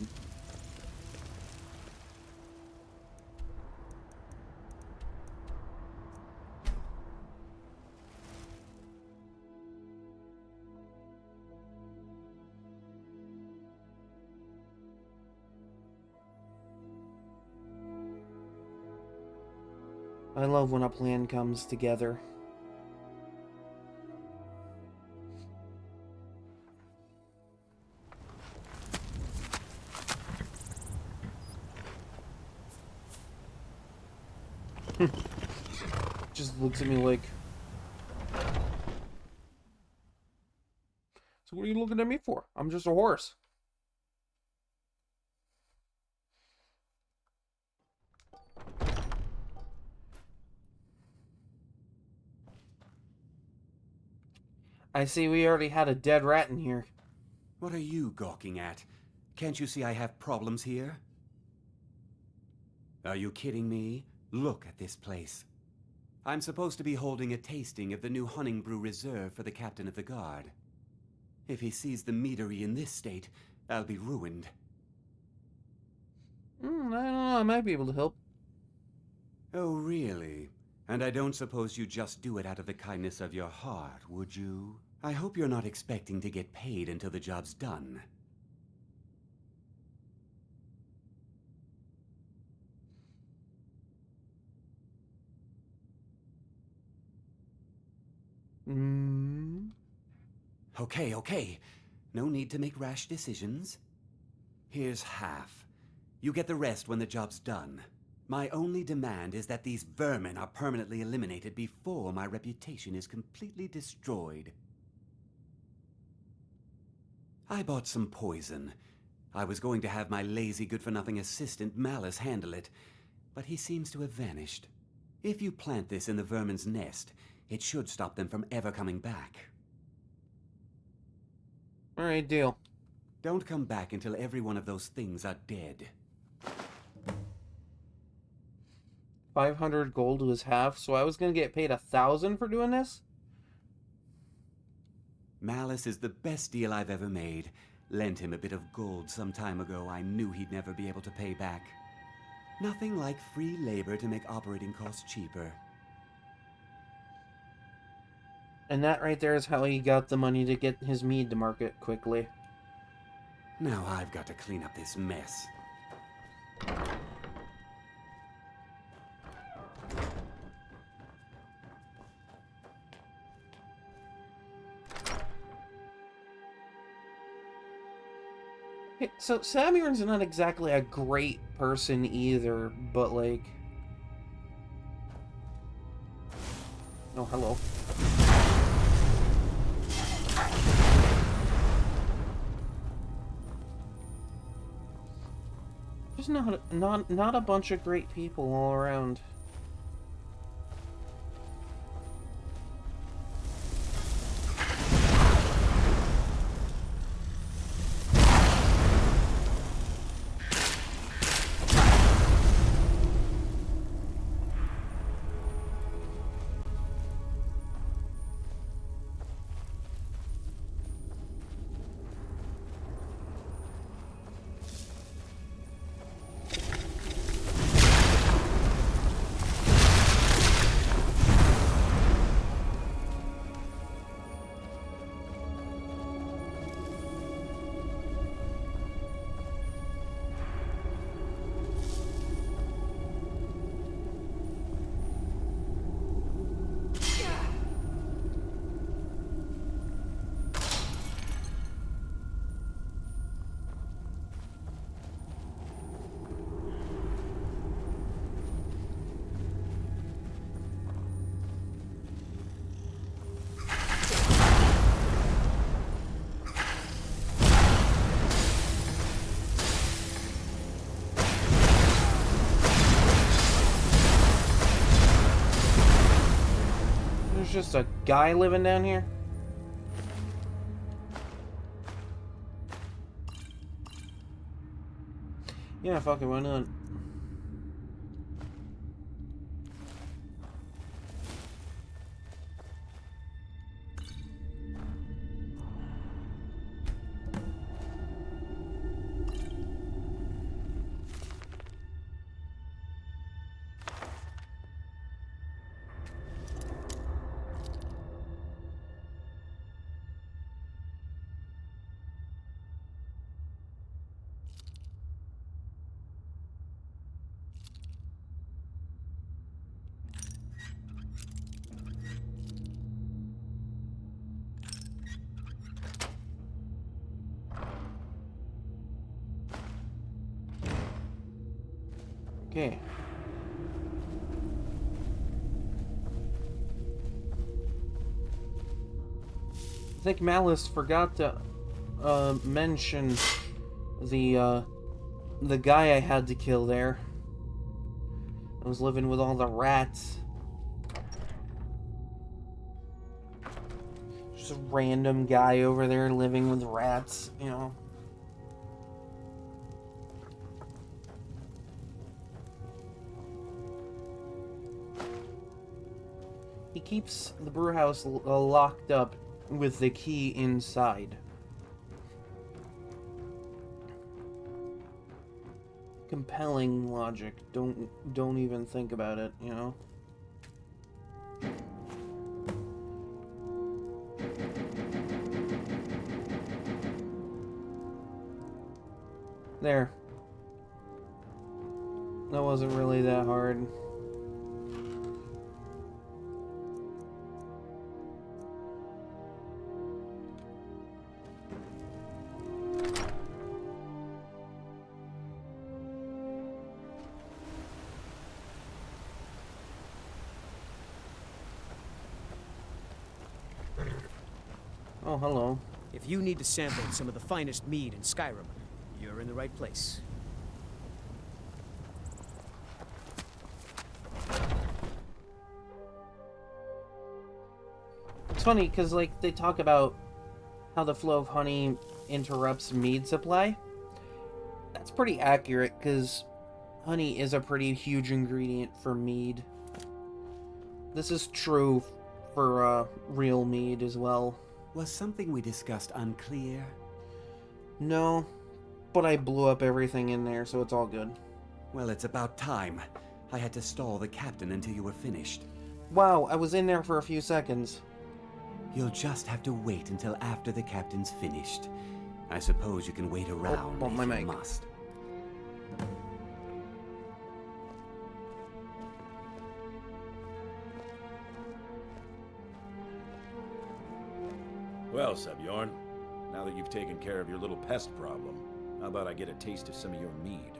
I love when a plan comes together. Just looks at me like, so what are you looking at me for? I'm just a horse. I see we already had a dead rat in here. What are you gawking at? Can't you see I have problems here? Are you kidding me? Look at this place. I'm supposed to be holding a tasting of the new Hunting Brew Reserve for the captain of the guard. If he sees the meadery in this state, I'll be ruined. I don't know, I might be able to help. Oh, really? And I don't suppose you just do it out of the kindness of your heart, would you? I hope you're not expecting to get paid until the job's done. Okay. No need to make rash decisions. Here's half. You get the rest when the job's done. My only demand is that these vermin are permanently eliminated before my reputation is completely destroyed. I bought some poison. I was going to have my lazy, good-for-nothing assistant Malice handle it, but he seems to have vanished. If you plant this in the vermin's nest, it should stop them from ever coming back. Alright, deal. Don't come back until every one of those things are dead. 500 gold was half, so I was gonna get paid 1,000 for doing this? Malice is the best deal I've ever made. Lent him a bit of gold some time ago I knew he'd never be able to pay back. Nothing like free labor to make operating costs cheaper. And that right there is how he got the money to get his mead to market quickly. Now I've got to clean up this mess. Hey, so Samuel's not exactly a great person either, but like... Oh, hello. There's not a bunch of great people all around. Just a guy living down here? Yeah, fuck it, why not? Okay. I think Malice forgot to mention the guy I had to kill there. I was living with all the rats. Just a random guy over there living with rats, you know. He keeps the brewhouse locked up with the key inside. Compelling logic. Don't even think about it, you know? There. That wasn't really that hard. Oh, hello. If you need to sample some of the finest mead in Skyrim, you're in the right place. It's funny, because, like, they talk about how the flow of honey interrupts mead supply. That's pretty accurate, because honey is a pretty huge ingredient for mead. This is true for real mead as well. Was something we discussed unclear? No, but I blew up everything in there, so it's all good. Well, it's about time. I had to stall the captain until you were finished. Wow, I was in there for a few seconds. You'll just have to wait until after the captain's finished. I suppose you can wait around if my you mic. must. Well, Sebjorn, now that you've taken care of your little pest problem, how about I get a taste of some of your mead?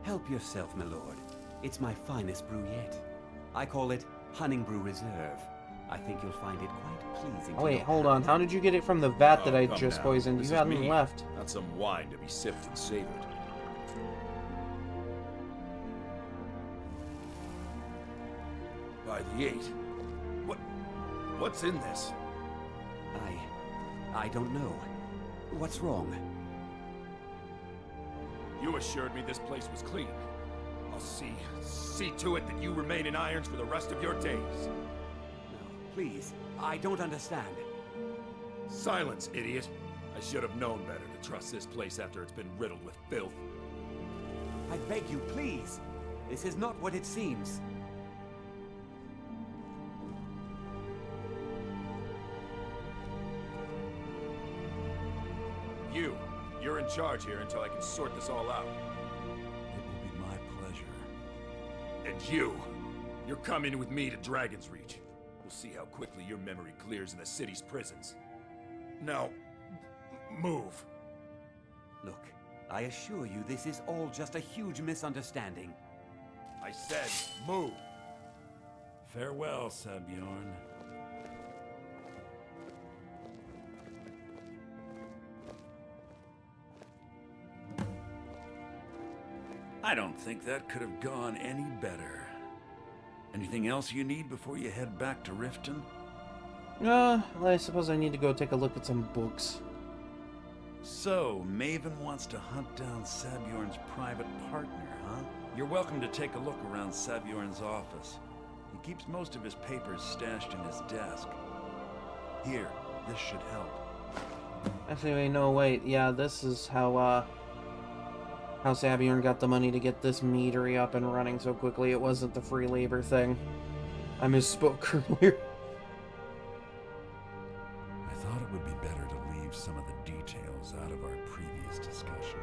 Help yourself, my lord. It's my finest brew yet. I call it Honningbrew Reserve. I think you'll find it quite pleasing. Oh wait, hold on. How did you get it from the vat that I come just now. poisoned? This You is hadn't mead, left. not some wine to be sipped and savored. By the 8. What's in this? I don't know. What's wrong? You assured me this place was clean. I'll see to it that you remain in irons for the rest of your days. No, please. I don't understand. Silence, idiot. I should have known better to trust this place after it's been riddled with filth. I beg you, please. This is not what it seems. You're in charge here until I can sort this all out. It will be my pleasure. And you're coming with me to Dragon's Reach. We'll see how quickly your memory clears in the city's prisons. Now, move. Look, I assure you this is all just a huge misunderstanding. I said, move. Farewell, Sebjorn. I don't think that could have gone any better. Anything else you need before you head back to Riften? I suppose I need to go take a look at some books. So, Maven wants to hunt down Sabjorn's private partner, huh? You're welcome to take a look around Sabjorn's office. He keeps most of his papers stashed in his desk. Here, this should help. Actually, wait, no, wait. Yeah, this is how Sabjorn got the money to get this meadery up and running so quickly. It wasn't the free labor thing. I misspoke earlier. I thought it would be better to leave some of the details out of our previous discussion.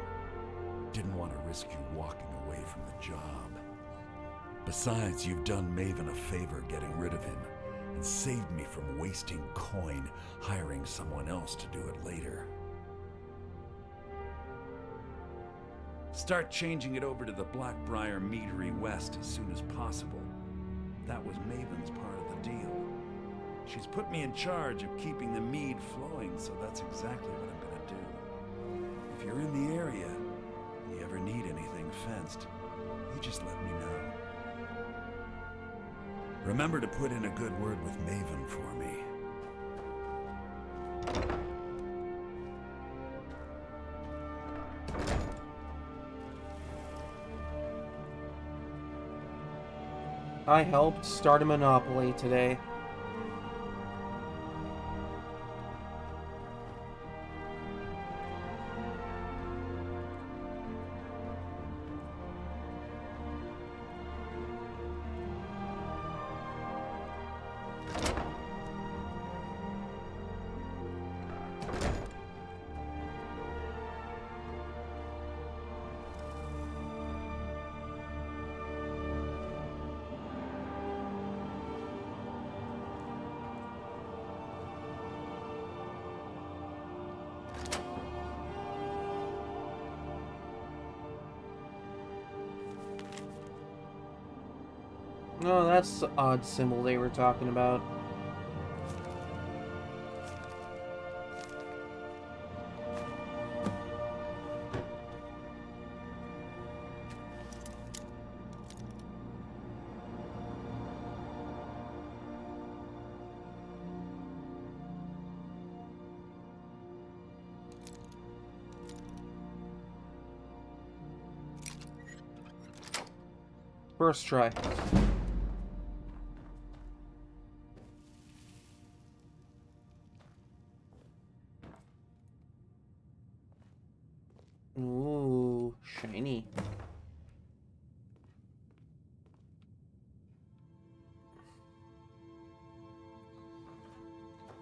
Didn't want to risk you walking away from the job. Besides, you've done Maven a favor getting rid of him, and saved me from wasting coin hiring someone else to do it later. Start changing it over to the Blackbriar Meadery West as soon as possible. That was Maven's part of the deal. She's put me in charge of keeping the mead flowing, so that's exactly what I'm gonna do. If you're in the area, and you ever need anything fenced, you just let me know. Remember to put in a good word with Maven for me. I helped start a monopoly today. Oh, that's the odd symbol they were talking about. First try. Ooh, shiny.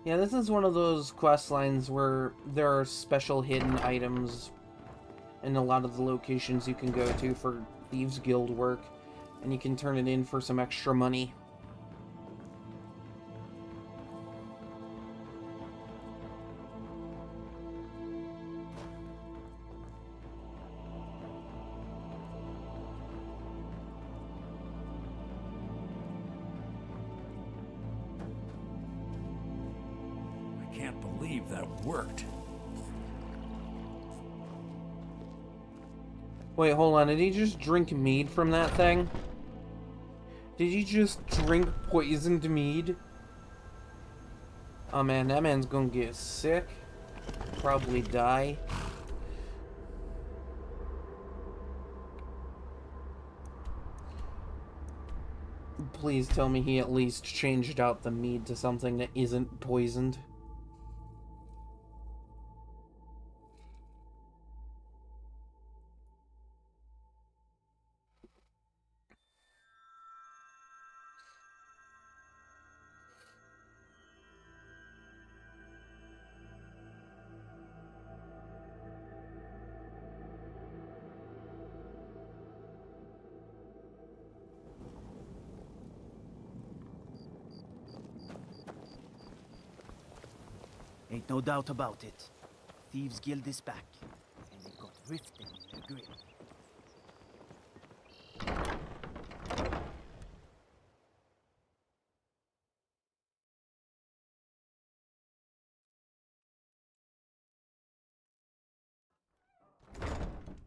Yeah, this is one of those quest lines where there are special hidden items in a lot of the locations you can go to for Thieves Guild work, and you can turn it in for some extra money. I can't believe that worked. Wait, hold on. Did he just drink mead from that thing? Did he just drink poisoned mead? Oh man, that man's gonna get sick. Probably die. Please tell me he at least changed out the mead to something that isn't poisoned. Ain't no doubt about it. Thieves Guild is back, and they've got Riften in their grip.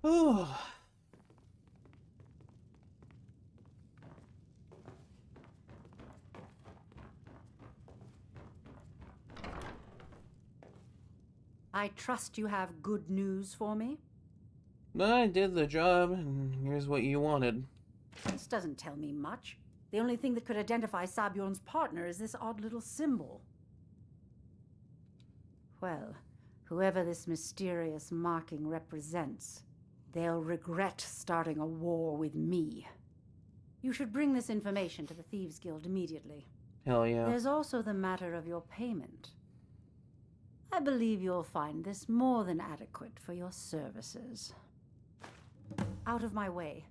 Oh. I trust you have good news for me? I did the job, and here's what you wanted. This doesn't tell me much. The only thing that could identify Sabjorn's partner is this odd little symbol. Well, whoever this mysterious marking represents, they'll regret starting a war with me. You should bring this information to the Thieves Guild immediately. Hell yeah. There's also the matter of your payment. I believe you'll find this more than adequate for your services. Out of my way.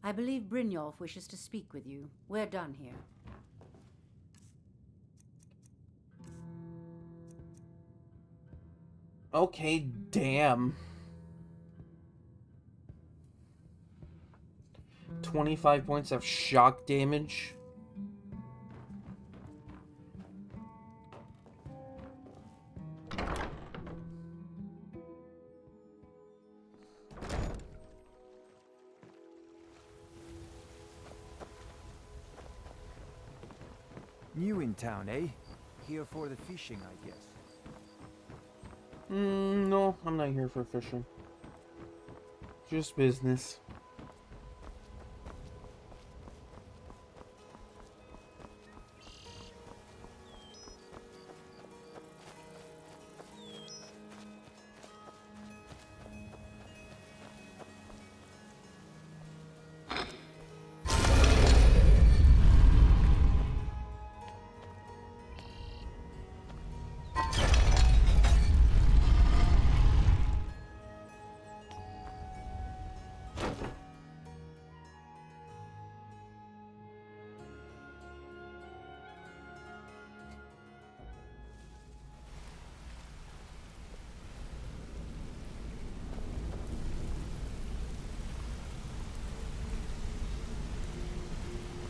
I believe Brynjolf wishes to speak with you. We're done here. Okay, damn. 25 points of shock damage. New in town, eh? Here for the fishing, I guess. No, I'm not here for fishing. Just business.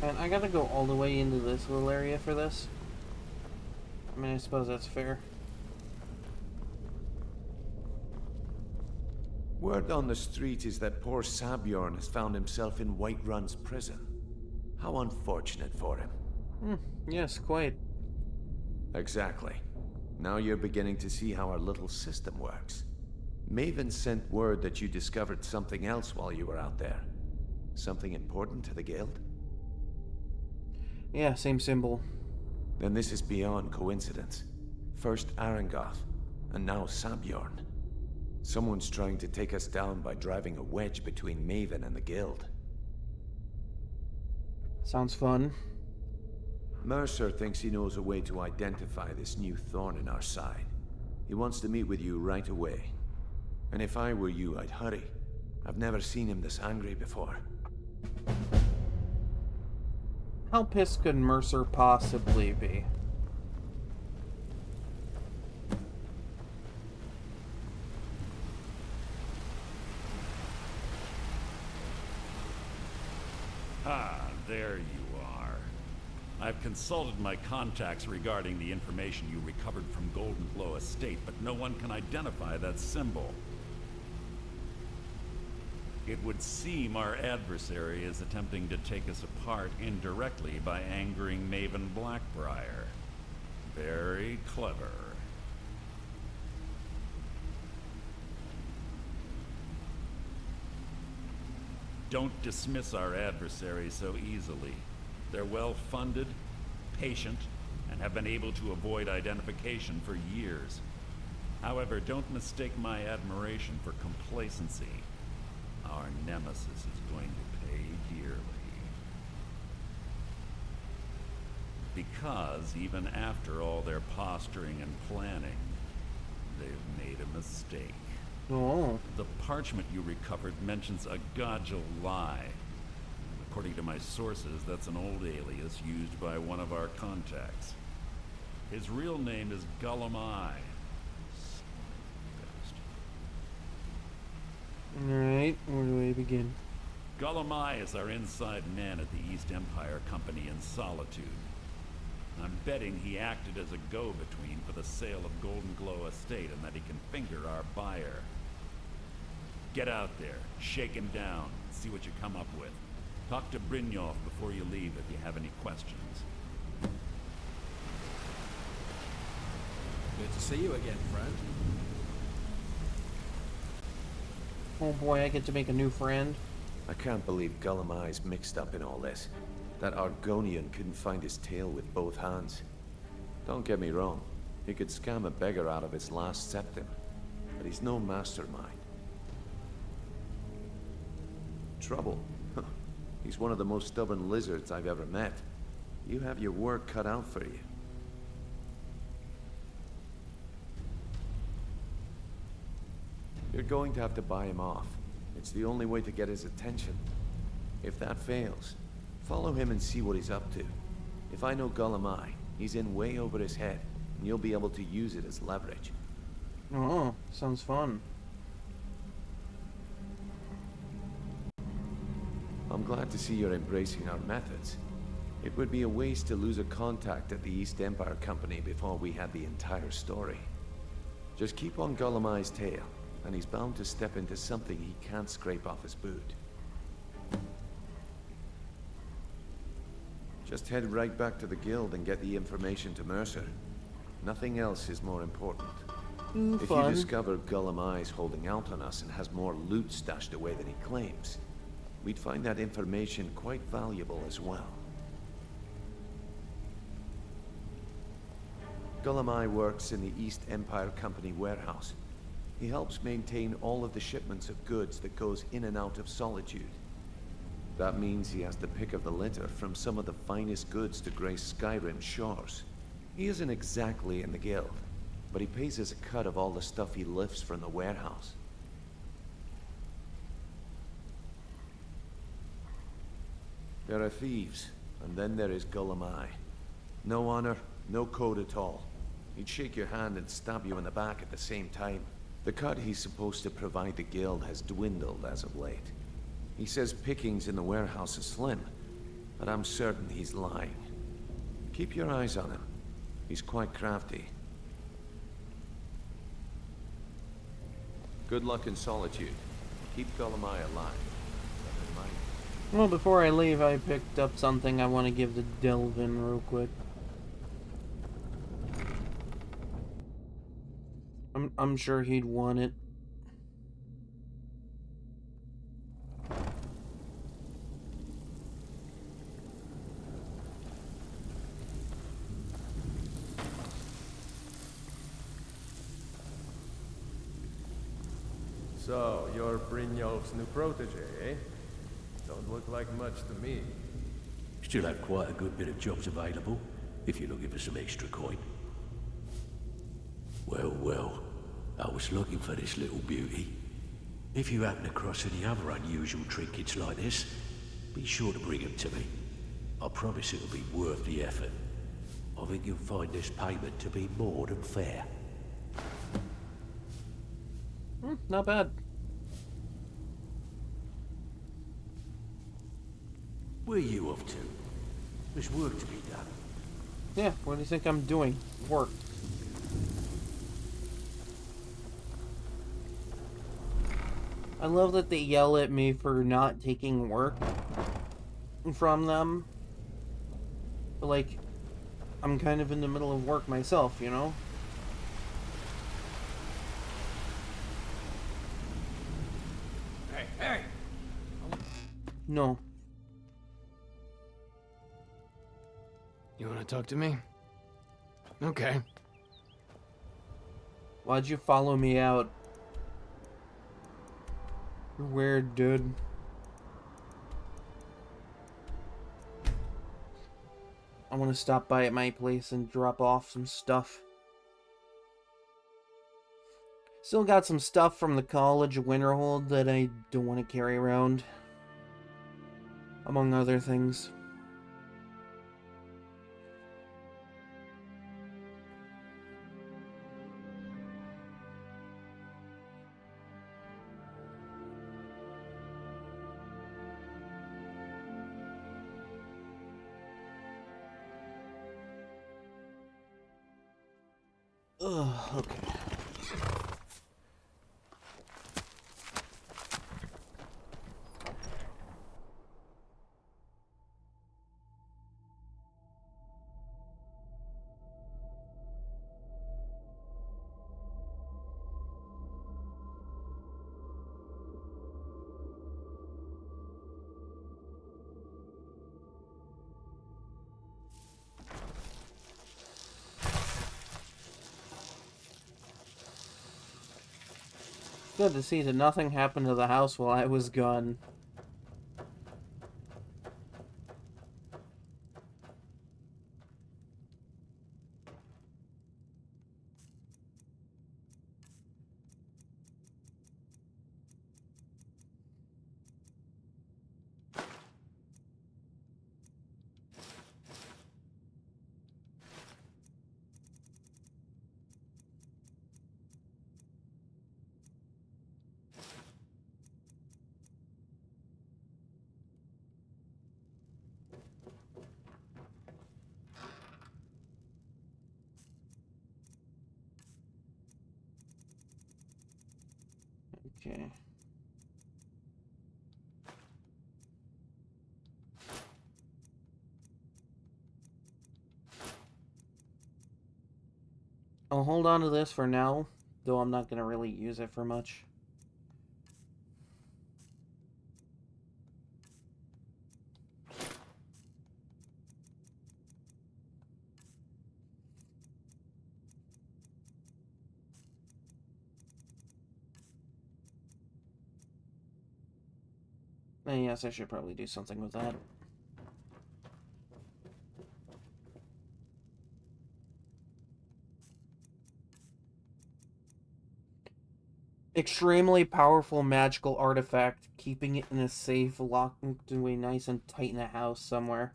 And I gotta go all the way into this little area for this. I mean, I suppose that's fair. Word on the street is that poor Sabjorn has found himself in Whiterun's prison. How unfortunate for him. Yes, quite. Exactly. Now you're beginning to see how our little system works. Maven sent word that you discovered something else while you were out there. Something important to the guild? Yeah, same symbol. Then this is beyond coincidence. First Arangoth, and now Sabjorn. Someone's trying to take us down by driving a wedge between Maven and the guild. Sounds fun. Mercer thinks he knows a way to identify this new thorn in our side. He wants to meet with you right away. And if I were you, I'd hurry. I've never seen him this angry before. How pissed could Mercer possibly be? Ah, there you are. I've consulted my contacts regarding the information you recovered from Golden Glow Estate, but no one can identify that symbol. It would seem our adversary is attempting to take us apart indirectly by angering Maven Blackbriar. Very clever. Don't dismiss our adversary so easily. They're well-funded, patient, and have been able to avoid identification for years. However, don't mistake my admiration for complacency. Our nemesis is going to pay dearly. Because even after all their posturing and planning, they've made a mistake. Oh. The parchment you recovered mentions a Godjal lie. According to my sources, that's an old alias used by one of our contacts. His real name is Gullum Eye. Alright, where do I begin? Gullum Eye is our inside man at the East Empire Company in Solitude. I'm betting he acted as a go-between for the sale of Golden Glow Estate and that he can finger our buyer. Get out there, shake him down, see what you come up with. Talk to Brynjolf before you leave if you have any questions. Good to see you again, friend. Oh boy, I get to make a new friend. I can't believe Gullum Eye's mixed up in all this. That Argonian couldn't find his tail with both hands. Don't get me wrong, he could scam a beggar out of his last septim, but he's no mastermind. Trouble? He's one of the most stubborn lizards I've ever met. You have your work cut out for you. You're going to have to buy him off. It's the only way to get his attention. If that fails, follow him and see what he's up to. If I know Gullum Eye, he's in way over his head, and you'll be able to use it as leverage. Oh, sounds fun. I'm glad to see you're embracing our methods. It would be a waste to lose a contact at the East Empire Company before we had the entire story. Just keep on Golemai's tail, and he's bound to step into something he can't scrape off his boot. Just head right back to the guild and get the information to Mercer. Nothing else is more important. If you discover Golemai's holding out on us and has more loot stashed away than he claims, we'd find that information quite valuable as well. Golemai works in the East Empire Company warehouse. He helps maintain all of the shipments of goods that goes in and out of Solitude. That means he has the pick of the litter from some of the finest goods to grace Skyrim's shores. He isn't exactly in the guild, but he pays us a cut of all the stuff he lifts from the warehouse. There are thieves, and then there is Golemai. No honor, no code at all. He'd shake your hand and stab you in the back at the same time. The cut he's supposed to provide the guild has dwindled as of late. He says pickings in the warehouse are slim, but I'm certain he's lying. Keep your eyes on him. He's quite crafty. Good luck in Solitude. Keep Golemai alive. Well, before I leave, I picked up something I want to give to Delvin real quick. I'm sure he'd want it. So, you're Brynjolf's new protege, eh? Don't look like much to me. Still have quite a good bit of jobs available, if you're looking for some extra coin. Well, I was looking for this little beauty. If you happen across any other unusual trinkets like this, be sure to bring them to me. I promise it'll be worth the effort. I think you'll find this payment to be more than fair. Not bad. Where are you off to? There's work to be done. Yeah, what do you think I'm doing? Work. I love that they yell at me for not taking work from them. But, like, I'm kind of in the middle of work myself, you know? Hey! No. You want to talk to me? Okay. Why'd you follow me out? You're weird, dude. I want to stop by at my place and drop off some stuff. Still got some stuff from the college Winterhold that I don't want to carry around. Among other things. Ugh, okay. Good to see that nothing happened to the house while I was gone. Okay. I'll hold on to this for now, though I'm not going to really use it for much. And yes, I should probably do something with that. Extremely powerful magical artifact, keeping it in a safe, locked away nice and tight in a house somewhere.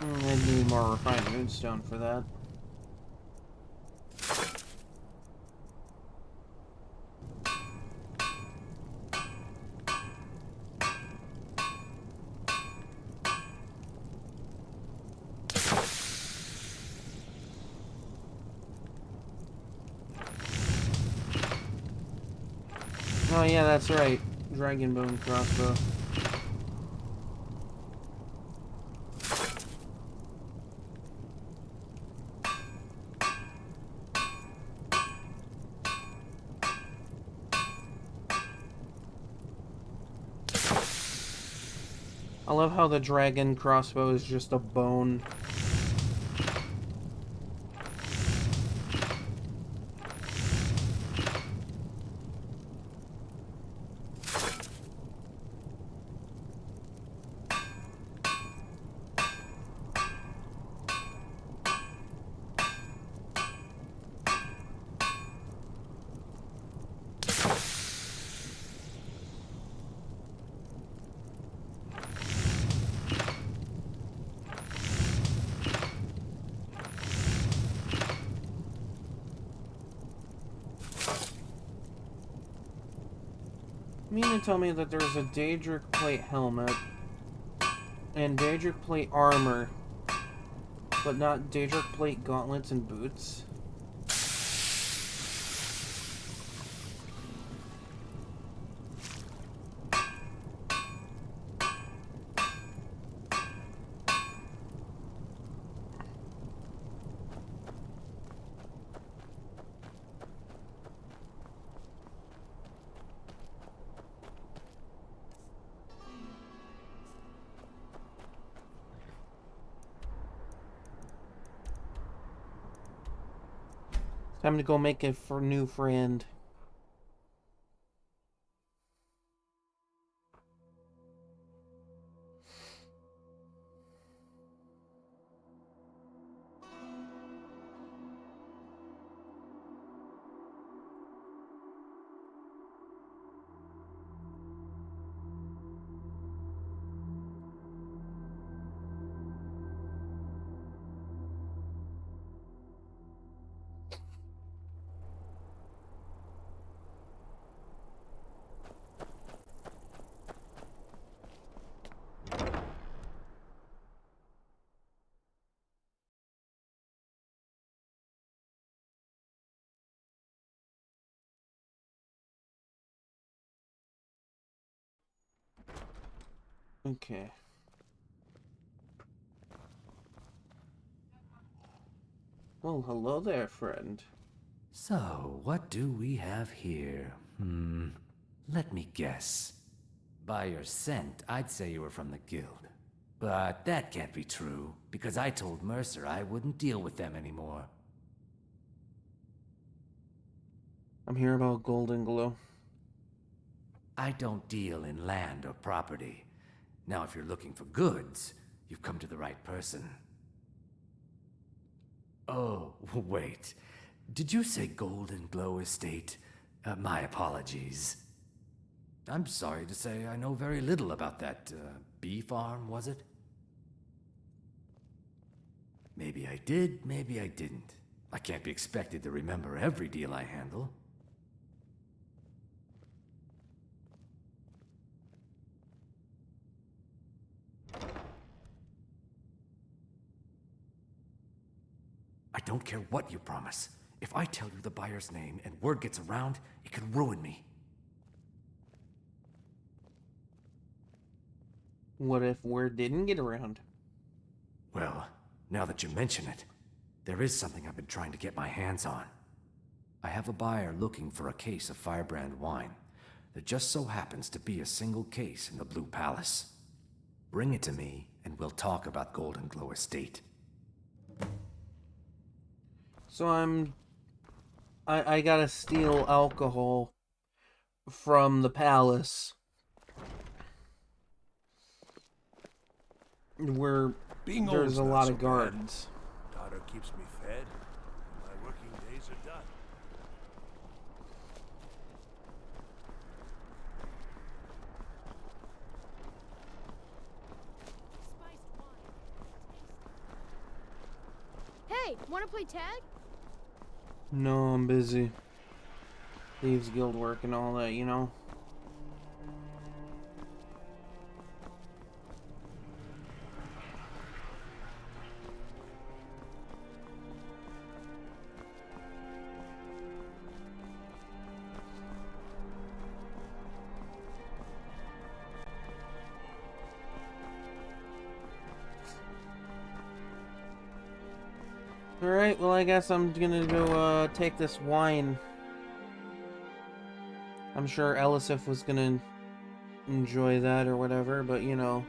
I need more refined moonstone for that. Oh yeah, that's right. Dragon bone crossbow. I love how the dragon crossbow is just a bone. You mean to tell me that there's a Daedric plate helmet and Daedric plate armor, but not Daedric plate gauntlets and boots? Time to go make a new friend. Okay. Well, hello there, friend. So, what do we have here? Let me guess. By your scent, I'd say you were from the guild. But that can't be true, because I told Mercer I wouldn't deal with them anymore. I'm here about Golden Glow. I don't deal in land or property. Now, if you're looking for goods, you've come to the right person. Oh, wait. Did you say Golden Glow Estate? My apologies. I'm sorry to say I know very little about that, bee farm, was it? Maybe I did, maybe I didn't. I can't be expected to remember every deal I handle. I don't care what you promise. If I tell you the buyer's name and word gets around, it could ruin me. What if word didn't get around? Well, now that you mention it, there is something I've been trying to get my hands on. I have a buyer looking for a case of Firebrand wine. There just so happens to be a single case in the Blue Palace. Bring it to me, and we'll talk about Golden Glow Estate. So I gotta steal alcohol from the palace. Where Being there's a old's not lot so of guards. bad. Daughter keeps me fed, and my working days are done. Hey, wanna play tag? No, I'm busy. Thieves Guild work and all that, you know? Alright, well I guess I'm gonna go take this wine. I'm sure Elisif was gonna enjoy that or whatever, but you know.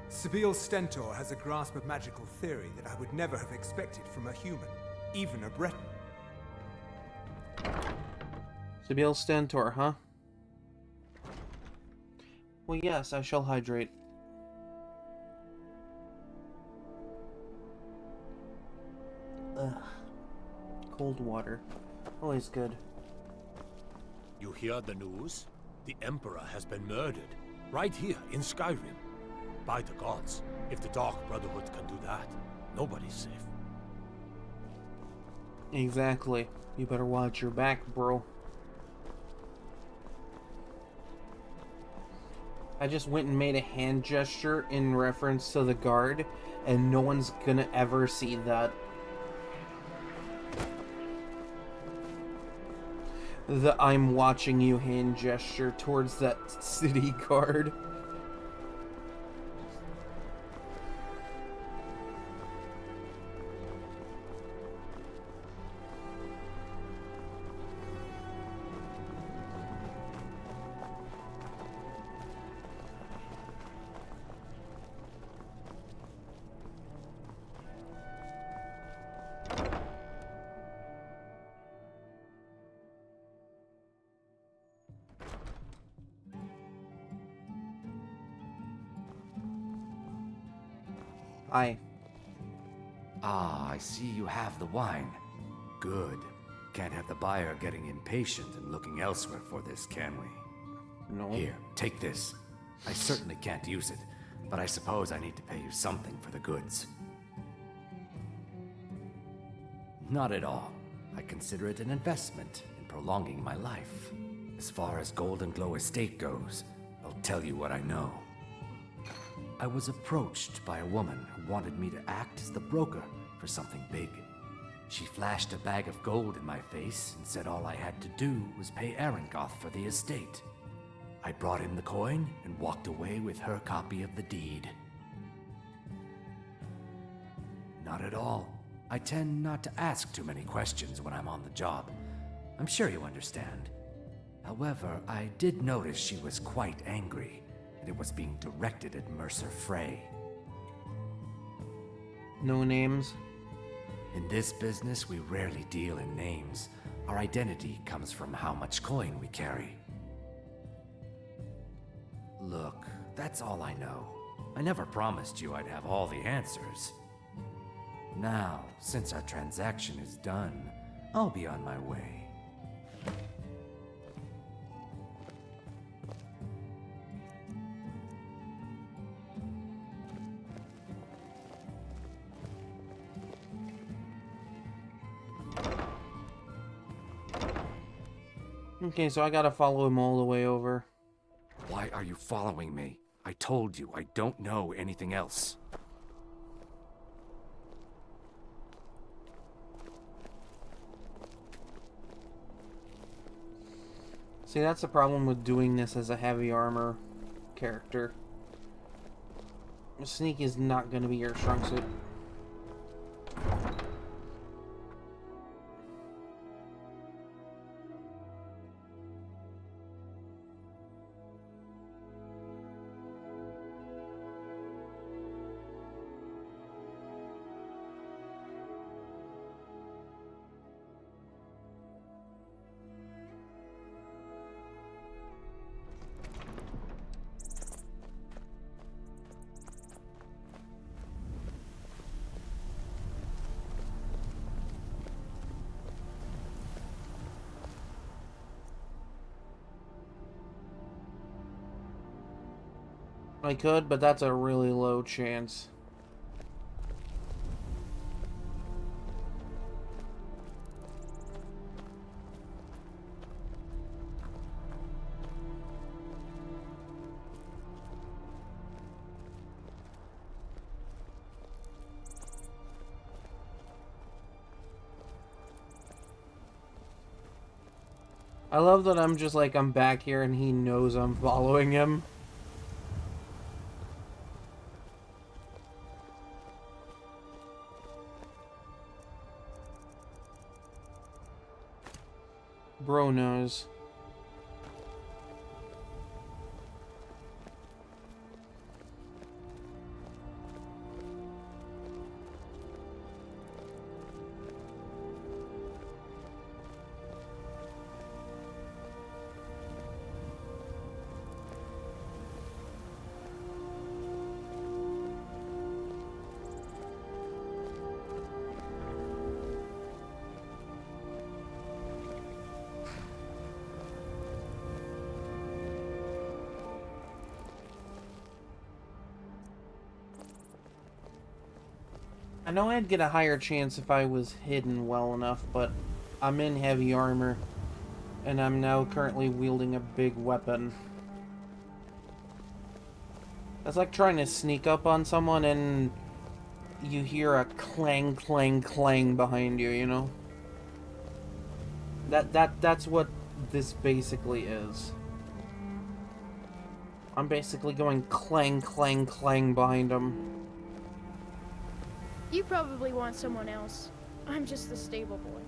Sabine Stentor has a grasp of magical theory that I would never have expected from a human, even a Breton. Sabine Stentor, huh? Well, yes, I shall hydrate. Ugh. Cold water. Always good. You hear the news? The Emperor has been murdered. Right here, in Skyrim. By the gods, if the Dark Brotherhood can do that, nobody's safe. Exactly. You better watch your back, bro. I just went and made a hand gesture in reference to the guard, and no one's gonna ever see that. The I'm watching you hand gesture towards that city guard. I see you have the wine. Good. Can't have the buyer getting impatient and looking elsewhere for this, can we? No. Here, take this. I certainly can't use it, but I suppose I need to pay you something for the goods. Not at all. I consider it an investment in prolonging my life. As far as Golden Glow Estate goes, I'll tell you what I know. I was approached by a woman who wanted me to act as the broker for something big. She flashed a bag of gold in my face and said all I had to do was pay Arangoth for the estate. I brought in the coin and walked away with her copy of the deed. Not at all. I tend not to ask too many questions when I'm on the job. I'm sure you understand. However, I did notice she was quite angry, and it was being directed at Mercer Frey. No names? In this business, we rarely deal in names. Our identity comes from how much coin we carry. Look, that's all I know. I never promised you I'd have all the answers. Now, since our transaction is done, I'll be on my way. Okay, so I gotta follow him all the way over. Why are you following me? I told you I don't know anything else. See, that's the problem with doing this as a heavy armor character. Sneak is not going to be your strong suit. I could, but that's a really low chance. I love that I'm just like, I'm back here and he knows I'm following him. Bro knows. I know I'd get a higher chance if I was hidden well enough, but I'm in heavy armor, and I'm now currently wielding a big weapon. That's like trying to sneak up on someone and you hear a clang, clang, clang behind you, you know? That's what this basically is. I'm basically going clang, clang, clang behind him. You probably want someone else. I'm just the stable boy.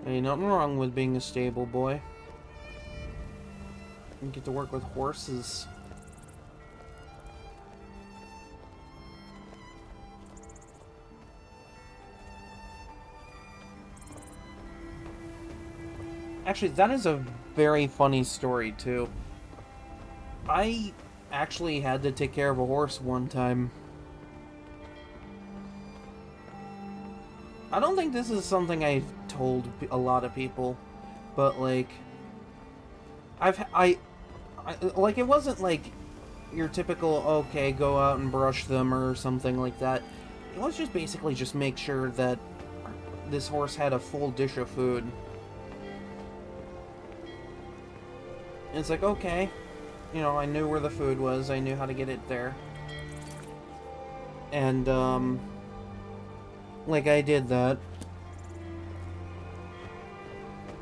Ain't nothing wrong with being a stable boy. You get to work with horses. Actually, that is a very funny story, too. I actually had to take care of a horse one time. I don't think this is something I've told a lot of people, but like, I like, it wasn't like your typical, okay, go out and brush them or something like that. let's just basically just make sure that this horse had a full dish of food. And it's like, okay, you know, I knew where the food was, I knew how to get it there. And, like, I did that.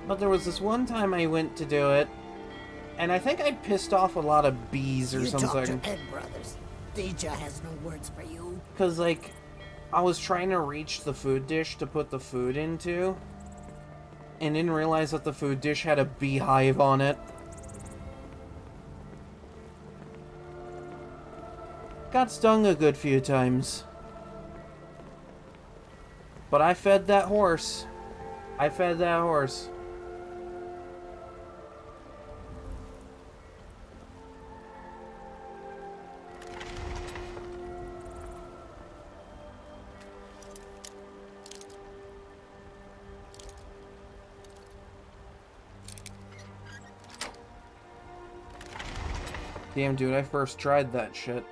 But there was this one time I went to do it, and I think I pissed off a lot of bees or something. You talk to Ed Brothers. Deja has no words for you. Because, like, I was trying to reach the food dish to put the food into, and didn't realize that the food dish had a beehive on it. Got stung a good few times. But I fed that horse. I fed that horse. Damn, dude, I first tried that shit.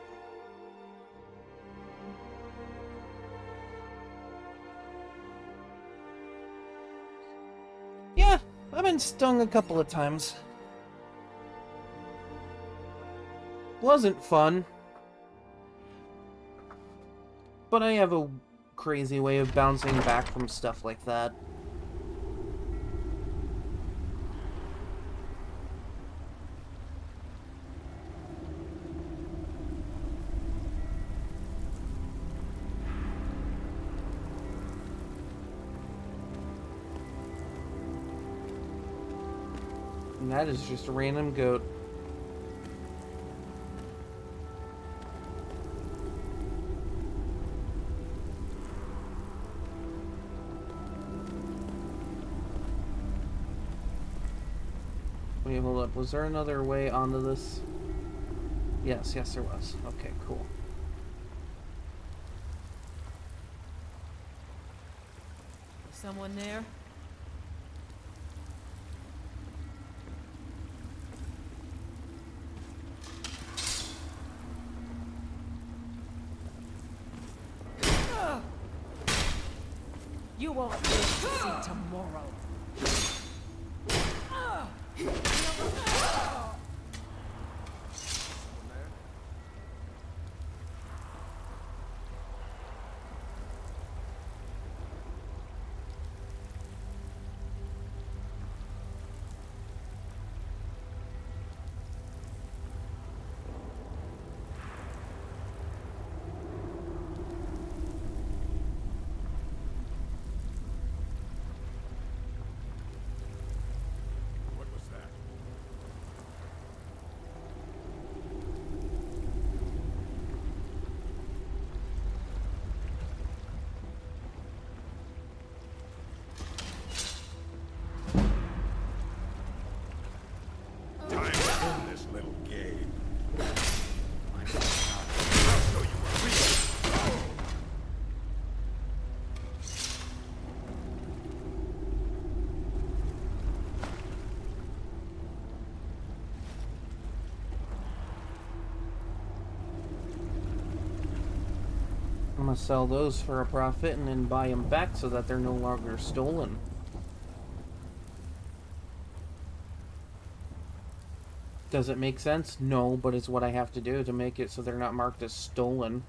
Yeah, I've been stung a couple of times. Wasn't fun. But I have a crazy way of bouncing back from stuff like that. And that is just a random goat. Wait, hold up. Was there another way onto this? Yes, there was. Okay, cool. Someone there? You won't live to see tomorrow. I'm gonna sell those for a profit and then buy them back so that they're no longer stolen. Does it make sense? No, but it's what I have to do to make it so they're not marked as stolen.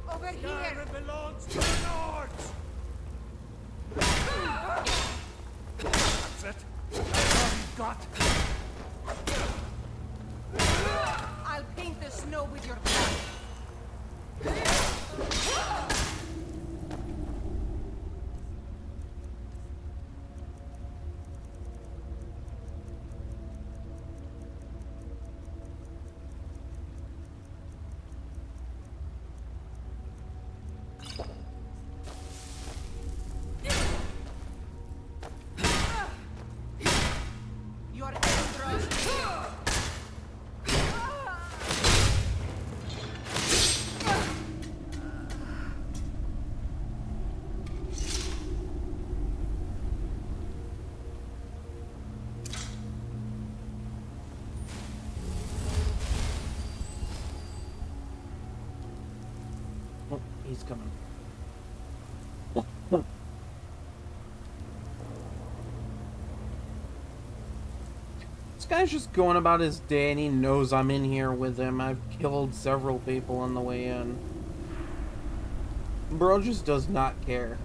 Over here! It belongs to the Nords! That's it. That's all you've got. I'll paint the snow with your blood. He's coming. This guy's just going about his day and he knows I'm in here with him. I've killed several people on the way in. Bro just does not care.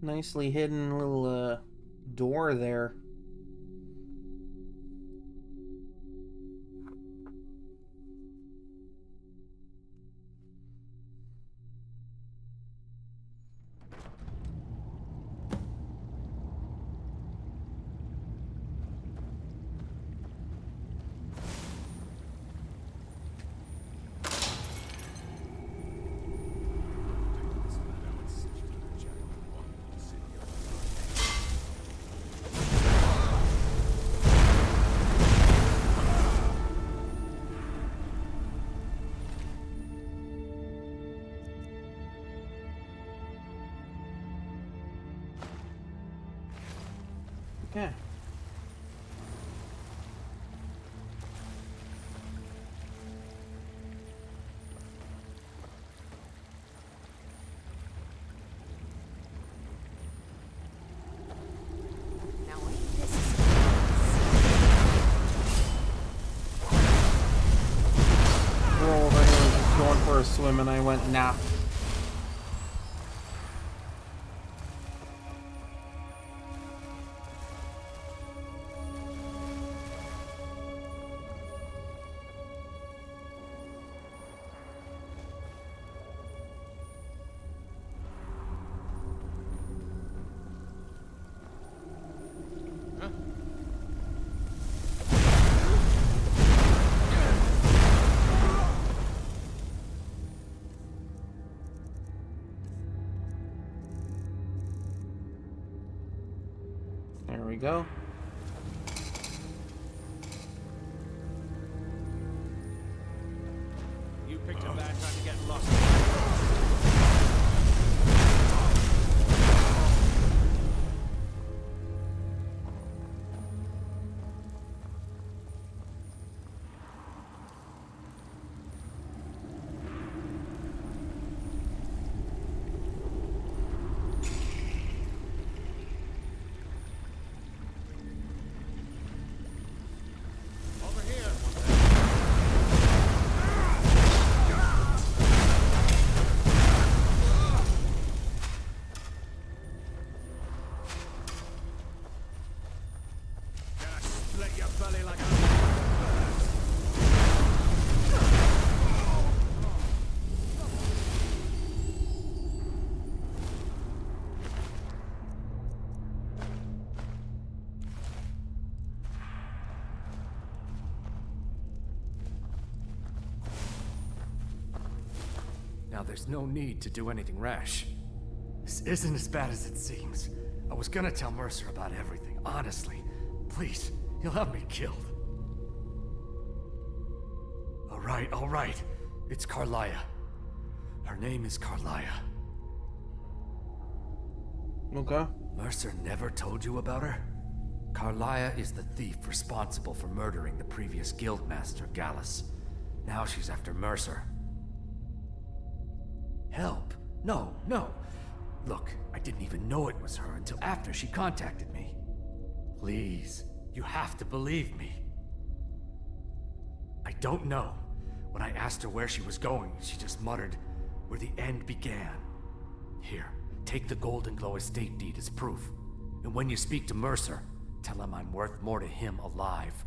Nicely hidden little door there. Okay. We're over here just going for a swim and I went, nah. There we go. You picked a bad time to get lost. Now, there's no need to do anything rash. This isn't as bad as it seems. I was gonna tell Mercer about everything, honestly. Please, he'll have me killed. All right. It's Carlia. Her name is Carlia. Okay. Mercer never told you about her? Carlia is the thief responsible for murdering the previous guildmaster, Gallus. Now she's after Mercer. Help? No. Look, I didn't even know it was her until after she contacted me. Please, you have to believe me. I don't know. When I asked her where she was going, she just muttered, "Where the end began." Here, take the Golden Glow estate deed as proof. And when you speak to Mercer, tell him I'm worth more to him alive.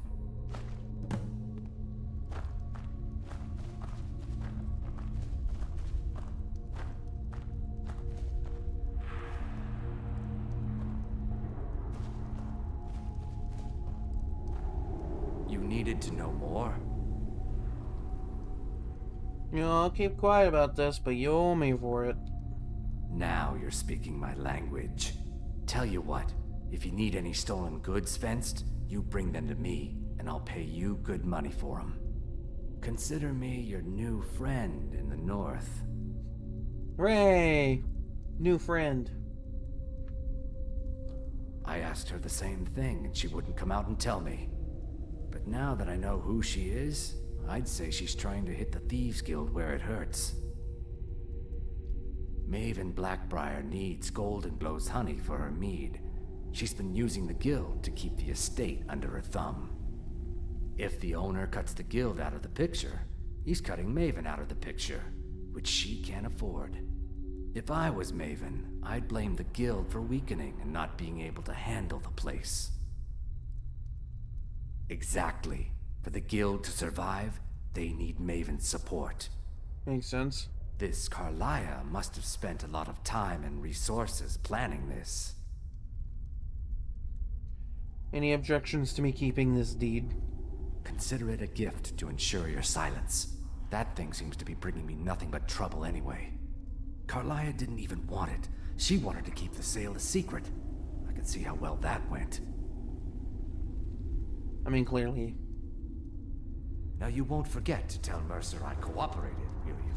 You needed to know more? You know, I'll keep quiet about this, but you owe me for it. Now you're speaking my language. Tell you what, if you need any stolen goods fenced, you bring them to me, and I'll pay you good money for them. Consider me your new friend in the north. Hooray! New friend. I asked her the same thing, and she wouldn't come out and tell me. But now that I know who she is, I'd say she's trying to hit the Thieves Guild where it hurts. Maven Blackbriar needs Golden Glow's honey for her mead. She's been using the guild to keep the estate under her thumb. If the owner cuts the guild out of the picture, he's cutting Maven out of the picture, which she can't afford. If I was Maven, I'd blame the guild for weakening and not being able to handle the place. Exactly. For the guild to survive, they need Maven's support. Makes sense. This Carlia must have spent a lot of time and resources planning this. Any objections to me keeping this deed? Consider it a gift to ensure your silence. That thing seems to be bringing me nothing but trouble anyway. Carlia didn't even want it. She wanted to keep the sale a secret. I can see how well that went. I mean, clearly. Now you won't forget to tell Mercer I cooperated, will you?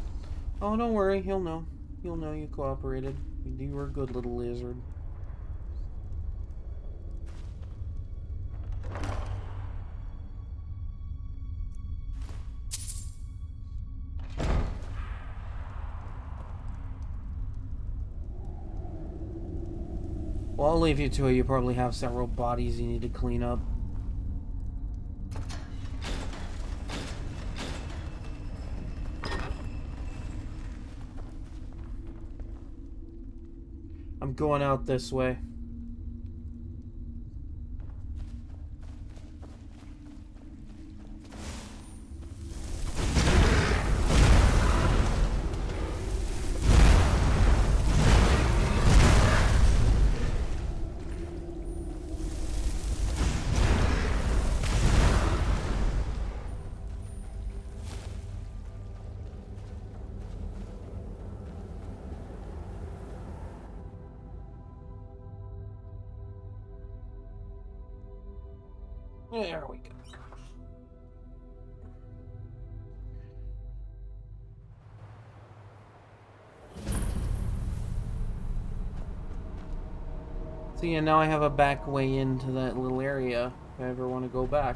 Oh, don't worry. He'll know. He'll know you cooperated. You were a good little lizard. Well, I'll leave you to it. You probably have several bodies you need to clean up. I'm going out this way. There we go. See, and now I have a back way into that little area if I ever want to go back.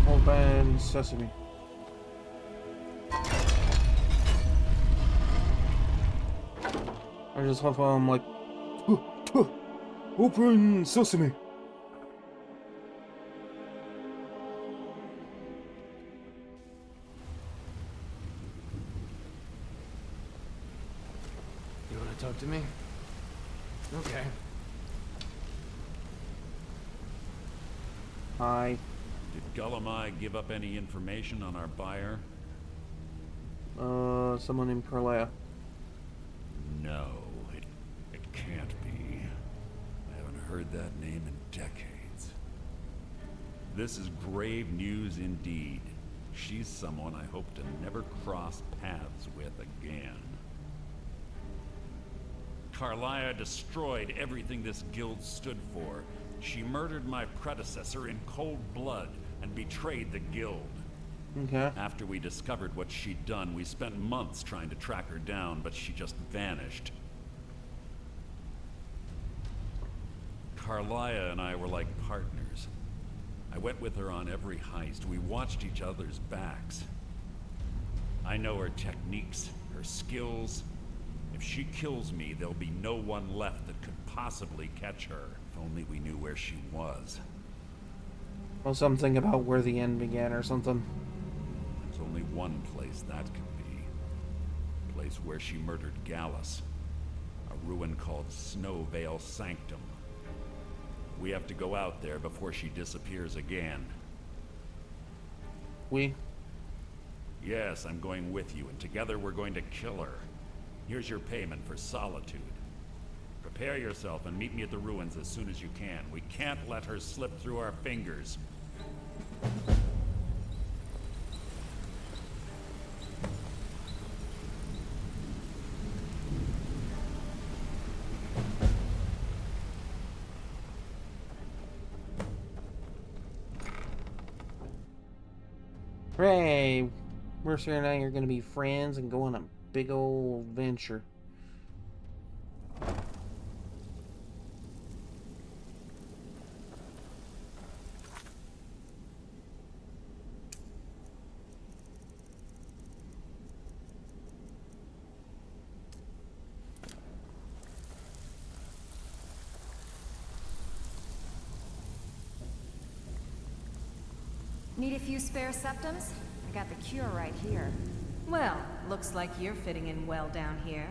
Open sesame. I just hope I'm like, open sesame. You want to talk to me? Okay. Hi. Did Gullamai give up any information on our buyer? Someone named Carlia. No, it can't be. I haven't heard that name in decades. This is grave news indeed. She's someone I hope to never cross paths with again. Carlia destroyed everything this guild stood for. She murdered my predecessor in cold blood and betrayed the guild. Okay. After we discovered what she'd done, we spent months trying to track her down, but she just vanished. Carlia and I were like partners. I went with her on every heist. We watched each other's backs. I know her techniques, her skills. If she kills me, there'll be no one left that could possibly catch her. If only we knew where she was. Well, something about where the end began or something. There's only one place that could be. A place where she murdered Gallus. A ruin called Snowvale Sanctum. We have to go out there before she disappears again. We? Yes, I'm going with you, and together we're going to kill her. Here's your payment for solitude. Prepare yourself and meet me at the ruins as soon as you can. We can't let her slip through our fingers. Hooray! Mercer and I are going to be friends and go on a big old venture. Need a few spare septums? I got the cure right here. Well, looks like you're fitting in well down here.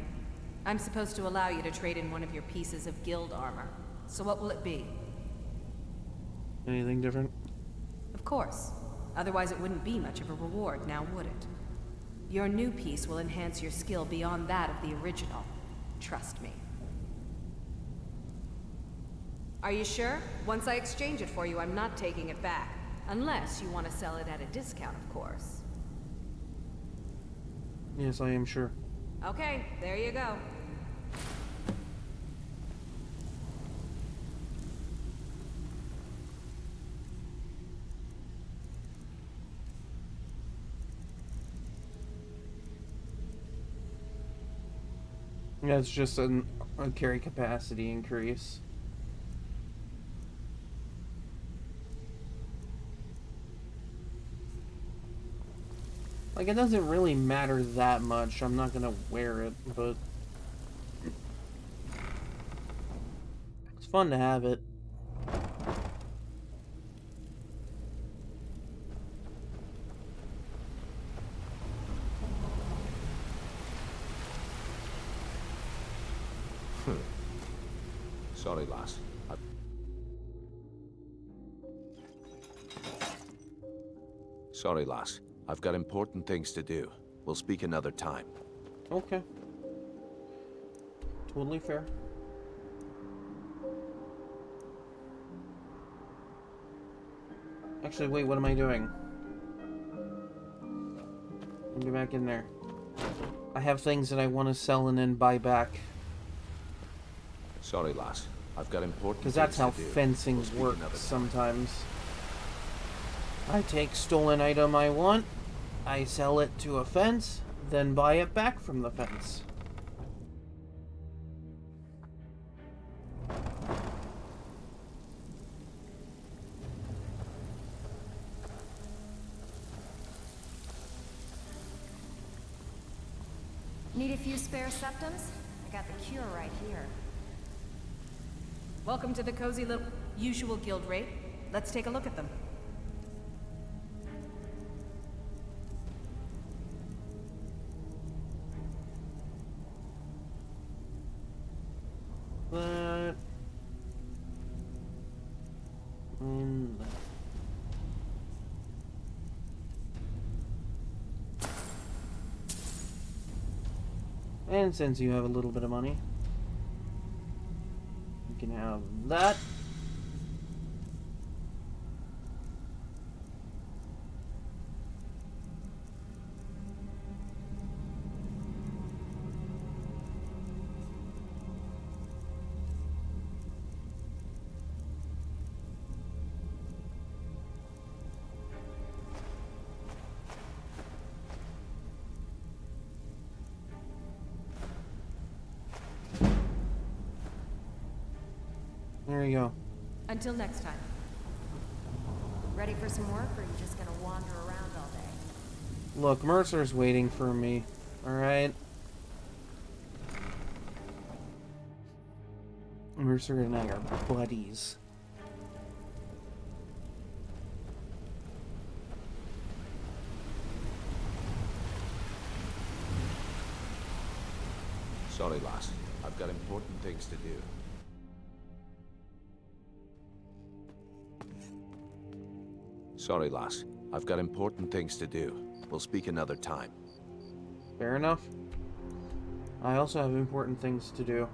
I'm supposed to allow you to trade in one of your pieces of guild armor. So what will it be? Anything different? Of course. Otherwise it wouldn't be much of a reward, now would it? Your new piece will enhance your skill beyond that of the original. Trust me. Are you sure? Once I exchange it for you, I'm not taking it back. Unless you want to sell it at a discount, of course. Yes, I am sure. Okay, there you go. Yeah, it's just a carry capacity increase. Like, it doesn't really matter that much. I'm not gonna wear it, but it's fun to have it. Sorry, lass. Sorry, lass. I've got important things to do. We'll speak another time. Okay. Totally fair. Actually, wait, what am I doing? Let me get back in there. I have things that I want to sell and then buy back. Sorry, lass. I've got important Because that's how things to do. fencing We'll speak works another time. sometimes. I take stolen item I want, I sell it to a fence, then buy it back from the fence. Need a few spare septums? I got the cure right here. Welcome to the cozy little usual guild rate. Let's take a look at them. That and that. And since you have a little bit of money, you can have that. There you go. Until next time. Ready for some work, or are you just gonna wander around all day? Look, Mercer's waiting for me. Alright? Mercer and I are buddies. Sorry, lass. I've got important things to do. Sorry, lass. I've got important things to do. We'll speak another time. Fair enough. I also have important things to do.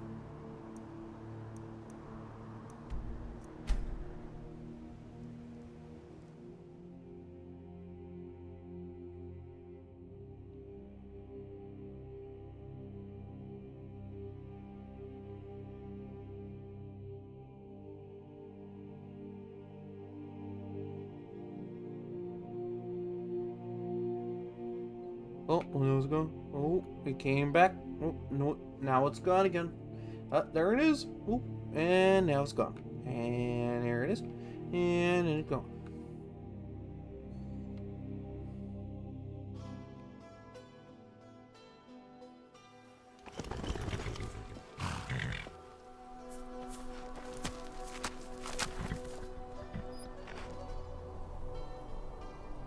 Oh, now it's gone. Oh, it came back. Oh, no, now it's gone again. There it is. Oh, and now it's gone. And there it is. And it's gone.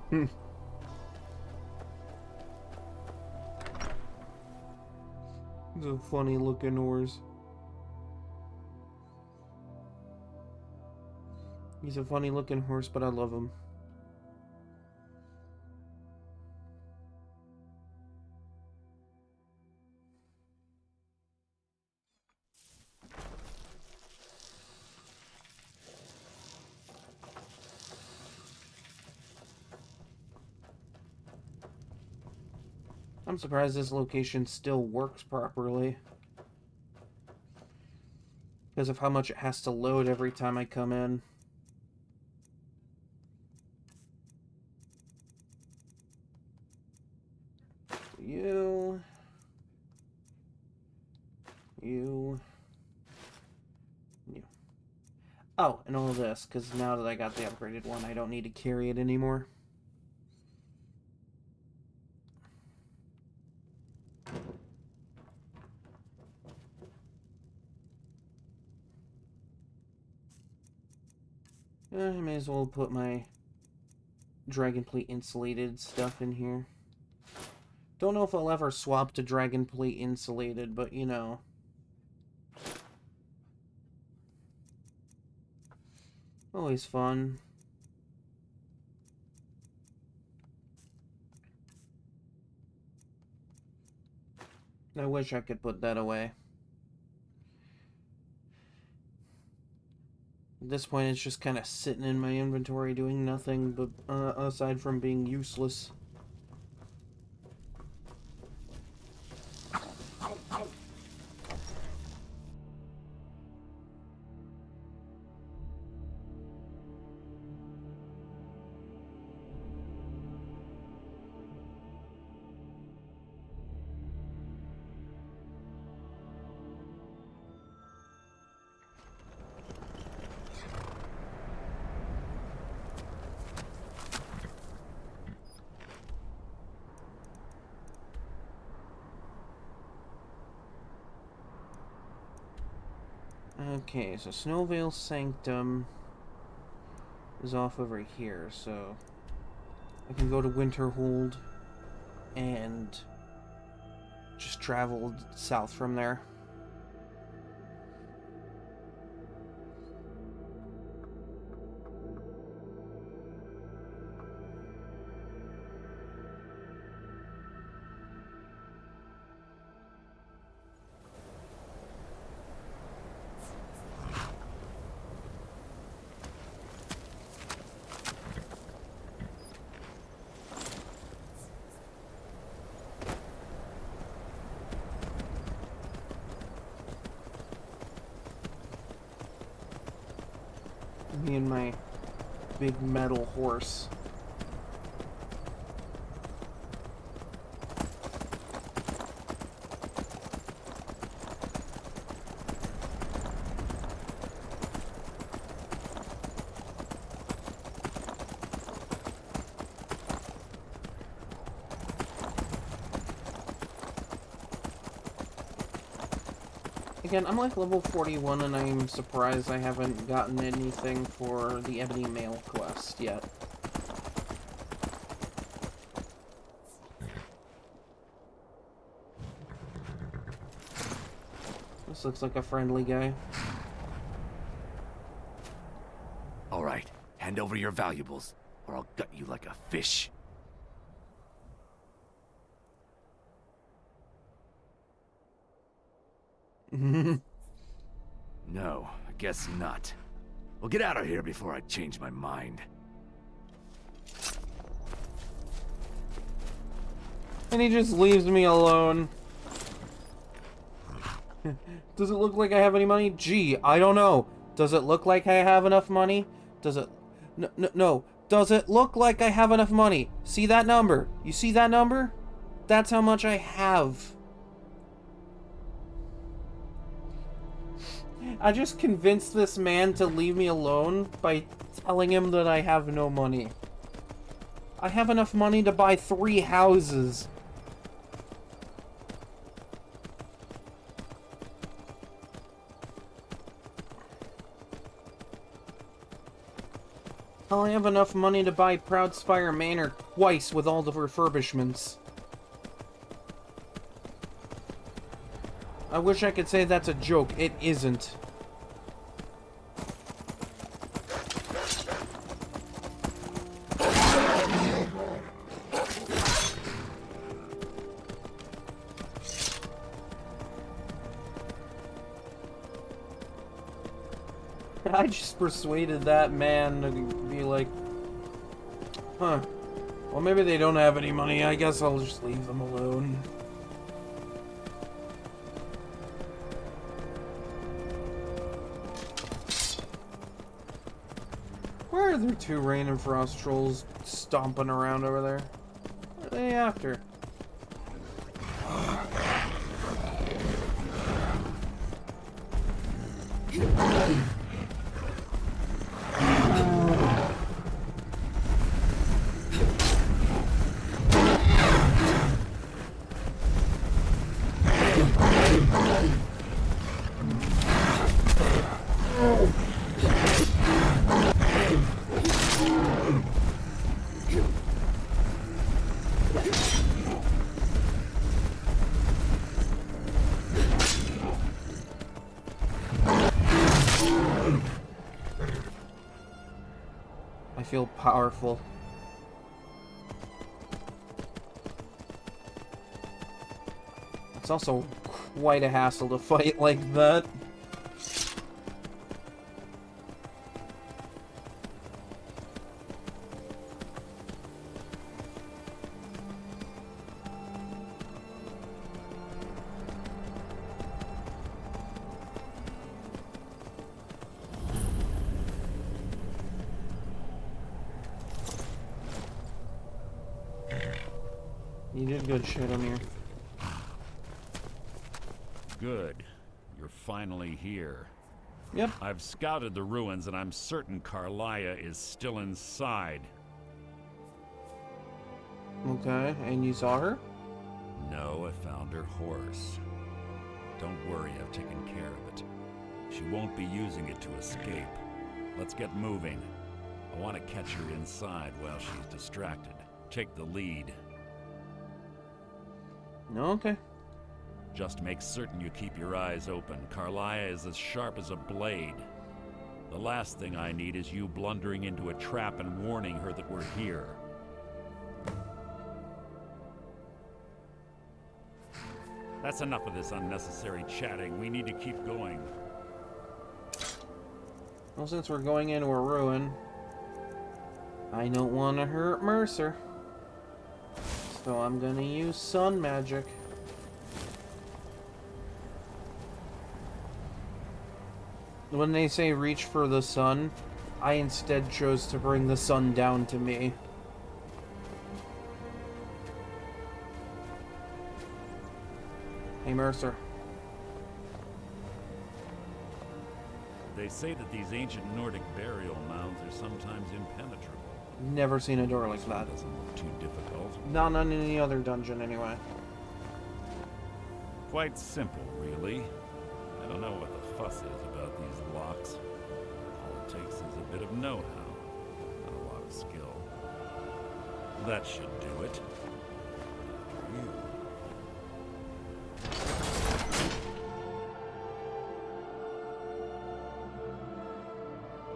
Hmm. He's a funny looking horse. He's a funny looking horse, but I love him. I'm surprised this location still works properly. Because of how much it has to load every time I come in. You. Oh, and all this, because now that I got the upgraded one, I don't need to carry it anymore. I may as well put my Dragonplate insulated stuff in here. Don't know if I'll ever swap to Dragonplate insulated, but you know. Always fun. I wish I could put that away. At this point, it's just kind of sitting in my inventory doing nothing but aside from being useless. Okay, so Snowveil Sanctum is off over here, so I can go to Winterhold and just travel south from there. Me and my big metal horse. Again, I'm like level 41 and I'm surprised I haven't gotten anything for the Ebony Mail quest yet. This looks like a friendly guy. All right, hand over your valuables, or I'll gut you like a fish. No, I guess not. Well, get out of here before I change my mind. And he just leaves me alone. Does it look like I have any money? Gee, I don't know. Does it look like I have enough money? Does it... No. Does it look like I have enough money? See that number? You see that number? That's how much I have. I just convinced this man to leave me alone by telling him that I have no money. I have enough money to buy 3 houses. I have enough money to buy Proudspire Manor twice with all the refurbishments. I wish I could say that's a joke. It isn't. I just persuaded that man to be like, huh, well maybe they don't have any money, I guess I'll just leave them alone. Why are there 2 Rain and Frost trolls stomping around over there? What are they after? I feel powerful. It's also quite a hassle to fight like that. You did good shit, Amir. Good. You're finally here. Yep. I've scouted the ruins and I'm certain Carlia is still inside. Okay, and you saw her? No, I found her horse. Don't worry, I've taken care of it. She won't be using it to escape. Let's get moving. I want to catch her inside while she's distracted. Take the lead. Okay. Just make certain you keep your eyes open. Carlia is as sharp as a blade. The last thing I need is you blundering into a trap and warning her that we're here. That's enough of this unnecessary chatting. We need to keep going. Well, since we're going into a ruin, I don't want to hurt Mercer. So I'm gonna use sun magic. When they say reach for the sun, I instead chose to bring the sun down to me. Hey, Mercer. They say that these ancient Nordic burial mounds are sometimes impenetrable. Never seen a door like that. Doesn't look too difficult. Not on any other dungeon, anyway. Quite simple, really. I don't know what the fuss is about these locks. All it takes is a bit of know-how, not a lot of skill. That should do it. You.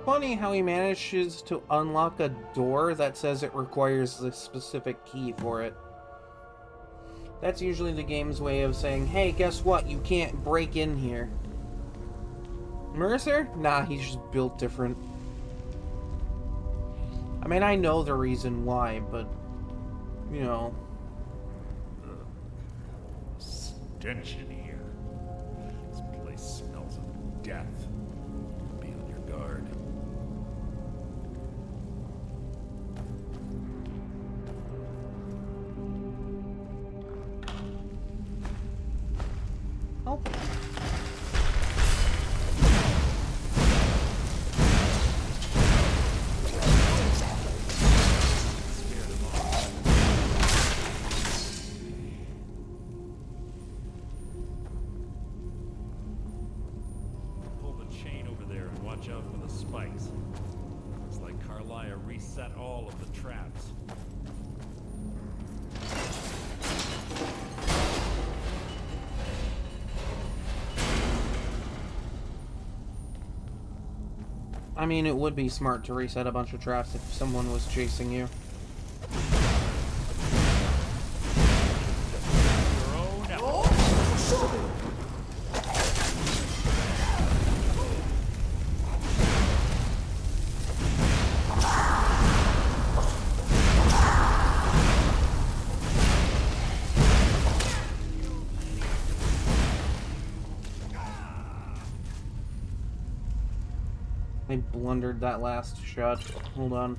Funny how he manages to unlock a door that says it requires a specific key for it. That's usually the game's way of saying, hey, guess what? You can't break in here. Mercer? Nah, he's just built different. I mean, I know the reason why, but, you know. Stench in here. This place smells of death. Be on your guard. Oh. Pull the chain over there and watch out for the spikes. Looks like Carlia reset all of the traps. I mean, it would be smart to reset a bunch of traps if someone was chasing you. I blundered that last shot. Hold on.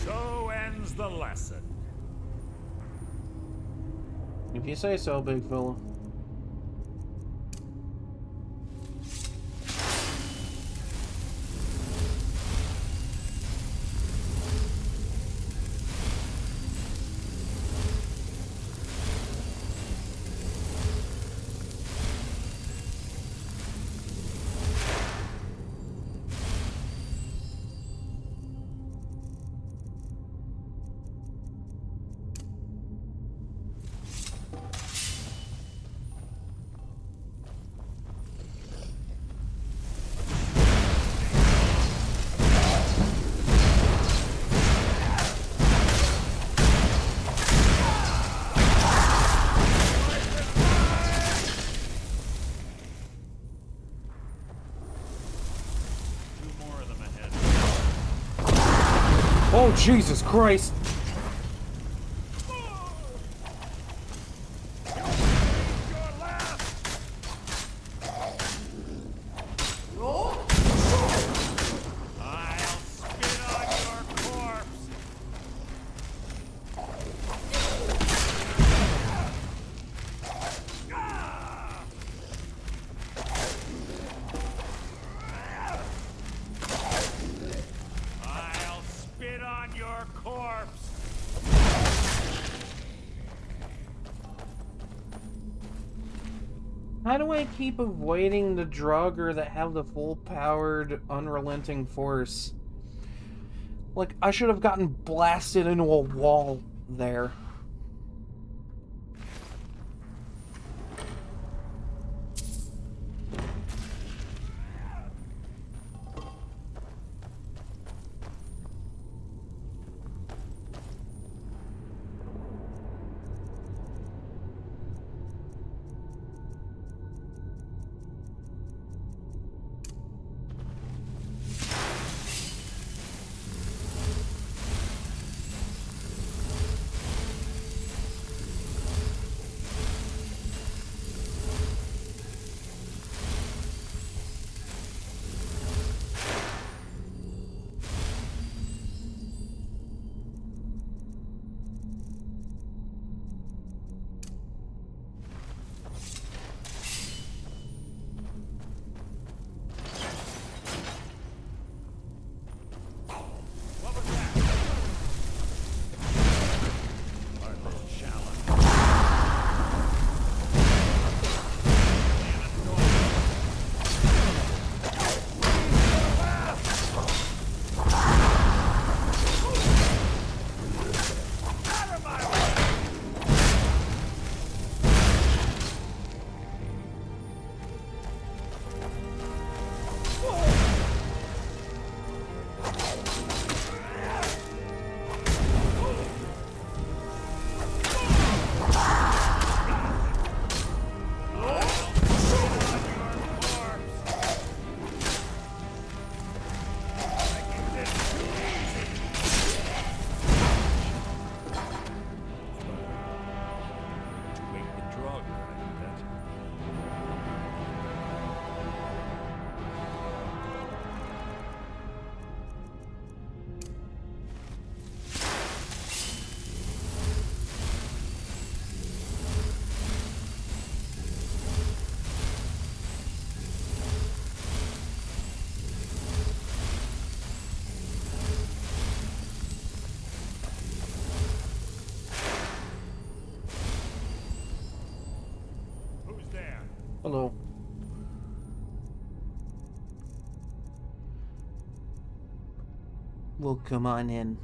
So ends the lesson. If you say so, big fella. Oh, Jesus Christ! How do I keep avoiding the Draugr that have the full-powered, unrelenting force? Like, I should have gotten blasted into a wall there. Hello. Well, come on in.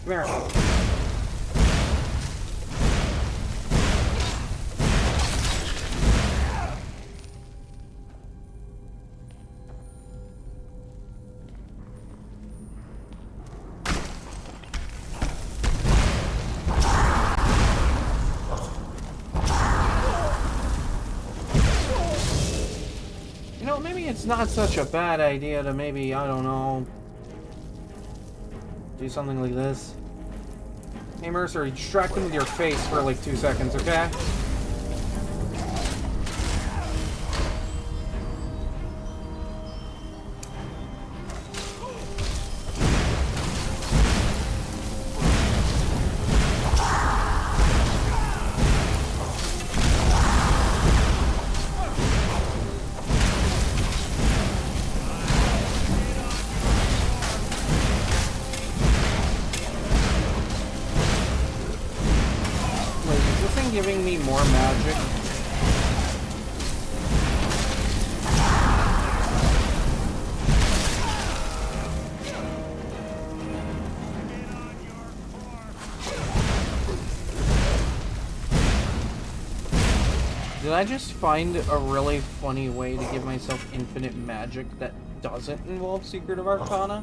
Come here. You know, maybe it's not such a bad idea to maybe, I don't know, do something like this. Hey Mercer, distract him with your face for like 2 seconds, okay? Giving me more magic. Did I just find a really funny way to give myself infinite magic that doesn't involve Secret of Arcana?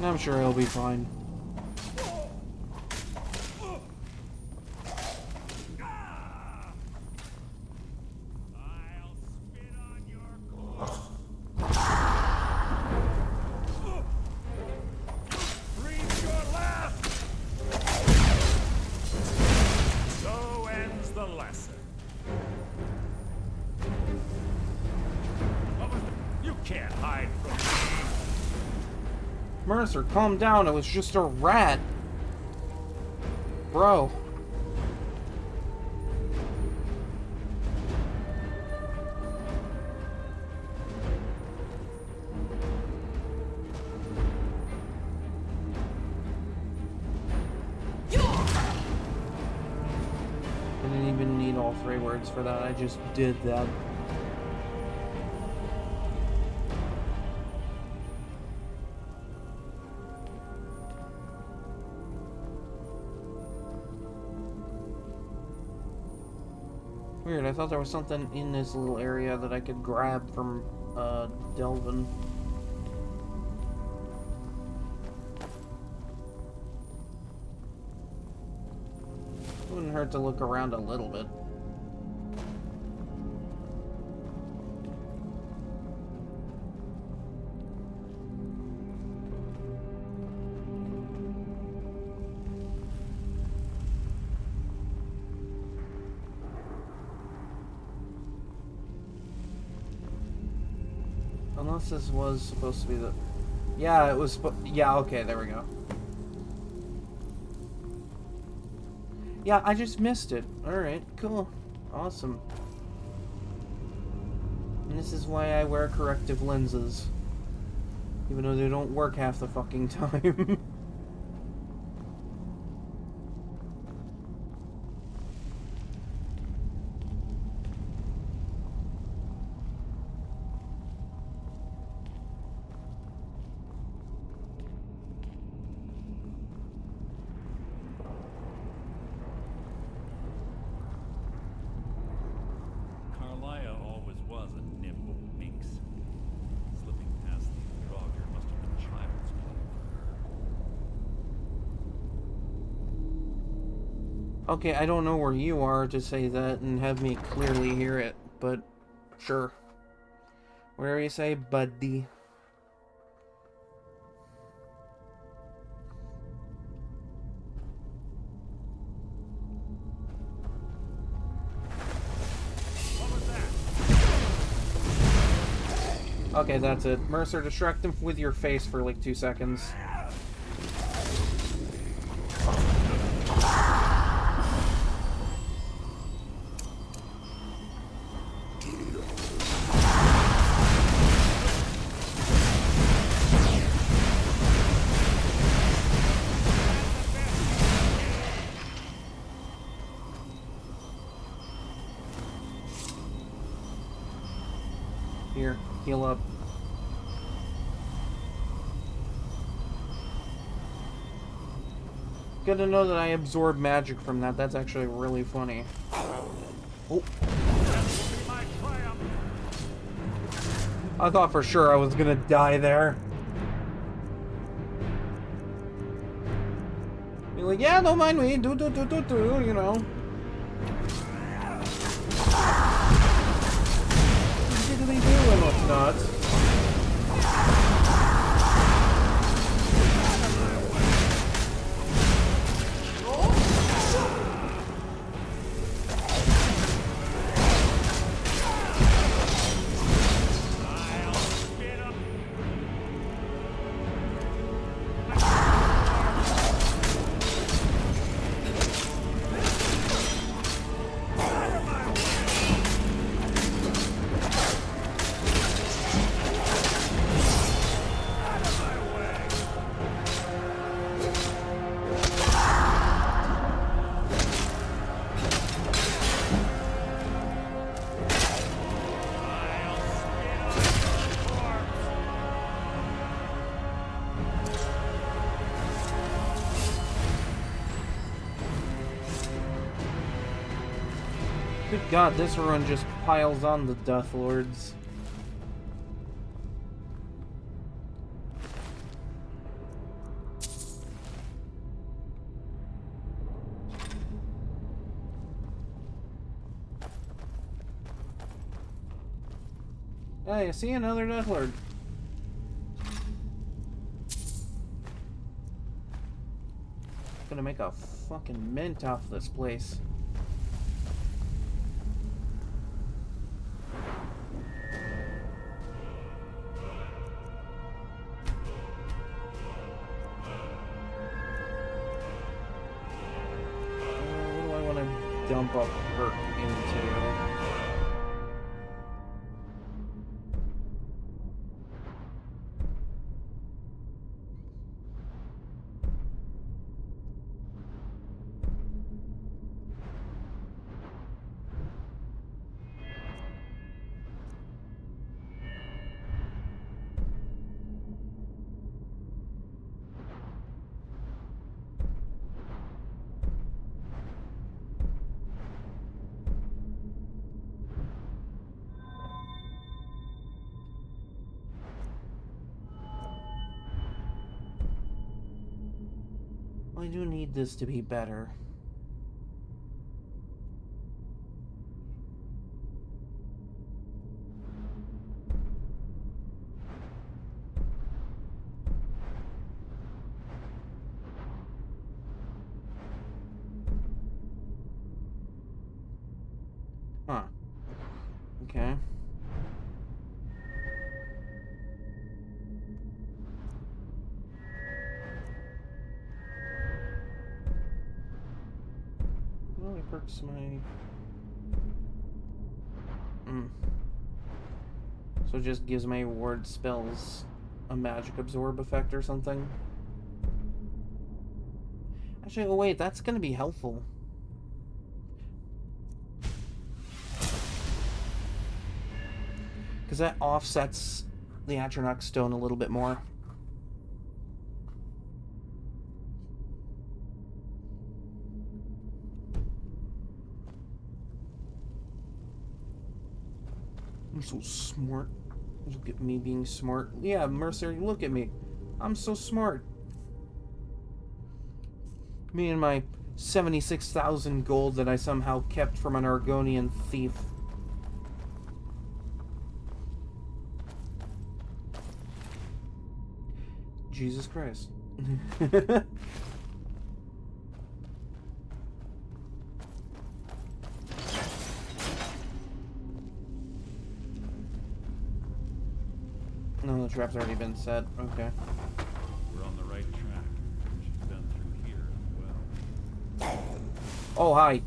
I'm sure he'll be fine. So ends the lesson. You can't hide from me. Mercer, calm down. It was just a rat. Bro. I didn't even need all 3 words for that. I just did that. Weird, I thought there was something in this little area that I could grab from, Delvin. Wouldn't hurt to look around a little bit. Unless this was supposed to be the... Yeah, it was... Yeah, okay, there we go. Yeah, I just missed it. Alright, cool. Awesome. And this is why I wear corrective lenses. Even though they don't work half the fucking time. Okay, I don't know where you are to say that and have me clearly hear it, but sure. Whatever you say, buddy. Okay, that's it. Mercer, distract him with your face for like 2 seconds. Here, heal up. Good to know that I absorb magic from that. That's actually really funny. Oh. I thought for sure I was gonna die there. Be like, yeah, don't mind me. Do, you know. Diddly do and whatnot. Good God, this run just piles on the Death Lords. Hey, I see another Death Lord. Gonna make a fucking mint off this place. Dump a perk into. I do need this to be better. Huh. Okay. Well, it perks my... So it just gives my ward spells a magic absorb effect or something? Actually, oh wait, that's gonna be helpful. Because that offsets the Atronach Stone a little bit more. I'm so smart. Look at me being smart. Yeah, Mercer, look at me. I'm so smart. Me and my 76,000 gold that I somehow kept from an Argonian thief. Jesus Christ. No, the trap's already been set. Okay. We're on the right track. She's been through here as well. Oh, hi.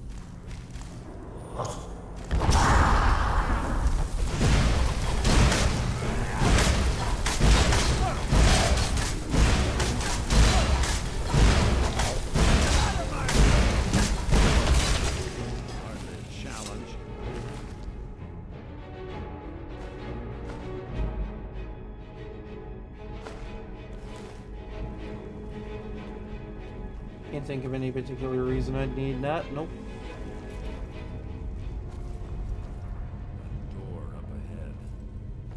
Can't think of any particular reason I'd need that. Nope. Door up ahead.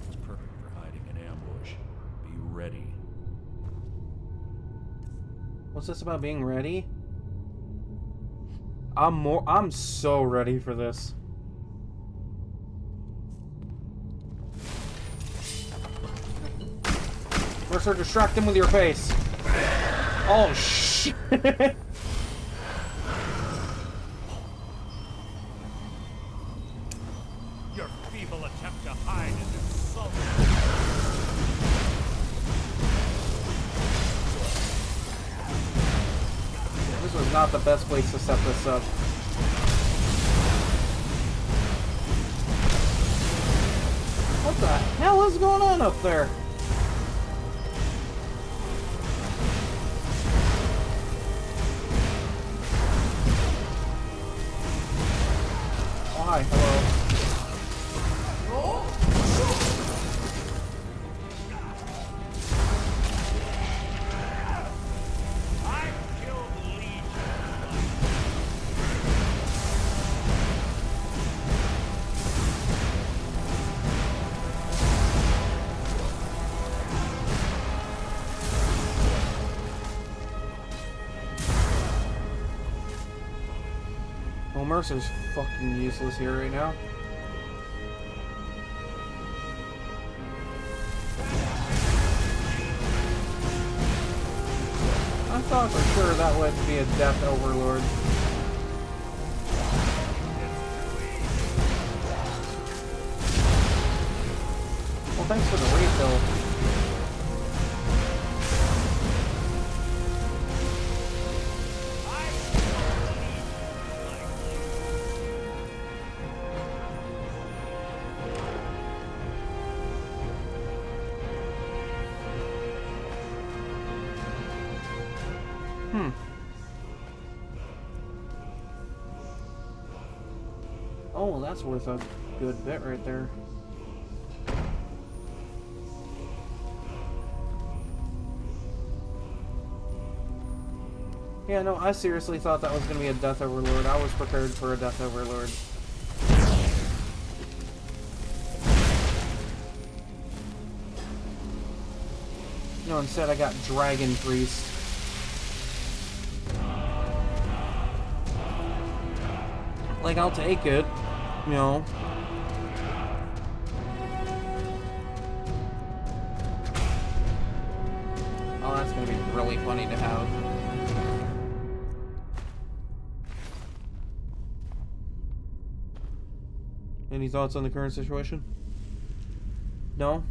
It's perfect for hiding an ambush. Be ready. What's this about being ready? I'm so ready for this. Mercer, distract him with your face. Oh, shit. Your feeble attempt to hide is insulting. This was not the best place to set this up. What the hell is going on up there? Hi, hello. Well, Mercer's fucking useless here right now. I thought for sure that would be a Death Overlord. Well, thanks for the refill. Oh, that's worth a good bit right there. Yeah, no, I seriously thought that was going to be a Death Overlord. I was prepared for a Death Overlord. No, instead I got Dragon Priest. Like, I'll take it, you know. Oh, that's gonna be really funny to have. Any thoughts on the current situation? No?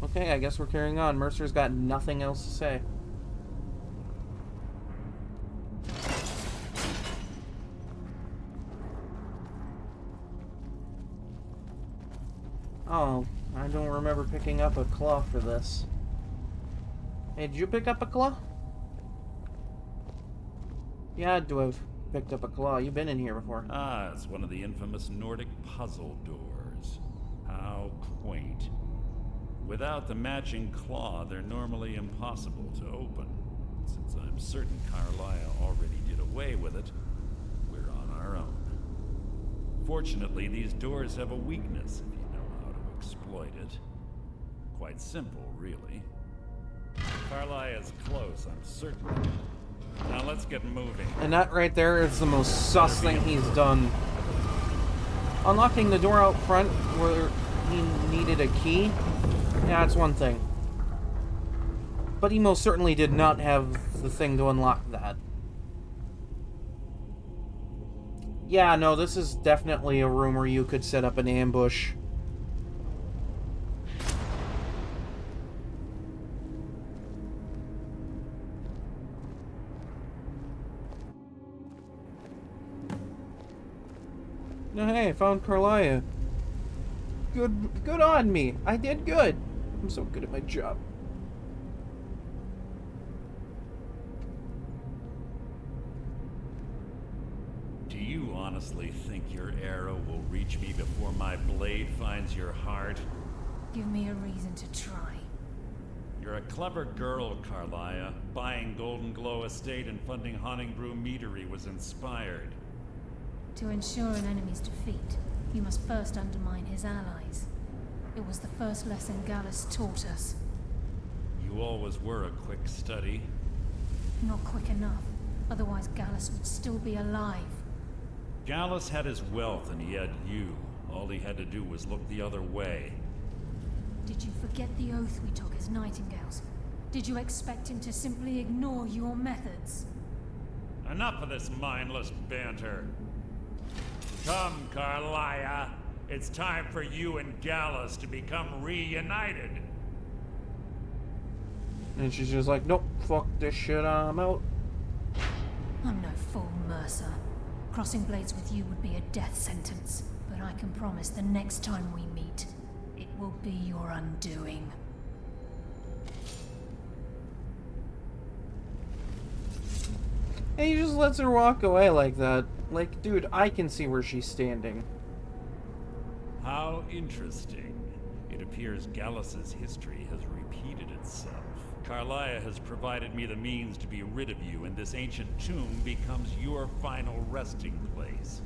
Okay, I guess we're carrying on. Mercer's got nothing else to say. Oh, I don't remember picking up a claw for this. Hey, did you pick up a claw? You had to have picked up a claw. You've been in here before. Ah, it's one of the infamous Nordic puzzle doors. How quaint. Without the matching claw, they're normally impossible to open. Since I'm certain Carlisle already did away with it, we're on our own. Fortunately, these doors have a weakness if you know how to exploit it. Quite simple, really. Carlisle is close, I'm certain. Now let's get moving. And that right there is the most sus thing he's done. Unlocking the door out front where he needed a key, yeah, that's one thing. But he most certainly did not have the thing to unlock that. Yeah, no, this is definitely a room where you could set up an ambush. Oh, hey, I found Carlia. Good on me. I did good. I'm so good at my job. Do you honestly think your arrow will reach me before my blade finds your heart? Give me a reason to try. You're a clever girl, Carlia. Buying Golden Glow Estate and funding Haunting Brew Meadery was inspired. To ensure an enemy's defeat, you must first undermine his allies. It was the first lesson Gallus taught us. You always were a quick study. Not quick enough, otherwise Gallus would still be alive. Gallus had his wealth and he had you. All he had to do was look the other way. Did you forget the oath we took as Nightingales? Did you expect him to simply ignore your methods? Enough of this mindless banter. Come, Carlia. It's time for you and Gallus to become reunited. And she's just like, nope, fuck this shit, I'm out. I'm no fool, Mercer. Crossing blades with you would be a death sentence, but I can promise the next time we meet, it will be your undoing. And he just lets her walk away like that. Like, dude, I can see where she's standing. How interesting. It appears Gallus's history has repeated itself. Carlia has provided me the means to be rid of you, and this ancient tomb becomes your final resting place.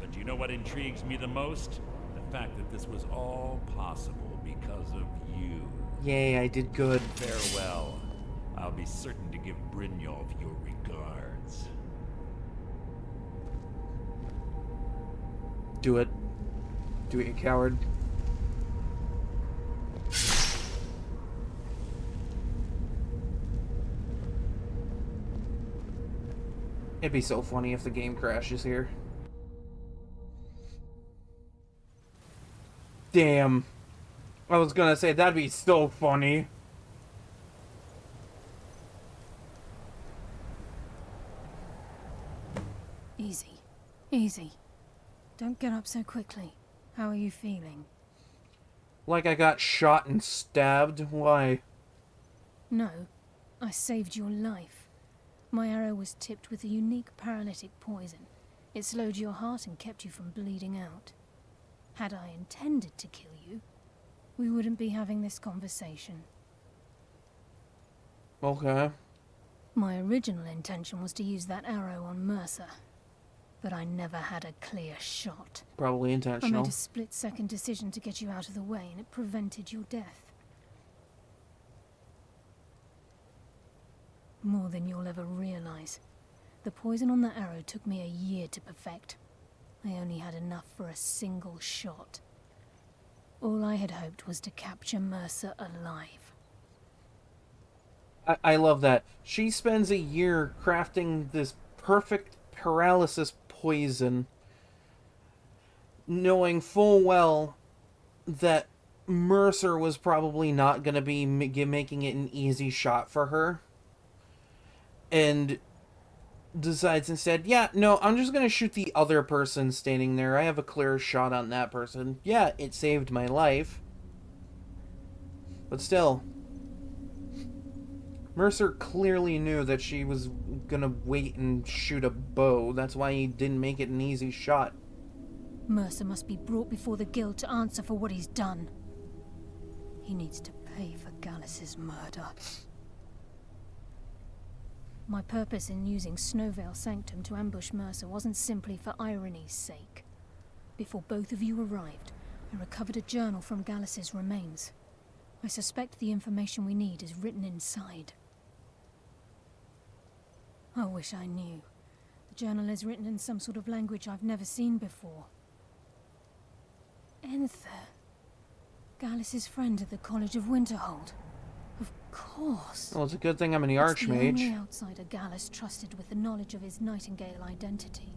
But do you know what intrigues me the most? The fact that this was all possible because of you. Yay, I did good. Farewell. I'll be certain to give Brynjolf your regards. Do it. Do it, you coward. It'd be so funny if the game crashes here. Damn. I was gonna say, that'd be so funny. Easy. Easy. Don't get up so quickly. How are you feeling? Like I got shot and stabbed? Why? No. I saved your life. My arrow was tipped with a unique paralytic poison. It slowed your heart and kept you from bleeding out. Had I intended to kill you, we wouldn't be having this conversation. Okay. My original intention was to use that arrow on Mercer, but I never had a clear shot. Probably I intentional. made a split-second decision to get you out of the way, and it prevented your death. More than you'll ever realize. The poison on that arrow took me a year to perfect. I only had enough for a single shot. All I had hoped was to capture Mercer alive. I love that. She spends a year crafting this perfect paralysis poison, knowing full well that Mercer was probably not going to be making it an easy shot for her. And decides instead, yeah, no, I'm just going to shoot the other person standing there. I have a clear shot on that person. Yeah, it saved my life. But still, Mercer clearly knew that she was going to wait and shoot a bow. That's why he didn't make it an easy shot. Mercer must be brought before the guild to answer for what he's done. He needs to pay for Gallus's murder. My purpose in using Snowvale Sanctum to ambush Mercer wasn't simply for irony's sake. Before both of you arrived, I recovered a journal from Gallus's remains. I suspect the information we need is written inside. I wish I knew. The journal is written in some sort of language I've never seen before. Enther. Gallus's friend at the College of Winterhold. Of course. Well, it's a good thing I'm an It's the only archmage. outsider Gallus trusted with the knowledge of his Nightingale identity.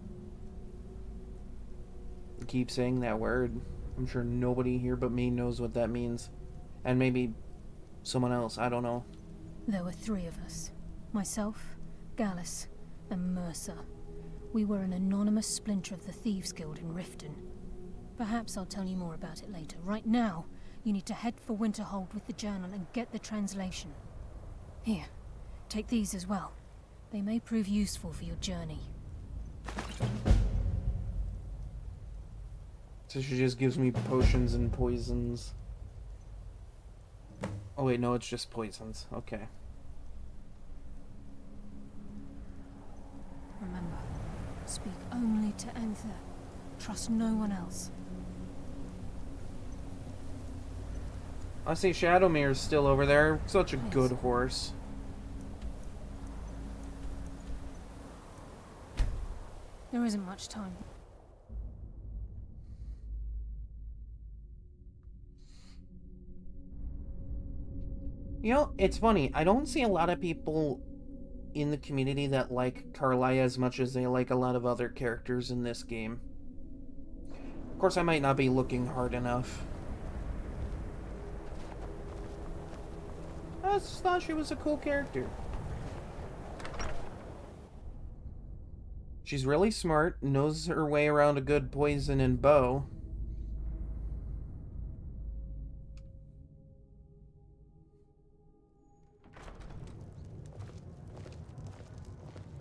Keep saying that word. I'm sure nobody here but me knows what that means. And maybe someone else, I don't know. There were three of us. Myself, Gallus, and Mercer. We were an anonymous splinter of the Thieves Guild in Riften. Perhaps I'll tell you more about it later. Right now, you need to head for Winterhold with the journal and get the translation. Here, take these as well. They may prove useful for your journey. So she just gives me potions and poisons. Oh wait, no, it's just poisons. Okay. Remember, speak only to Anther. Trust no one else. I see Shadowmere's still over there. Such a good horse. There isn't much time. You know, it's funny. I don't see a lot of people in the community that like Carlia as much as they like a lot of other characters in this game. Of course, I might not be looking hard enough. I just thought she was a cool character. She's really smart, knows her way around a good poison and bow.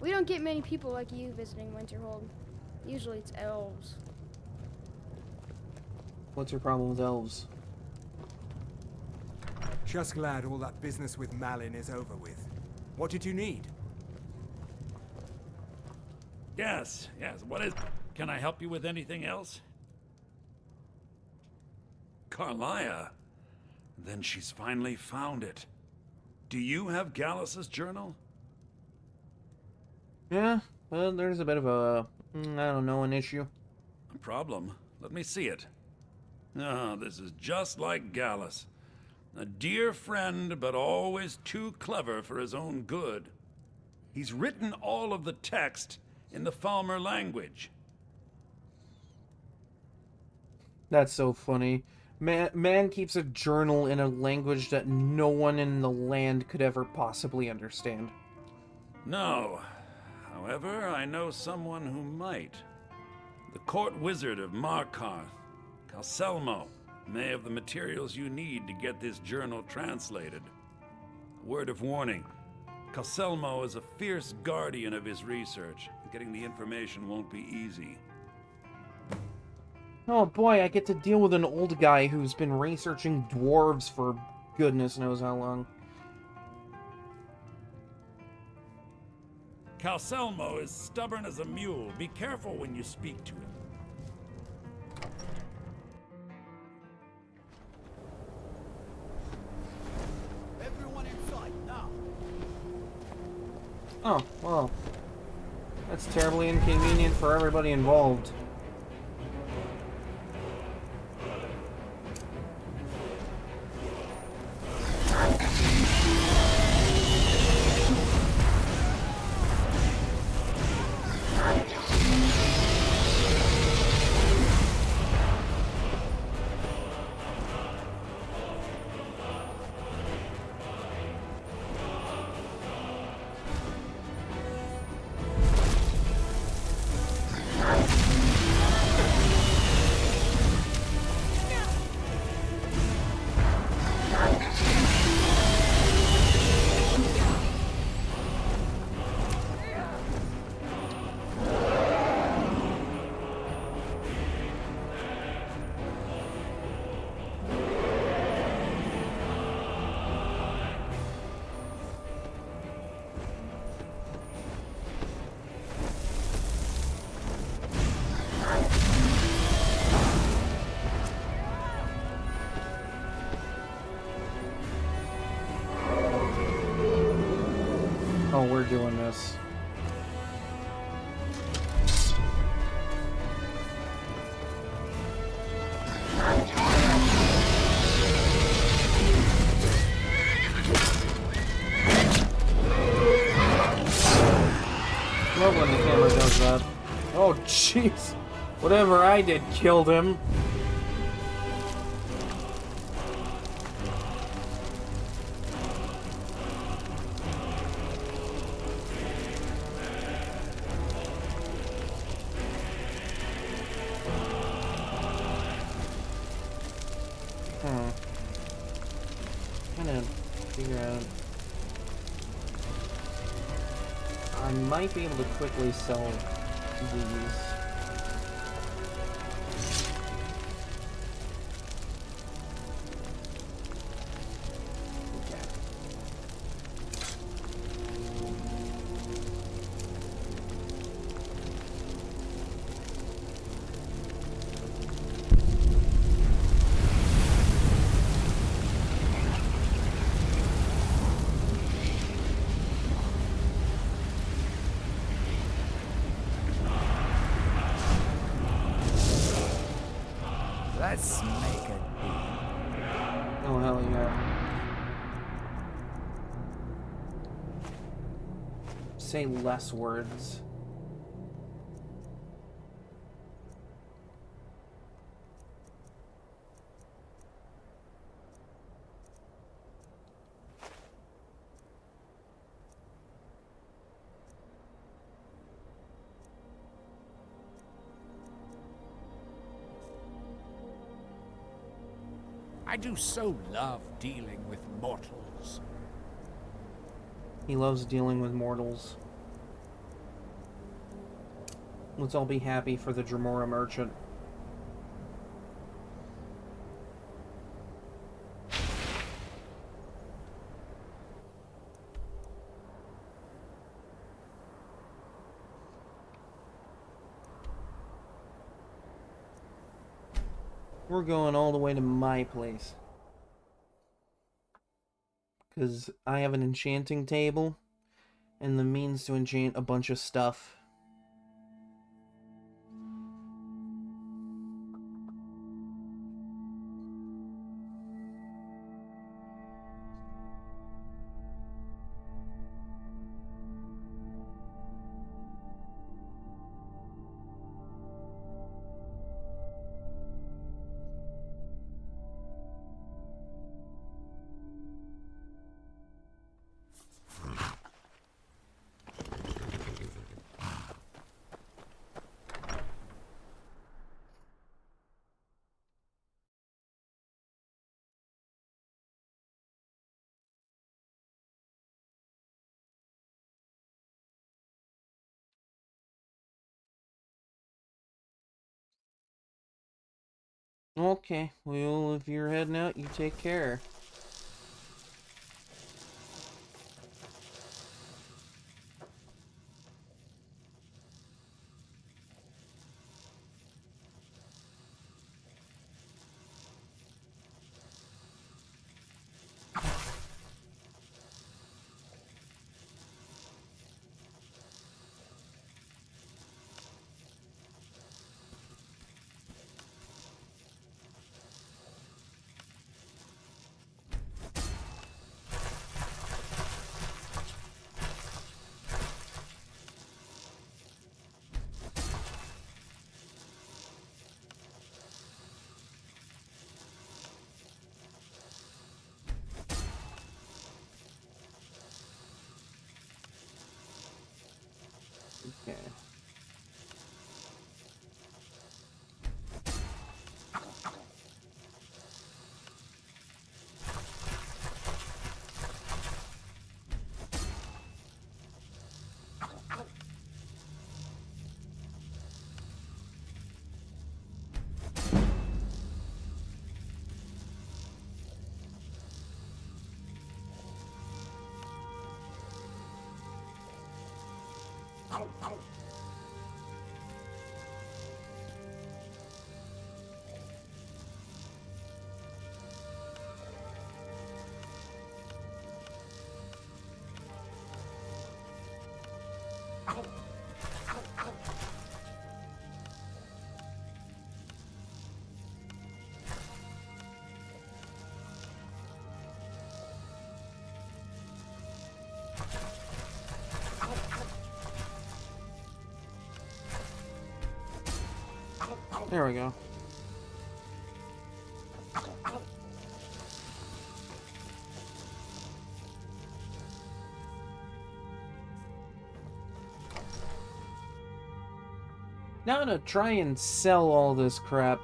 We don't get many people like you visiting Winterhold. Usually it's elves. What's your problem with elves? Just glad all that business with Malin is over with. What did you need? Yes, what is... Can I help you with anything else? Carlia? Then she's finally found it. Do you have Gallus's journal? Yeah, well, there's a bit of a... I don't know, an issue. A problem? Let me see it. Ah, this is just like Gallus. A dear friend, but always too clever for his own good. He's written all of the text in the Falmer language. That's so funny. Man keeps a journal in a language that no one in the land could ever possibly understand. No. However, I know someone who might. The court wizard of Markarth, Calselmo, may have the materials you need to get this journal translated. A word of warning. Calselmo is a fierce guardian of his research. Getting the information won't be easy. Oh boy, I get to deal with an old guy who's been researching dwarves for goodness knows how long. Calselmo is stubborn as a mule. Be careful when you speak to him. Everyone inside, now. Oh, well. That's terribly inconvenient for everybody involved. Oh, we're doing this. Love when the camera does that. Oh, jeez. Whatever I did killed him. Kind of figure out. I might be able to quickly sell these. Let's make it be. Oh, hell yeah. Say less words. I do so love dealing with mortals. He loves dealing with mortals. Let's all be happy for the Dremora merchant. We're going all the way to my place. Because I have an enchanting table and the means to enchant a bunch of stuff. Okay, well, if you're heading out, you take care. Okay. There we go. Now to try and sell all this crap.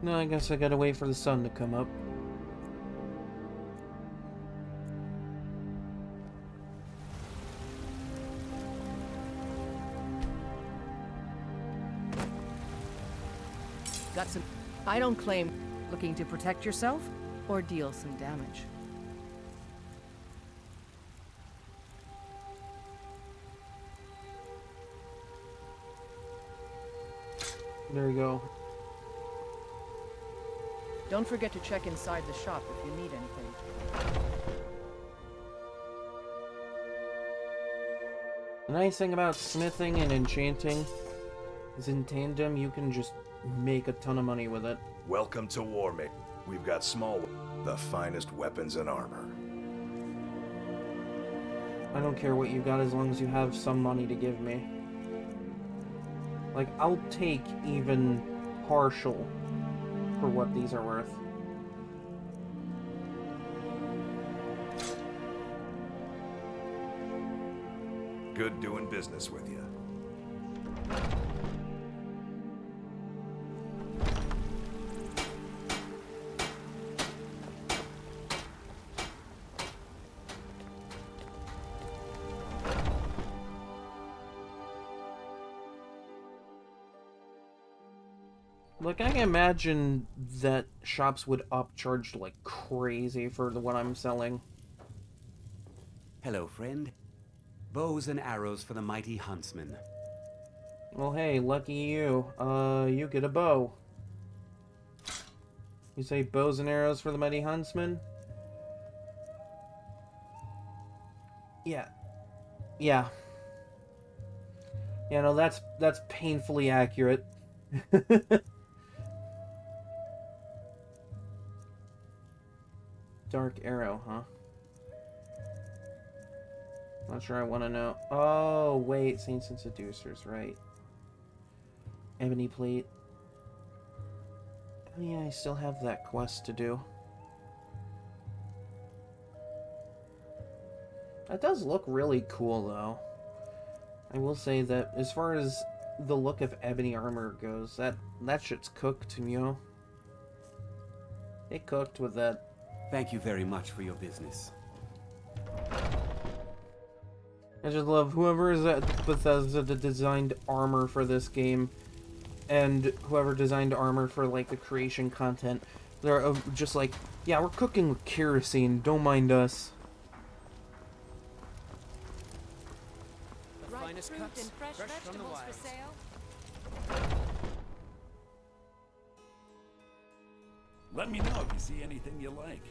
No, I guess I gotta wait for the sun to come up. Got some... I don't claim looking to protect yourself or deal some damage. There you go. Don't forget to check inside the shop if you need anything. The nice thing about smithing and enchanting is in tandem you can just make a ton of money with it. Welcome to Warmate. We've got small, the finest weapons and armor. I don't care what you got as long as you have some money to give me. Like, I'll take even partial for what these are worth. Good doing business with you. Like, I can imagine that shops would upcharge like crazy for what I'm selling. Hello, friend. Bows and arrows for the mighty huntsman. Well, hey, lucky you. You get a bow. You say bows and arrows for the mighty huntsman? Yeah. Yeah. Yeah, no, that's painfully accurate. Dark arrow, huh? Not sure I want to know. Oh, wait. Saints and Seducers, right. Ebony plate. Oh, yeah, I still have that quest to do. That does look really cool, though. I will say that as far as the look of ebony armor goes, that shit's cooked, you know? It cooked with that. Thank you very much for your business. I just love whoever is at Bethesda that designed armor for this game, and whoever designed armor for like the creation content. They're just like, yeah, we're cooking with kerosene. Don't mind us. The finest cuts, and fresh from the wild. For sale? Let me know if you see anything you like.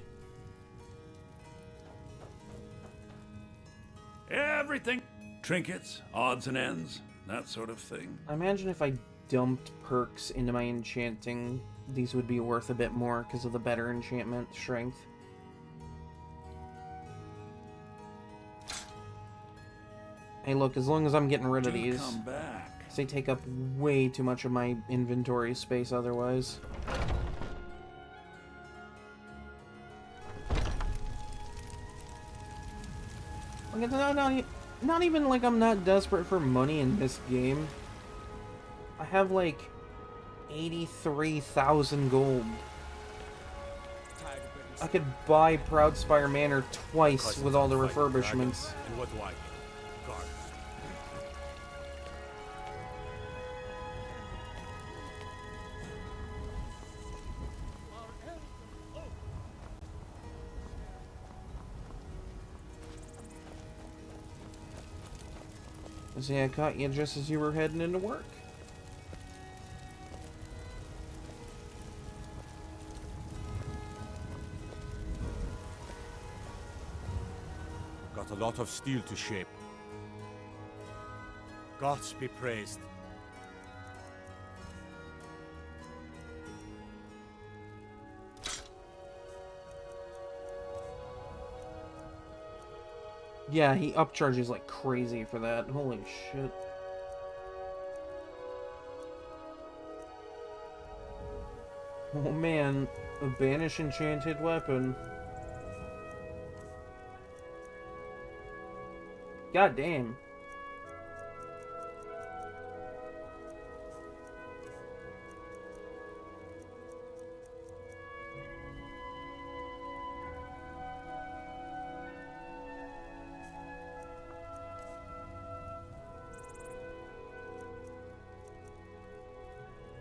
Everything. Trinkets, odds and ends, that sort of thing. I imagine if I dumped perks into my enchanting, these would be worth a bit more because of the better enchantment strength. Hey, look, as long as I'm getting rid of these, come back. They take up way too much of my inventory space otherwise. Not even like I'm not desperate for money in this game. I have like 83,000 gold. I could buy Proudspire Manor twice with all the refurbishments. And what do I get? Guards. See, I caught you just as you were heading into work. Got a lot of steel to shape. Gods be praised. Yeah, he upcharges like crazy for that. Holy shit. Oh man, a banish enchanted weapon. God damn.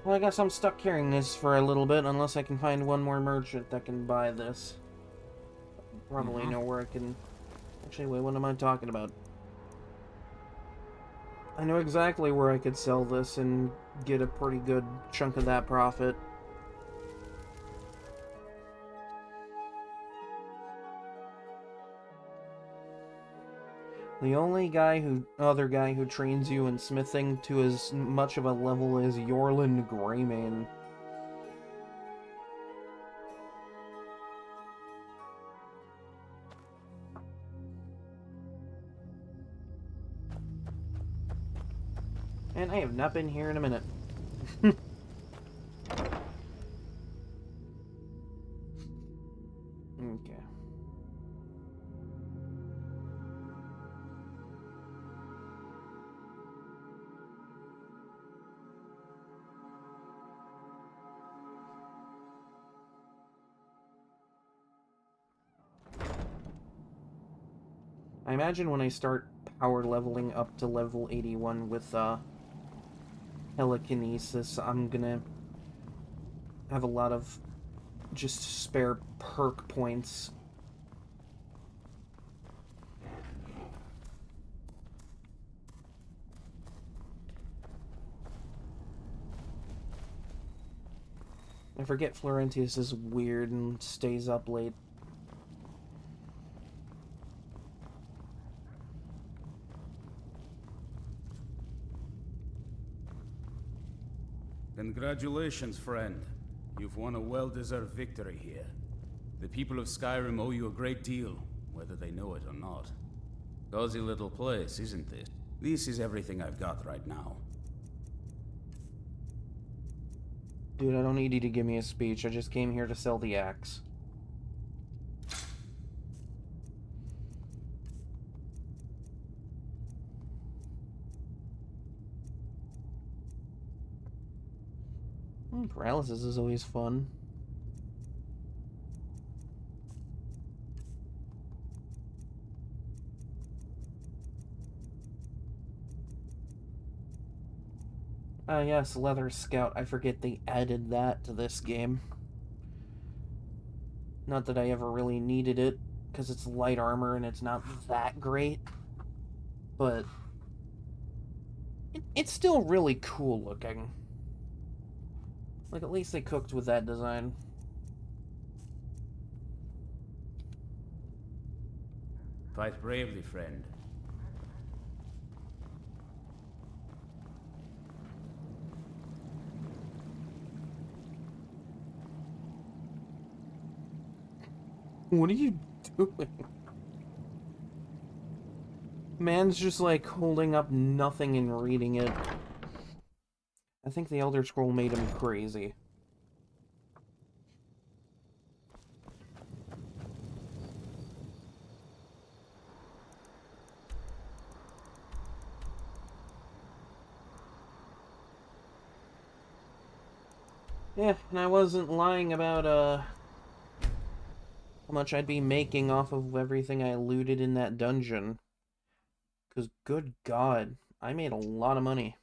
Well, I guess I'm stuck carrying this for a little bit, unless I can find one more merchant that can buy this. Probably know where I can... Actually, wait, what am I talking about? I know exactly where I could sell this and get a pretty good chunk of that profit. The only other guy who trains you in smithing to as much of a level as Yorland Greymane. And I have not been here in a minute. Okay. I imagine when I start power leveling up to level 81 with telekinesis, I'm gonna have a lot of just spare perk points. I forget Florentius is weird and stays up late. Congratulations, friend. You've won a well-deserved victory here. The people of Skyrim owe you a great deal, whether they know it or not. Cozy little place, isn't this? This is everything I've got right now. Dude, I don't need you to give me a speech. I just came here to sell the axe. Paralysis is always fun. Yes, Leather Scout. I forget they added that to this game. Not that I ever really needed it, because it's light armor and it's not that great. But it's still really cool looking. Like, at least they cooked with that design. Fight bravely, friend. What are you doing? Man's just like holding up nothing and reading it. I think the Elder Scroll made him crazy. Yeah, and I wasn't lying about, how much I'd be making off of everything I looted in that dungeon. Because, good God, I made a lot of money.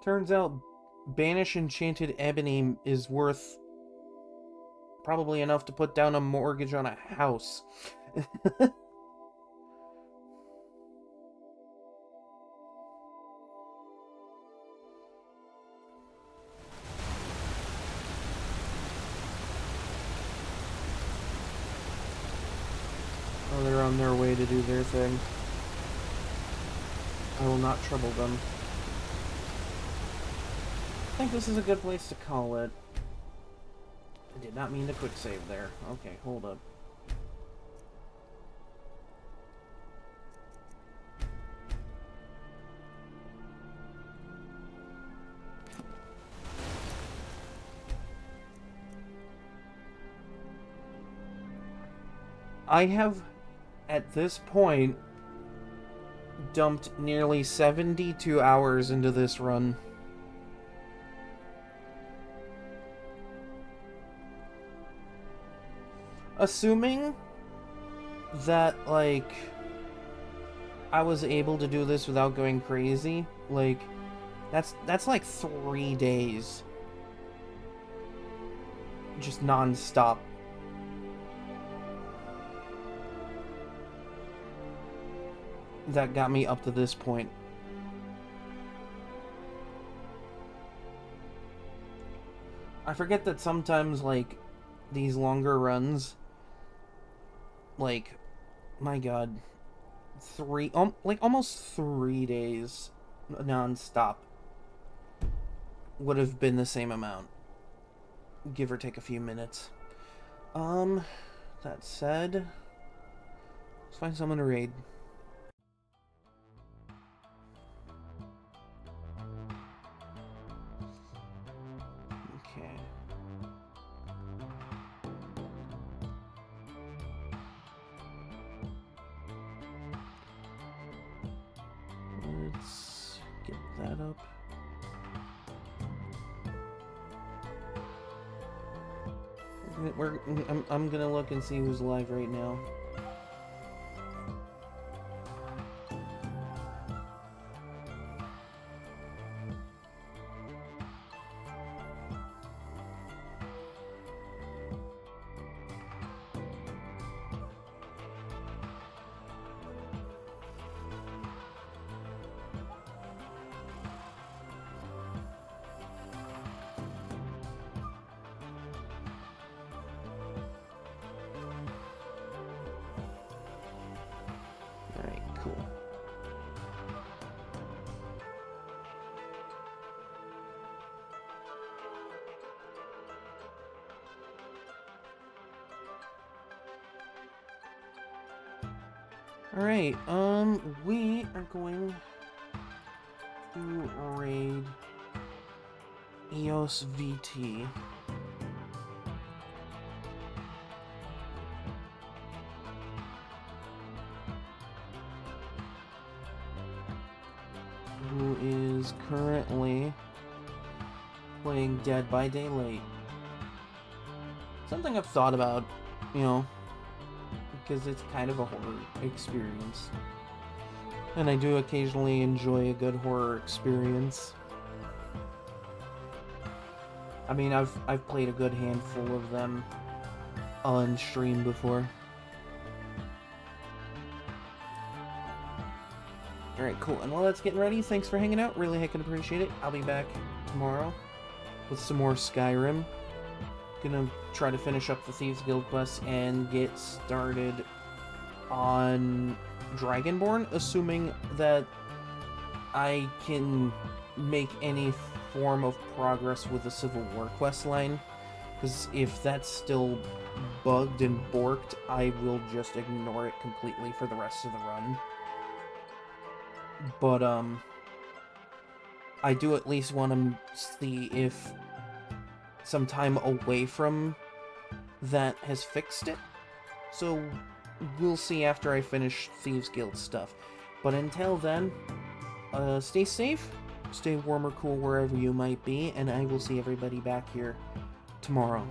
Turns out, Banish Enchanted Ebony is worth probably enough to put down a mortgage on a house. Oh, they're on their way to do their thing. I will not trouble them. I think this is a good place to call it. I did not mean to quick save there. Okay, hold up. I have, at this point, dumped nearly 72 hours into this run. Assuming that, like, I was able to do this without going crazy, like, that's like 3 days. Just non-stop. That got me up to this point. I forget that sometimes, like, these longer runs, like, my god, like almost 3 days non-stop would have been the same amount, give or take a few minutes. That said, let's find someone to raid. Okay. Let's get that up. I'm gonna look and see who's live right now. Alright, cool. Alright, we are going to raid EOS VT. Who is currently playing Dead by Daylight. Something I've thought about, you know, because it's kind of a horror experience. And I do occasionally enjoy a good horror experience. I mean, I've played a good handful of them on stream before. Alright, cool. And while that's getting ready, thanks for hanging out. Really heckin' appreciate it. I'll be back tomorrow with some more Skyrim. Gonna try to finish up the Thieves Guild quest and get started on Dragonborn, assuming that I can make any form of progress with the Civil War quest line. Because if that's still bugged and borked, I will just ignore it completely for the rest of the run. But, I do at least want to see if some time away from that has fixed it. So, we'll see after I finish Thieves Guild stuff. But until then, stay safe, stay warm or cool wherever you might be, and I will see everybody back here tomorrow.